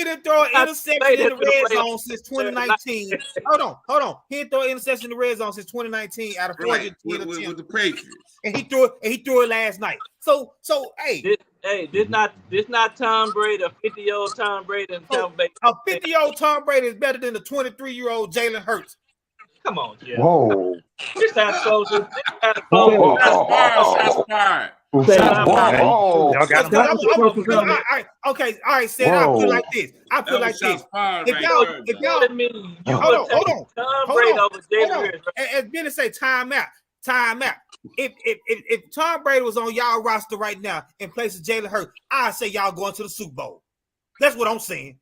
didn't throw an interception in the red zone since 2019. Hold on. He didn't throw an interception in the red zone since 2019 out of 400 with the Patriots. And he threw it last night. So hey. This not Tom Brady, a 50-year-old Tom Brady. And Tom Brady. A 50-year-old Tom Brady is better than a 23-year-old Jalen Hurts. Come on, Jeff. Whoa. This time close. Shots fired. Y'all got him. Okay, all right, Seth, I'll put it like this. If y'all hold on. Tom Brady over Jalen Hurts. As Benny say, time out. If Tom Brady was on y'all roster right now in place of Jalen Hurts, I'd say y'all going to the Super Bowl. That's what I'm saying.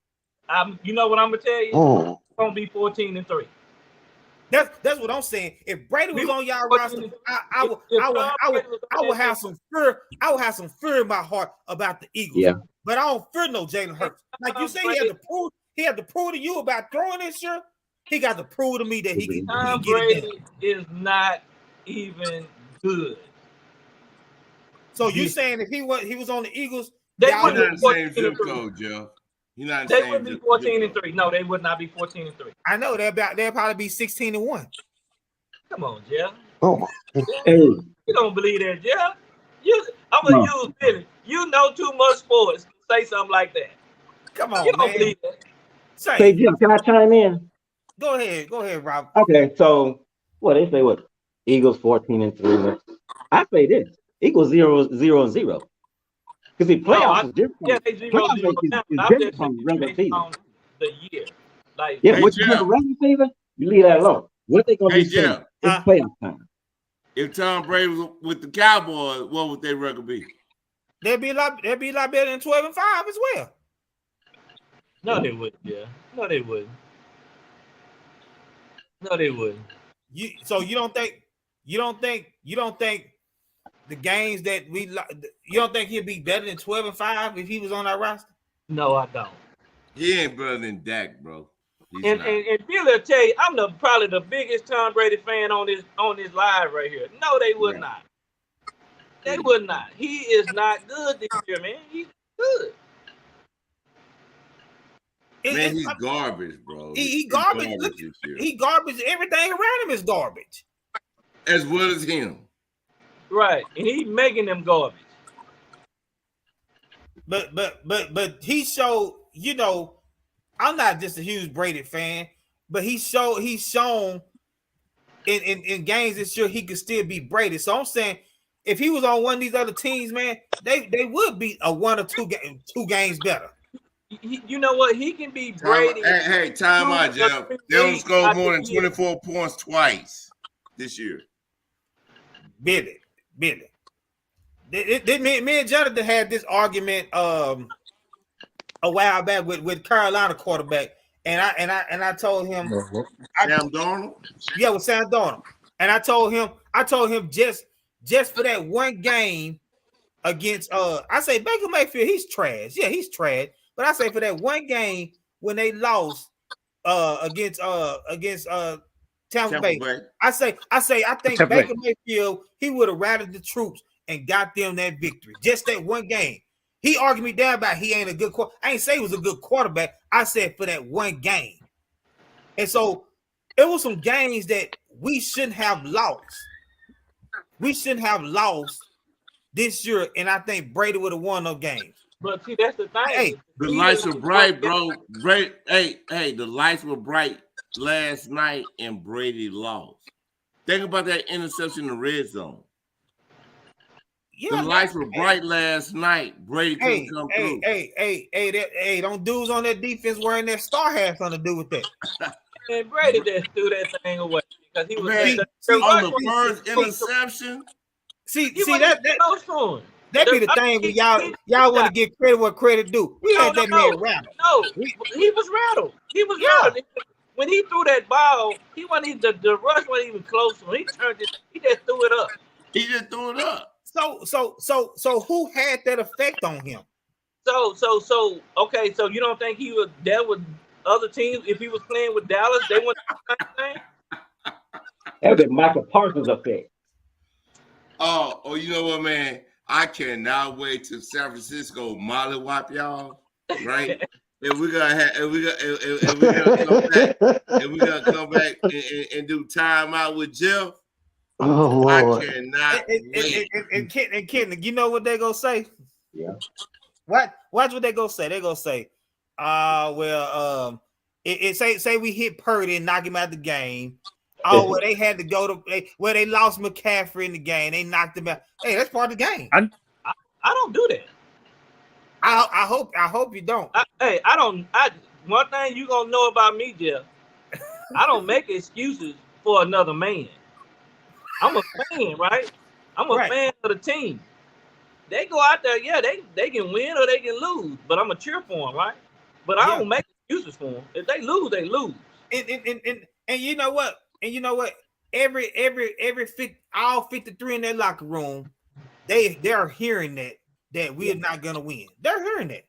You know what I'm gonna tell you? It's gonna be 14-3. That's what I'm saying. If Brady was on y'all roster, I would have some fear. I would have some fear in my heart about the Eagles. Yeah. But I don't fear no Jalen Hurts. Like you say, he had to prove to you about throwing this year. He got to prove to me that he can. Tom Brady is not even good. So you saying if he was on the Eagles, they wouldn't be the same zip code, Joe. They would be 14-3. No, they would not be 14-3. I know they'll probably be 16-1. Come on, Jeff. Oh, hey. You don't believe that, Jeff? I'm gonna use Billy. You know too much sports to say something like that. Come on, you don't man. believe that. Say, Jeff, can I chime in? Go ahead, Rob. Okay, so they say what? Eagles 14-3. I say this: Eagles 0-0. Because the playoffs is different. Yeah, they 0-0. It's different from regular season. The year, like what you have a regular season, you leave that alone. What they gonna do? It's playoff time. If Tom Brady was with the Cowboys, what would their record be? They'd be a lot better than 12-5 as well. No, they wouldn't. Yeah, no, they wouldn't. No, they wouldn't. You don't think the games that you don't think he'd be better than 12-5 if he was on our roster? No, I don't. He ain't better than Dak, bro. And Billy will tell you, I'm probably the biggest Tom Brady fan on this live right here. No, they would not. They would not. He is not good this year, man. He's good. Man, he's garbage, bro. He garbage. Look, this year. he garbage. Everything around him is garbage. As well as him. Right, and he making them garbage. But he showed, you know, I'm not just a huge Brady fan, but he's shown in games this year he could still beat Brady. So I'm saying if he was on one of these other teams, man, they would be a 1 or 2 games better. You know what? He can be Brady. Hey, time out, Jeff. They don't score more than 24 points twice this year. Billy. Me and Jonathan had this argument a while back with Carolina quarterback, and I told him Sam Darnold? Yeah, with Sam Darnold. And I told him just for that one game against I say Baker Mayfield, he's trash. Yeah, he's trash. But I say for that one game when they lost against Tampa Bay. I think Baker Mayfield, he would have rallied the troops and got them that victory. Just that one game. He argued me down about he ain't a good quarterback. I ain't say he was a good quarterback. I said for that one game. And so it was some games that we shouldn't have lost. We shouldn't have lost this year, and I think Brady would have won those games. But see, that's the thing. Hey, the lights were bright, bro. Hey, the lights were bright last night, and Brady lost. Think about that interception in the red zone. Yeah, the lights were bright last night. Brady couldn't come through. Hey, don't dudes on that defense wearing that star hat something to do with that. And Brady just threw that thing away because he was on the first interception. See that be the thing when y'all want to give credit what credit due. We had that man rattled. No, he was rattled. He was rattled. When he threw that ball, he wasn't even the rush wasn't even close to him. He turned it. He just threw it up. He just threw it up. So who had that effect on him? Okay, so you don't think he was there with other teams if he was playing with Dallas? They wouldn't do the same thing? That would be Michael Parsons effect. Oh, you know what, man? I cannot wait till San Francisco mollywop y'all, right? If we're gonna come back and do timeout with Jeff. Oh, Lord. I cannot wait. And Ken, you know what they gonna say? Yeah. Watch what they gonna say. They gonna say, say we hit Purdy and knock him out the game. Oh, well, they had to go to they lost McCaffrey in the game. They knocked him out. Hey, that's part of the game. I don't do that. I hope you don't. One thing you gonna know about me, Jeff, I don't make excuses for another man. I'm a fan, right? I'm a fan of the team. They go out there, they can win or they can lose, but I'm a cheer for them, right? But I don't make excuses for them. If they lose, they lose. And you know what? All 53 in that locker room, they're hearing that we are not gonna win. They're hearing that.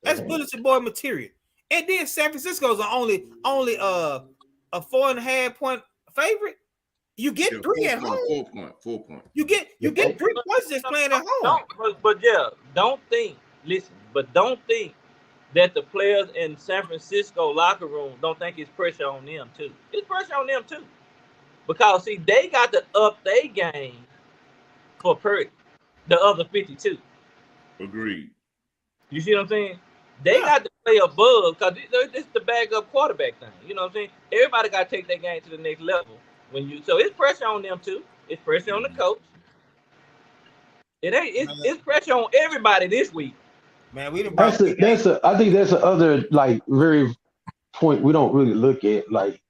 That's bulletin board material. And then San Francisco's only a 4.5 point favorite. You get 3 at home. 4 point. You get 3 points just playing at home. Don't think that the players in San Francisco locker room don't think it's pressure on them too. It's pressure on them too. Because see, they got to up their game for Purdy, the other 52. Agreed. You see what I'm saying? They got to play above because this is the backup quarterback thing. You know what I'm saying? Everybody got to take their game to the next level. So it's pressure on them too. It's pressure on the coach. It's pressure on everybody this week. Man, I think that's the other very point we don't really look at. Like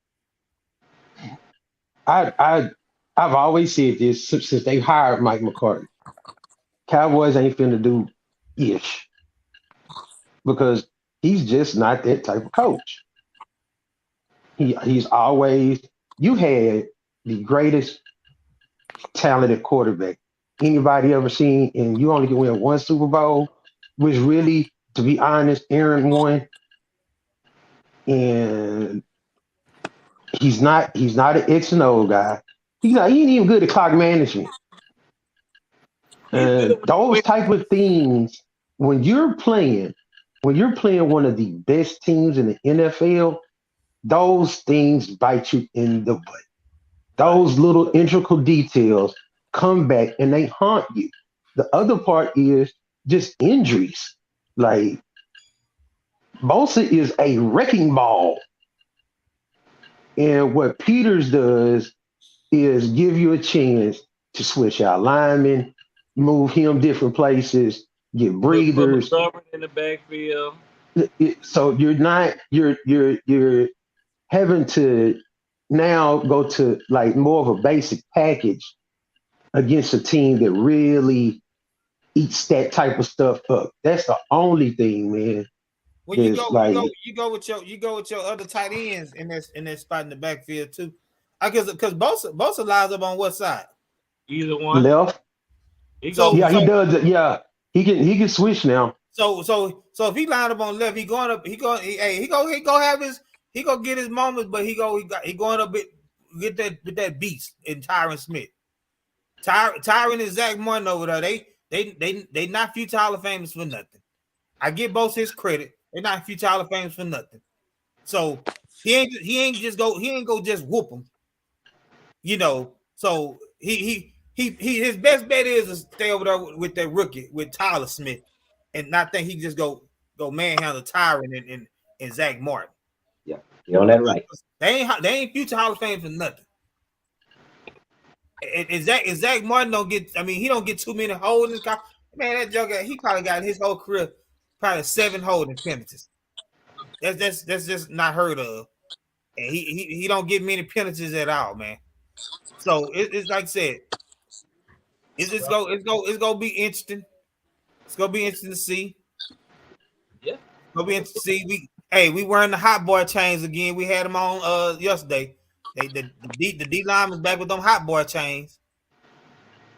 I've always said this since they hired Mike McCarthy. Cowboys ain't finna do ish because he's just not that type of coach. He's always. You had the greatest talented quarterback anybody ever seen, and you only can win one Super Bowl, which really, to be honest, Aaron won. And he's not an X and O guy. He ain't even good at clock management. And those type of things, when you're playing when you're playing one of the best teams in the NFL, those things bite you in the butt. Those little integral details come back and they haunt you. The other part is just injuries. Like Bosa is a wrecking ball. And what Peters does is give you a chance to switch out linemen, move him different places, get breathers. Put McGovern in the backfield. So you're having to now go to like more of a basic package against a team that really eats that type of stuff up. That's the only thing, man. Well, you go with your other tight ends in that spot in the backfield too. Because Bosa lies up on what side? Either one. Left. He does. Yeah, he can switch now. So if he lined up on left, he gonna get his moments, but he going up with that beast in Tyron Smith. Tyron and Zach Martin over there. They not future Hall of Famers for nothing. I give both his credit. They're not future Hall of Famers for nothing. So he ain't go just whoop them. You know, so he his best bet is to stay over there with that rookie with Tyler Smith, and not think he just go manhandle Tyron and Zach Martin. Yeah, you're on that right. They ain't future Hall of Fame for nothing. And Zach Martin don't get. I mean, he don't get too many holdings. Man, that joker, he probably got his whole career probably 7 holding penalties. That's just not heard of. And he don't get many penalties at all, man. So it's like I said, it's gonna be interesting. It's gonna be interesting to see. Yeah, it's gonna be interesting to see. We wearing the hot boy chains again. We had them on yesterday. The D line was back with them hot boy chains.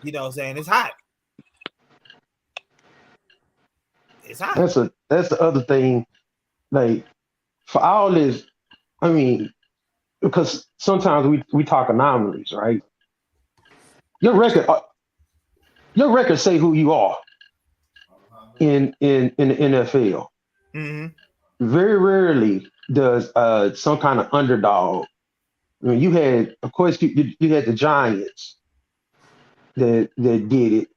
You know what I'm saying? It's hot. It's hot. That's the other thing. Like for all this, I mean, because sometimes we talk anomalies, right? Your record say who you are in the NFL. Mm-hmm. Very rarely does some kind of underdog. I mean, you had, of course, you had the Giants that did it,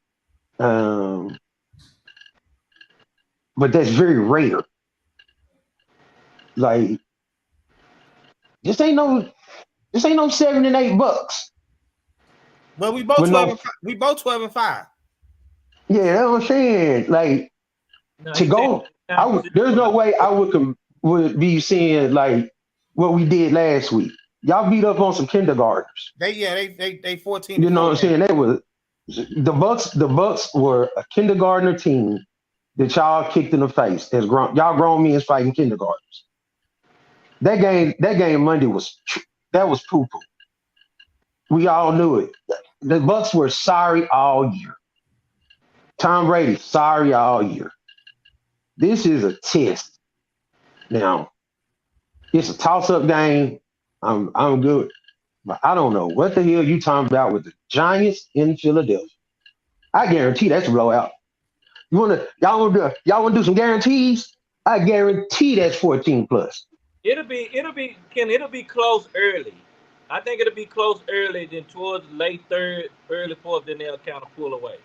but that's very rare. Like this ain't no $7 and $8. But we both 12-5. Yeah, that's what I'm saying. Like to go, there's no way I would be seeing like what we did last week. Y'all beat up on some kindergartners. They 14. You know what I'm saying? They was the Bucks were a kindergartner team that y'all kicked in the face. Y'all grown men fighting kindergartners. That game Monday was poo-poo. We all knew it. The Bucks were sorry all year. Tom Brady sorry all year. This is a test. Now, it's a toss-up game. I'm good, but I don't know what the hell you talking about with the Giants in Philadelphia. I guarantee that's a blowout. Y'all wanna do some guarantees? I guarantee that's 14 plus. It'll be close early. I think it'll be close early, then towards late third, early fourth, then they'll kind of pull away.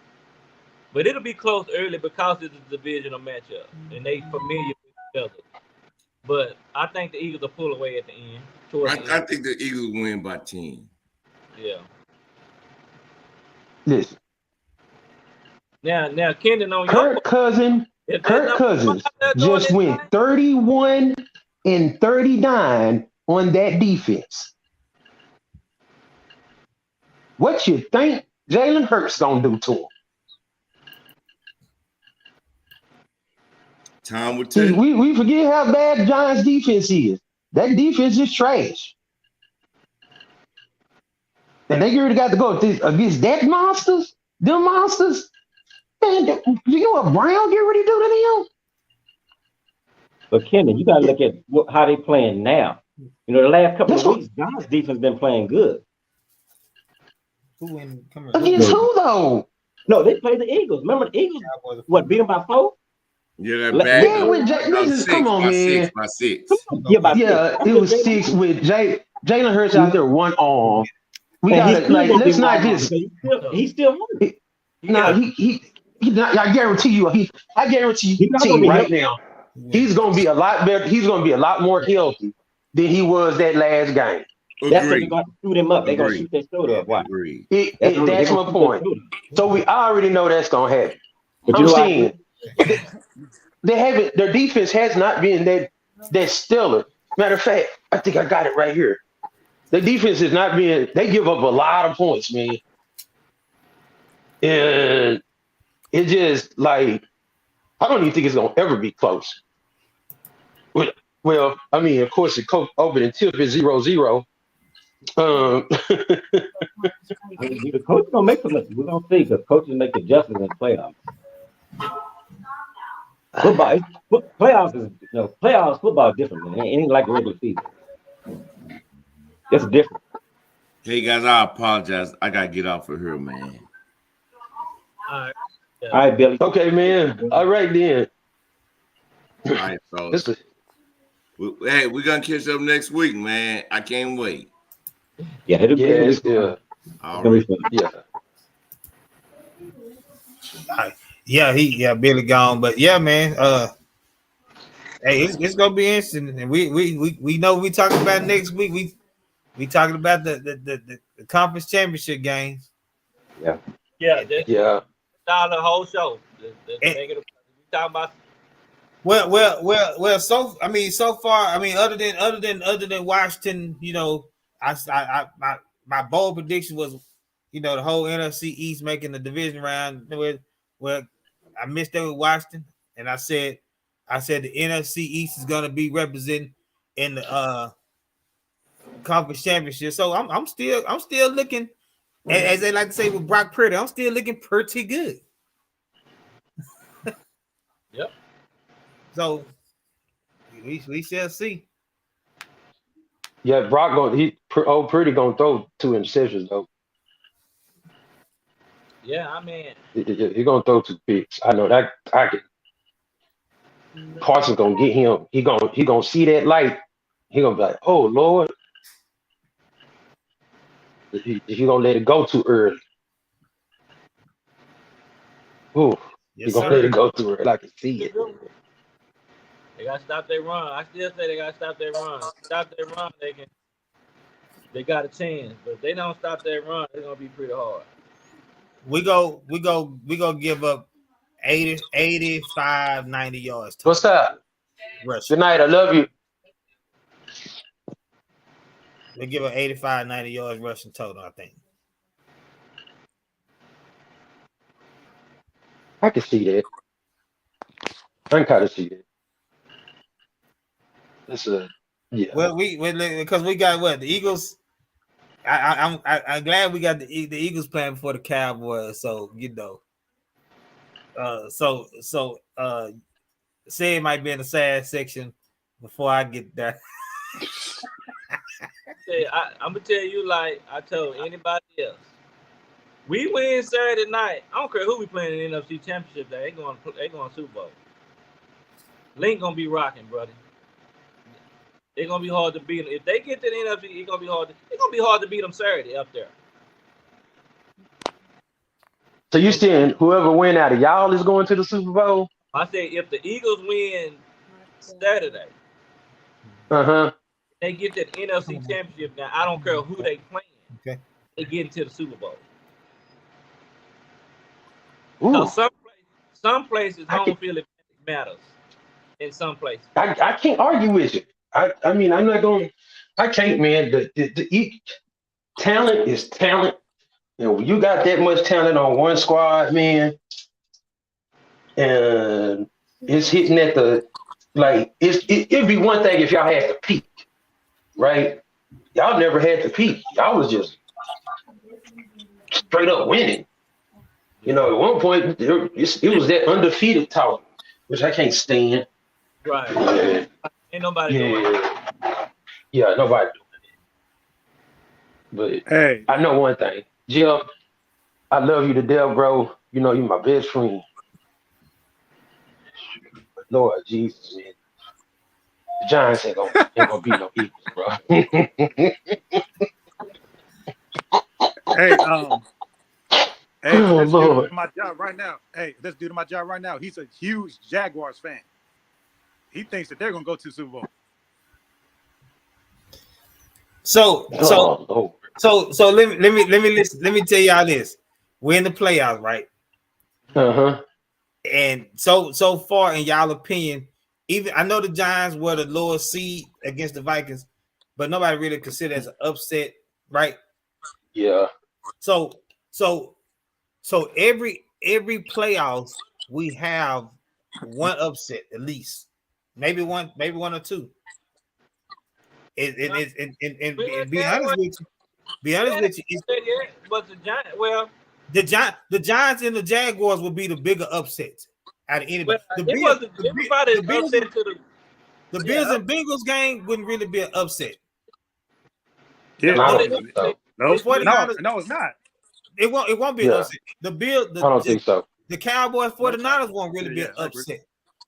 But it'll be close early because it's a divisional matchup and they familiar with each other. But I think the Eagles will pull away at the end. I think the Eagles win by 10. Yeah. Listen. Now, Kendon on Kirk Cousins just went 31 and 39 on that defense. What you think Jalen Hurts gonna do to him? Time will tell. We forget how bad the Giants defense is. That defense is trash. And they already got to go against them monsters. Man, you know what Brown get ready to do to them? But Kendon, you got to look at how they playing now. You know, the last couple of weeks, Giants defense been playing good. Against who though? No, they played the Eagles. Remember the Eagles? What, beat them by 4? Yeah, that Let- back Yeah, up. with Jay, About this is come on, man. by six. Yeah, about Yeah, six. it was 6 with Jalen Hurts out there one arm. We And he's gotta still like gonna be let's not wrong just because he's still hurt. no. Yeah. He not, I guarantee you. I guarantee He's not gonna be right healthy. now. He's gonna be a lot better. He's gonna be a lot more healthy than he was that last game. That's because they're Agreed. gonna shoot him up. They're gonna Agreed. shoot their shoulder up. Why? Agreed. They're That's gonna my shoot point. their shoulder. So we already know that's gonna happen. But I'm you know what I saying they haven't. Their defense has not been that stellar. Matter of fact, I think I got it right here. The defense has not been. They give up a lot of points, man, and it just like I don't even think it's gonna ever be close. Well, I mean, of course, the coach open and tip is 0-0. I mean, the coach gonna make some. We're gonna see because coaches make adjustments in the playoffs. Playoffs is playoffs football is different, man. It ain't like a regular season. It's different. Hey guys, I apologize. I gotta get off of here, man. All right. All right, Billy. Okay, man. All right then. All right, fellas. Hey, we're gonna catch up next week, man. I can't wait. Yeah, it'll be Yeah. All right. Yeah. Billy gone, but yeah, man. Hey, it's gonna be interesting, and we know we talking about next week. We talking about the conference championship games. Yeah. Yeah. Yeah. Start the whole show. We talking about. Well. So far, other than Washington, my bold prediction was, the whole NFC East making the division round. Well, I missed that with Washington, and I said the NFC East is gonna be representing in the conference championship. So I'm still looking, as they like to say with Brock Purdy, I'm still looking pretty good. Yep. So we shall see. Yeah, Brock Purdy gonna throw 2 interceptions though. Yeah, I mean, He gonna throw 2 picks. I know that. I can. Parsons gonna get him. He gonna see that light. He gonna be like, oh Lord. He gonna let it go too early. Ooh, he gonna let it go too early. I can see it. they gotta stop their run. I still say they gotta stop their run. Stop their run, they got a chance. But if they don't stop their run, it's gonna be pretty hard. We go give up 85, 90 yards. What's up? Rushing. Good night. I love you. We give up 85, 90 yards rushing total, I think. I can see that. I can kind of see that. That's yeah. Well, because we got what the Eagles. I'm glad we got the Eagles playing before the Cowboys. So say it might be in the sad section before I get there. I'm gonna tell you like I told anybody else. We win Saturday night. I don't care who we playing in the NFC Championship. They going Super Bowl. Link gonna be rocking, brother. They're gonna be hard to beat them. If they get to the NFC, it's gonna be hard. It's gonna be hard to beat them Saturday up there. So you saying whoever win out of y'all is going to the Super Bowl? I say if the Eagles win Saturday, they get to the NFC Championship. Now I don't care who they playing. Okay. They get into the Super Bowl. Ooh. So some places home field advantage matters. In some places, I can't argue with you. I mean, I'm not going. I can't, man. The talent is talent. When you got that much talent on one squad, man, and it's hitting at the it'd be one thing if y'all had to peak, right? Y'all never had to peak. Y'all was just straight up winning. At one point it was that undefeated talk, which I can't stand. Right. Ain't nobody doing it. Yeah, nobody doing it. But Hey, I know one thing. Jim, I love you to death, bro. You're my best friend. Lord Jesus, man. The Giants ain't gonna beat no Eagles, bro. Hey, hey, Oh this dude Lord. in my job right now. Hey, this dude in my job right now. He's a huge Jaguars fan. He thinks that they're gonna go to the Super Bowl. So Oh Lord. let me tell y'all this. We're in the playoffs, right? Uh-huh. And so far, in y'all opinion, even I know the Giants were the lowest seed against the Vikings, but nobody really considered it as an upset, right? Yeah. So every playoffs we have one upset at least, maybe one or two. And be honest with you, Yeah, but the Giants, well, the Giants and the Jaguars will be the bigger upsets out of anybody. it wasn't everybody upset to the Bills and Bengals game wouldn't really be an upset. Yeah. I No, don't think so. No, The 49ers, no, it's not. it won't be an Yeah. upset. I don't think so. The Cowboys 49ers won't really be an I agree. upset.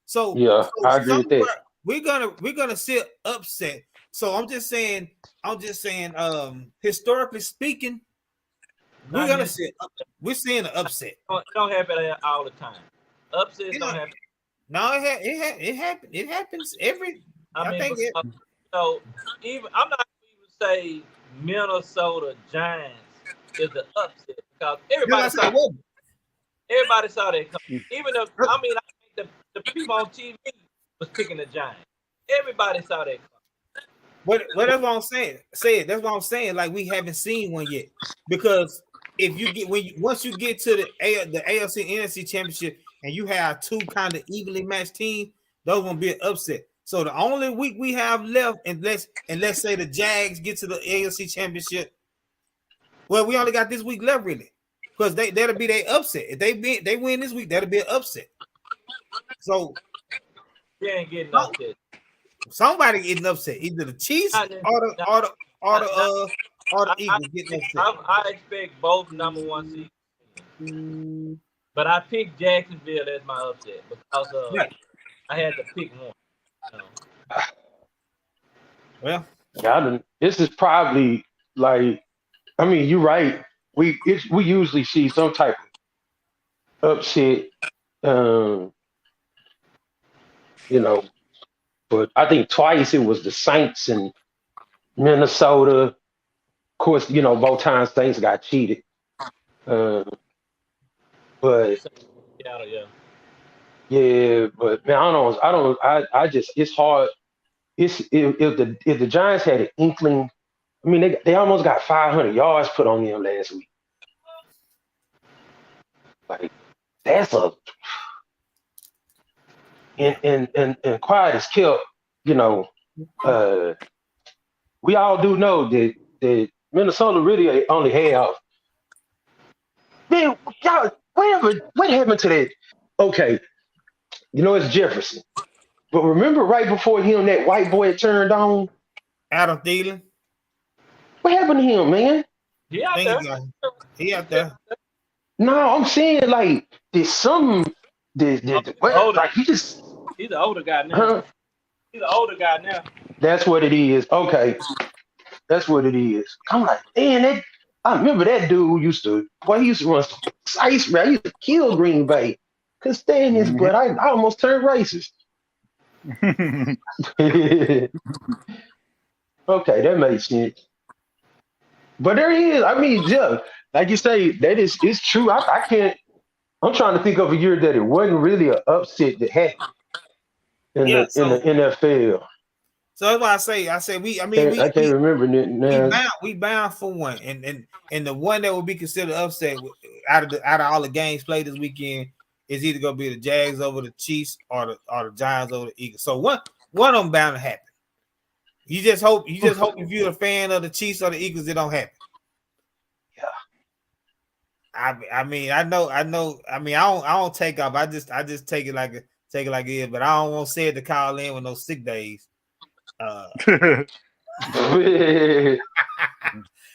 So Yeah, I agree with that. we're gonna see an upset. So I'm just saying, historically speaking, we're seeing an upset. It don't happen all the time. Upsets don't happen. No, it happens every. I think mean, even I'm not even say Minnesota Giants is the upset because everybody saw that coming. Even though I think the people on TV was picking the Giants. Everybody saw that coming. That's what I'm saying. That's what I'm saying. Like we haven't seen one yet, because if you get once you get to the AFC NFC Championship and you have two kind of evenly matched teams, those gonna be an upset. So the only week we have left, and let's say the Jags get to the AFC Championship. Well, we only got this week left really, because that'll be their upset. If they win this week, that'll be an upset. So they ain't getting upset. Somebody getting upset, either the Chiefs or the Eagles getting upset. I expect both number one seeds, but I picked Jacksonville as my upset because I had to pick one. Well, this is probably like, I mean, you're right. We usually see some type of upset, but I think twice it was the Saints and Minnesota. Of course, both times Saints got cheated. But yeah, but man, I just, it's hard. If the Giants had an inkling, I mean, they almost got 500 yards put on them last week. Like that's and quiet as kept. We all do know that Minnesota really only have. Man, y'all, what happened to that? Okay, it's Jefferson. But remember right before him, that white boy had turned on? Adam Thielen. What happened to him, man? He out there. No, I'm saying like there's some like he's an older guy now. Huh? He's an older guy now. That's what it is. Okay. That's what it is. I'm like, man, I remember that dude who used to run ice, man. He used to kill Green Bay. Couldn't stand his butt. I almost turned racist. Okay, that makes sense. But there he is. I mean, yeah, like you say, it's true. I can't. I'm trying to think of a year that it wasn't really an upset that happened in the NFL. So that's why I say we. I can't remember it now. We bound for one, and the one that would be considered upset out of all the games played this weekend is either gonna be the Jags over the Chiefs or the Giants over the Eagles. So one of them bound to happen. You just hope if you're a fan of the Chiefs or the Eagles, it don't happen. Yeah. I mean, I know. I mean, I don't take off. I just take it like it is. But I don't want to say it to call in with no sick days. I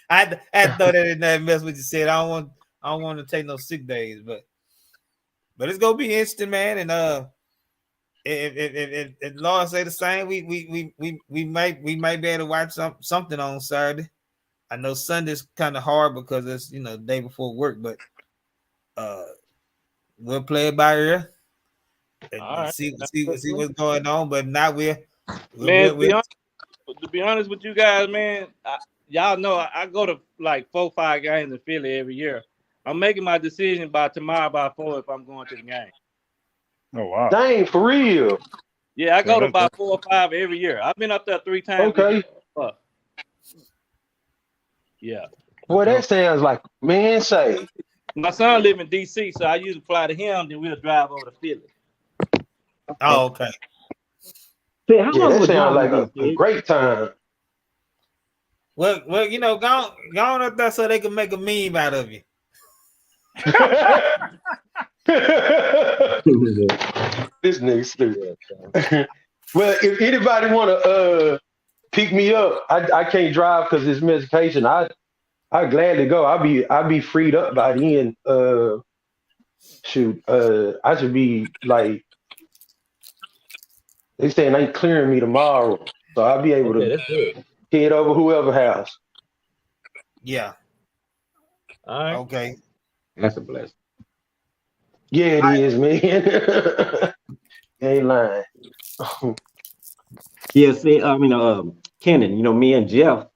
had to throw that in there and mess with you. Said I don't want to take no sick days, but it's gonna be interesting, man. And if Lord say the same, we might be able to watch something on Saturday. I know Sunday's kind of hard because it's the day before work, but we'll play it by ear and see what's going on. But now to be honest with you guys, man, y'all know I go to like 4-5 games in Philly every year. I'm making my decision by tomorrow by 4 if I'm going to the game. Oh wow! Dang, for real. Yeah, I go to about 4 or 5 every year. I've been up there 3 times. Okay. Yeah. Boy, that sounds like say. My son live in DC, so I usually fly to him, then we'll drive over to Philly. Oh, okay. See, how long That would sounds like drive a great time. Well, go on up there so they can make a meme out of you. This nigga stupid. Well, if anybody want to pick me up, I can't drive because it's medication. I gladly go. I'll be freed up by the end. I should be like they saying they clearing me tomorrow, so I'll be able to head over whoever house. Yeah. All right. Okay. That's a blessing. Yeah, it is, man. Ain't lying. Yeah, see, Kenan, me and Jeff,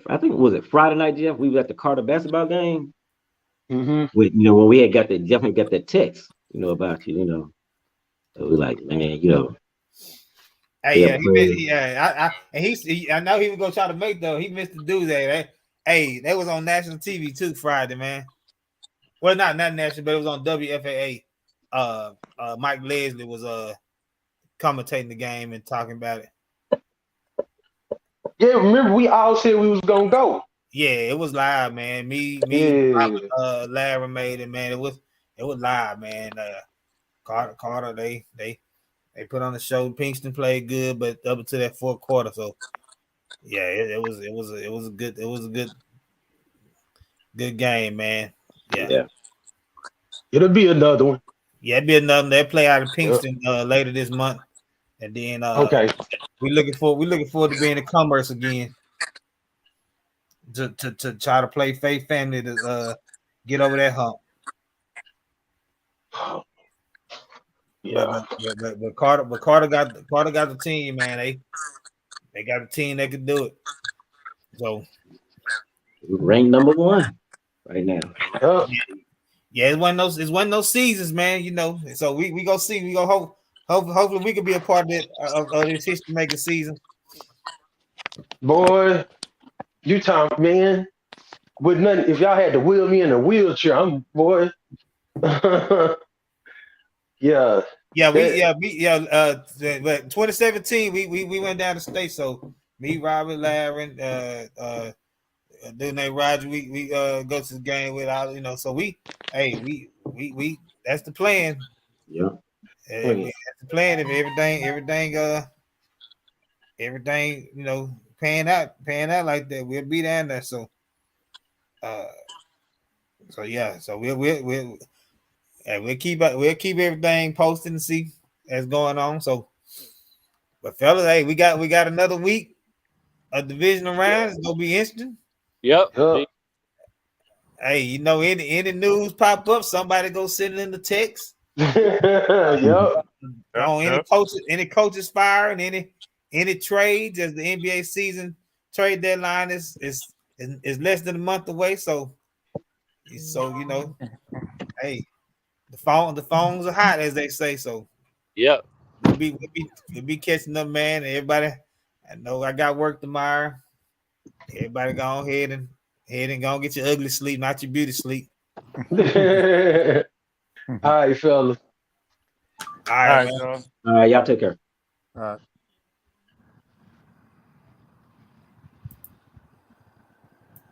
I think was it Friday night, Jeff? We was at the Carter basketball game. Mm-hmm. With when we had got Jeff had got that text, about you, So we like, man, Hey, I know he was gonna try to make though. He missed the do that. Hey, they was on national TV too Friday, man. Well, not national, but it was on WFAA. Mike Leslie was commentating the game and talking about it. Yeah, remember we all said we was gonna go. Yeah, it was live, man. Me, Larry made it, man. It was live, man. Carter, they put on the show. Pinkston played good, but up to that fourth quarter. So yeah, it was a good game, man. Yeah. It'll be another one. Yeah, it'll be another. They play out of Pinkston later this month, and then okay. We looking forward to being in Commerce again. To try to play Faith Family to get over that hump. Yeah. But Carter got the team, man. They got a team that can do it. So ranked number 1 right now. Yeah, it's one of those seasons, man. So we go see. We go hope. Hopefully we can be a part of it of this history making season. Boy, you time, man. With nothing, if y'all had to wheel me in a wheelchair, boy. Yeah. But 2017 we went down to state. So me, Robert, Larry, dude named Roger, we go to the game with all, so we that's the plan. Yeah. That's the plan. If everything paying out like that, we'll be down there. So we'll keep everything posted and see what's going on. So, but fellas, hey, we got another week of divisional round. It's gonna be interesting. Yep. Hey, any news pop up, somebody go send it in the text. Any coaches firing, any trades as the NBA season trade deadline is less than a month away. So hey, the phones are hot, as they say. So yep, we'll be catching up, man. And everybody, I know I got work tomorrow. Everybody go ahead and go get your ugly sleep, not your beauty sleep. All right, fellas. All right, y'all. All right, y'all take care. All right.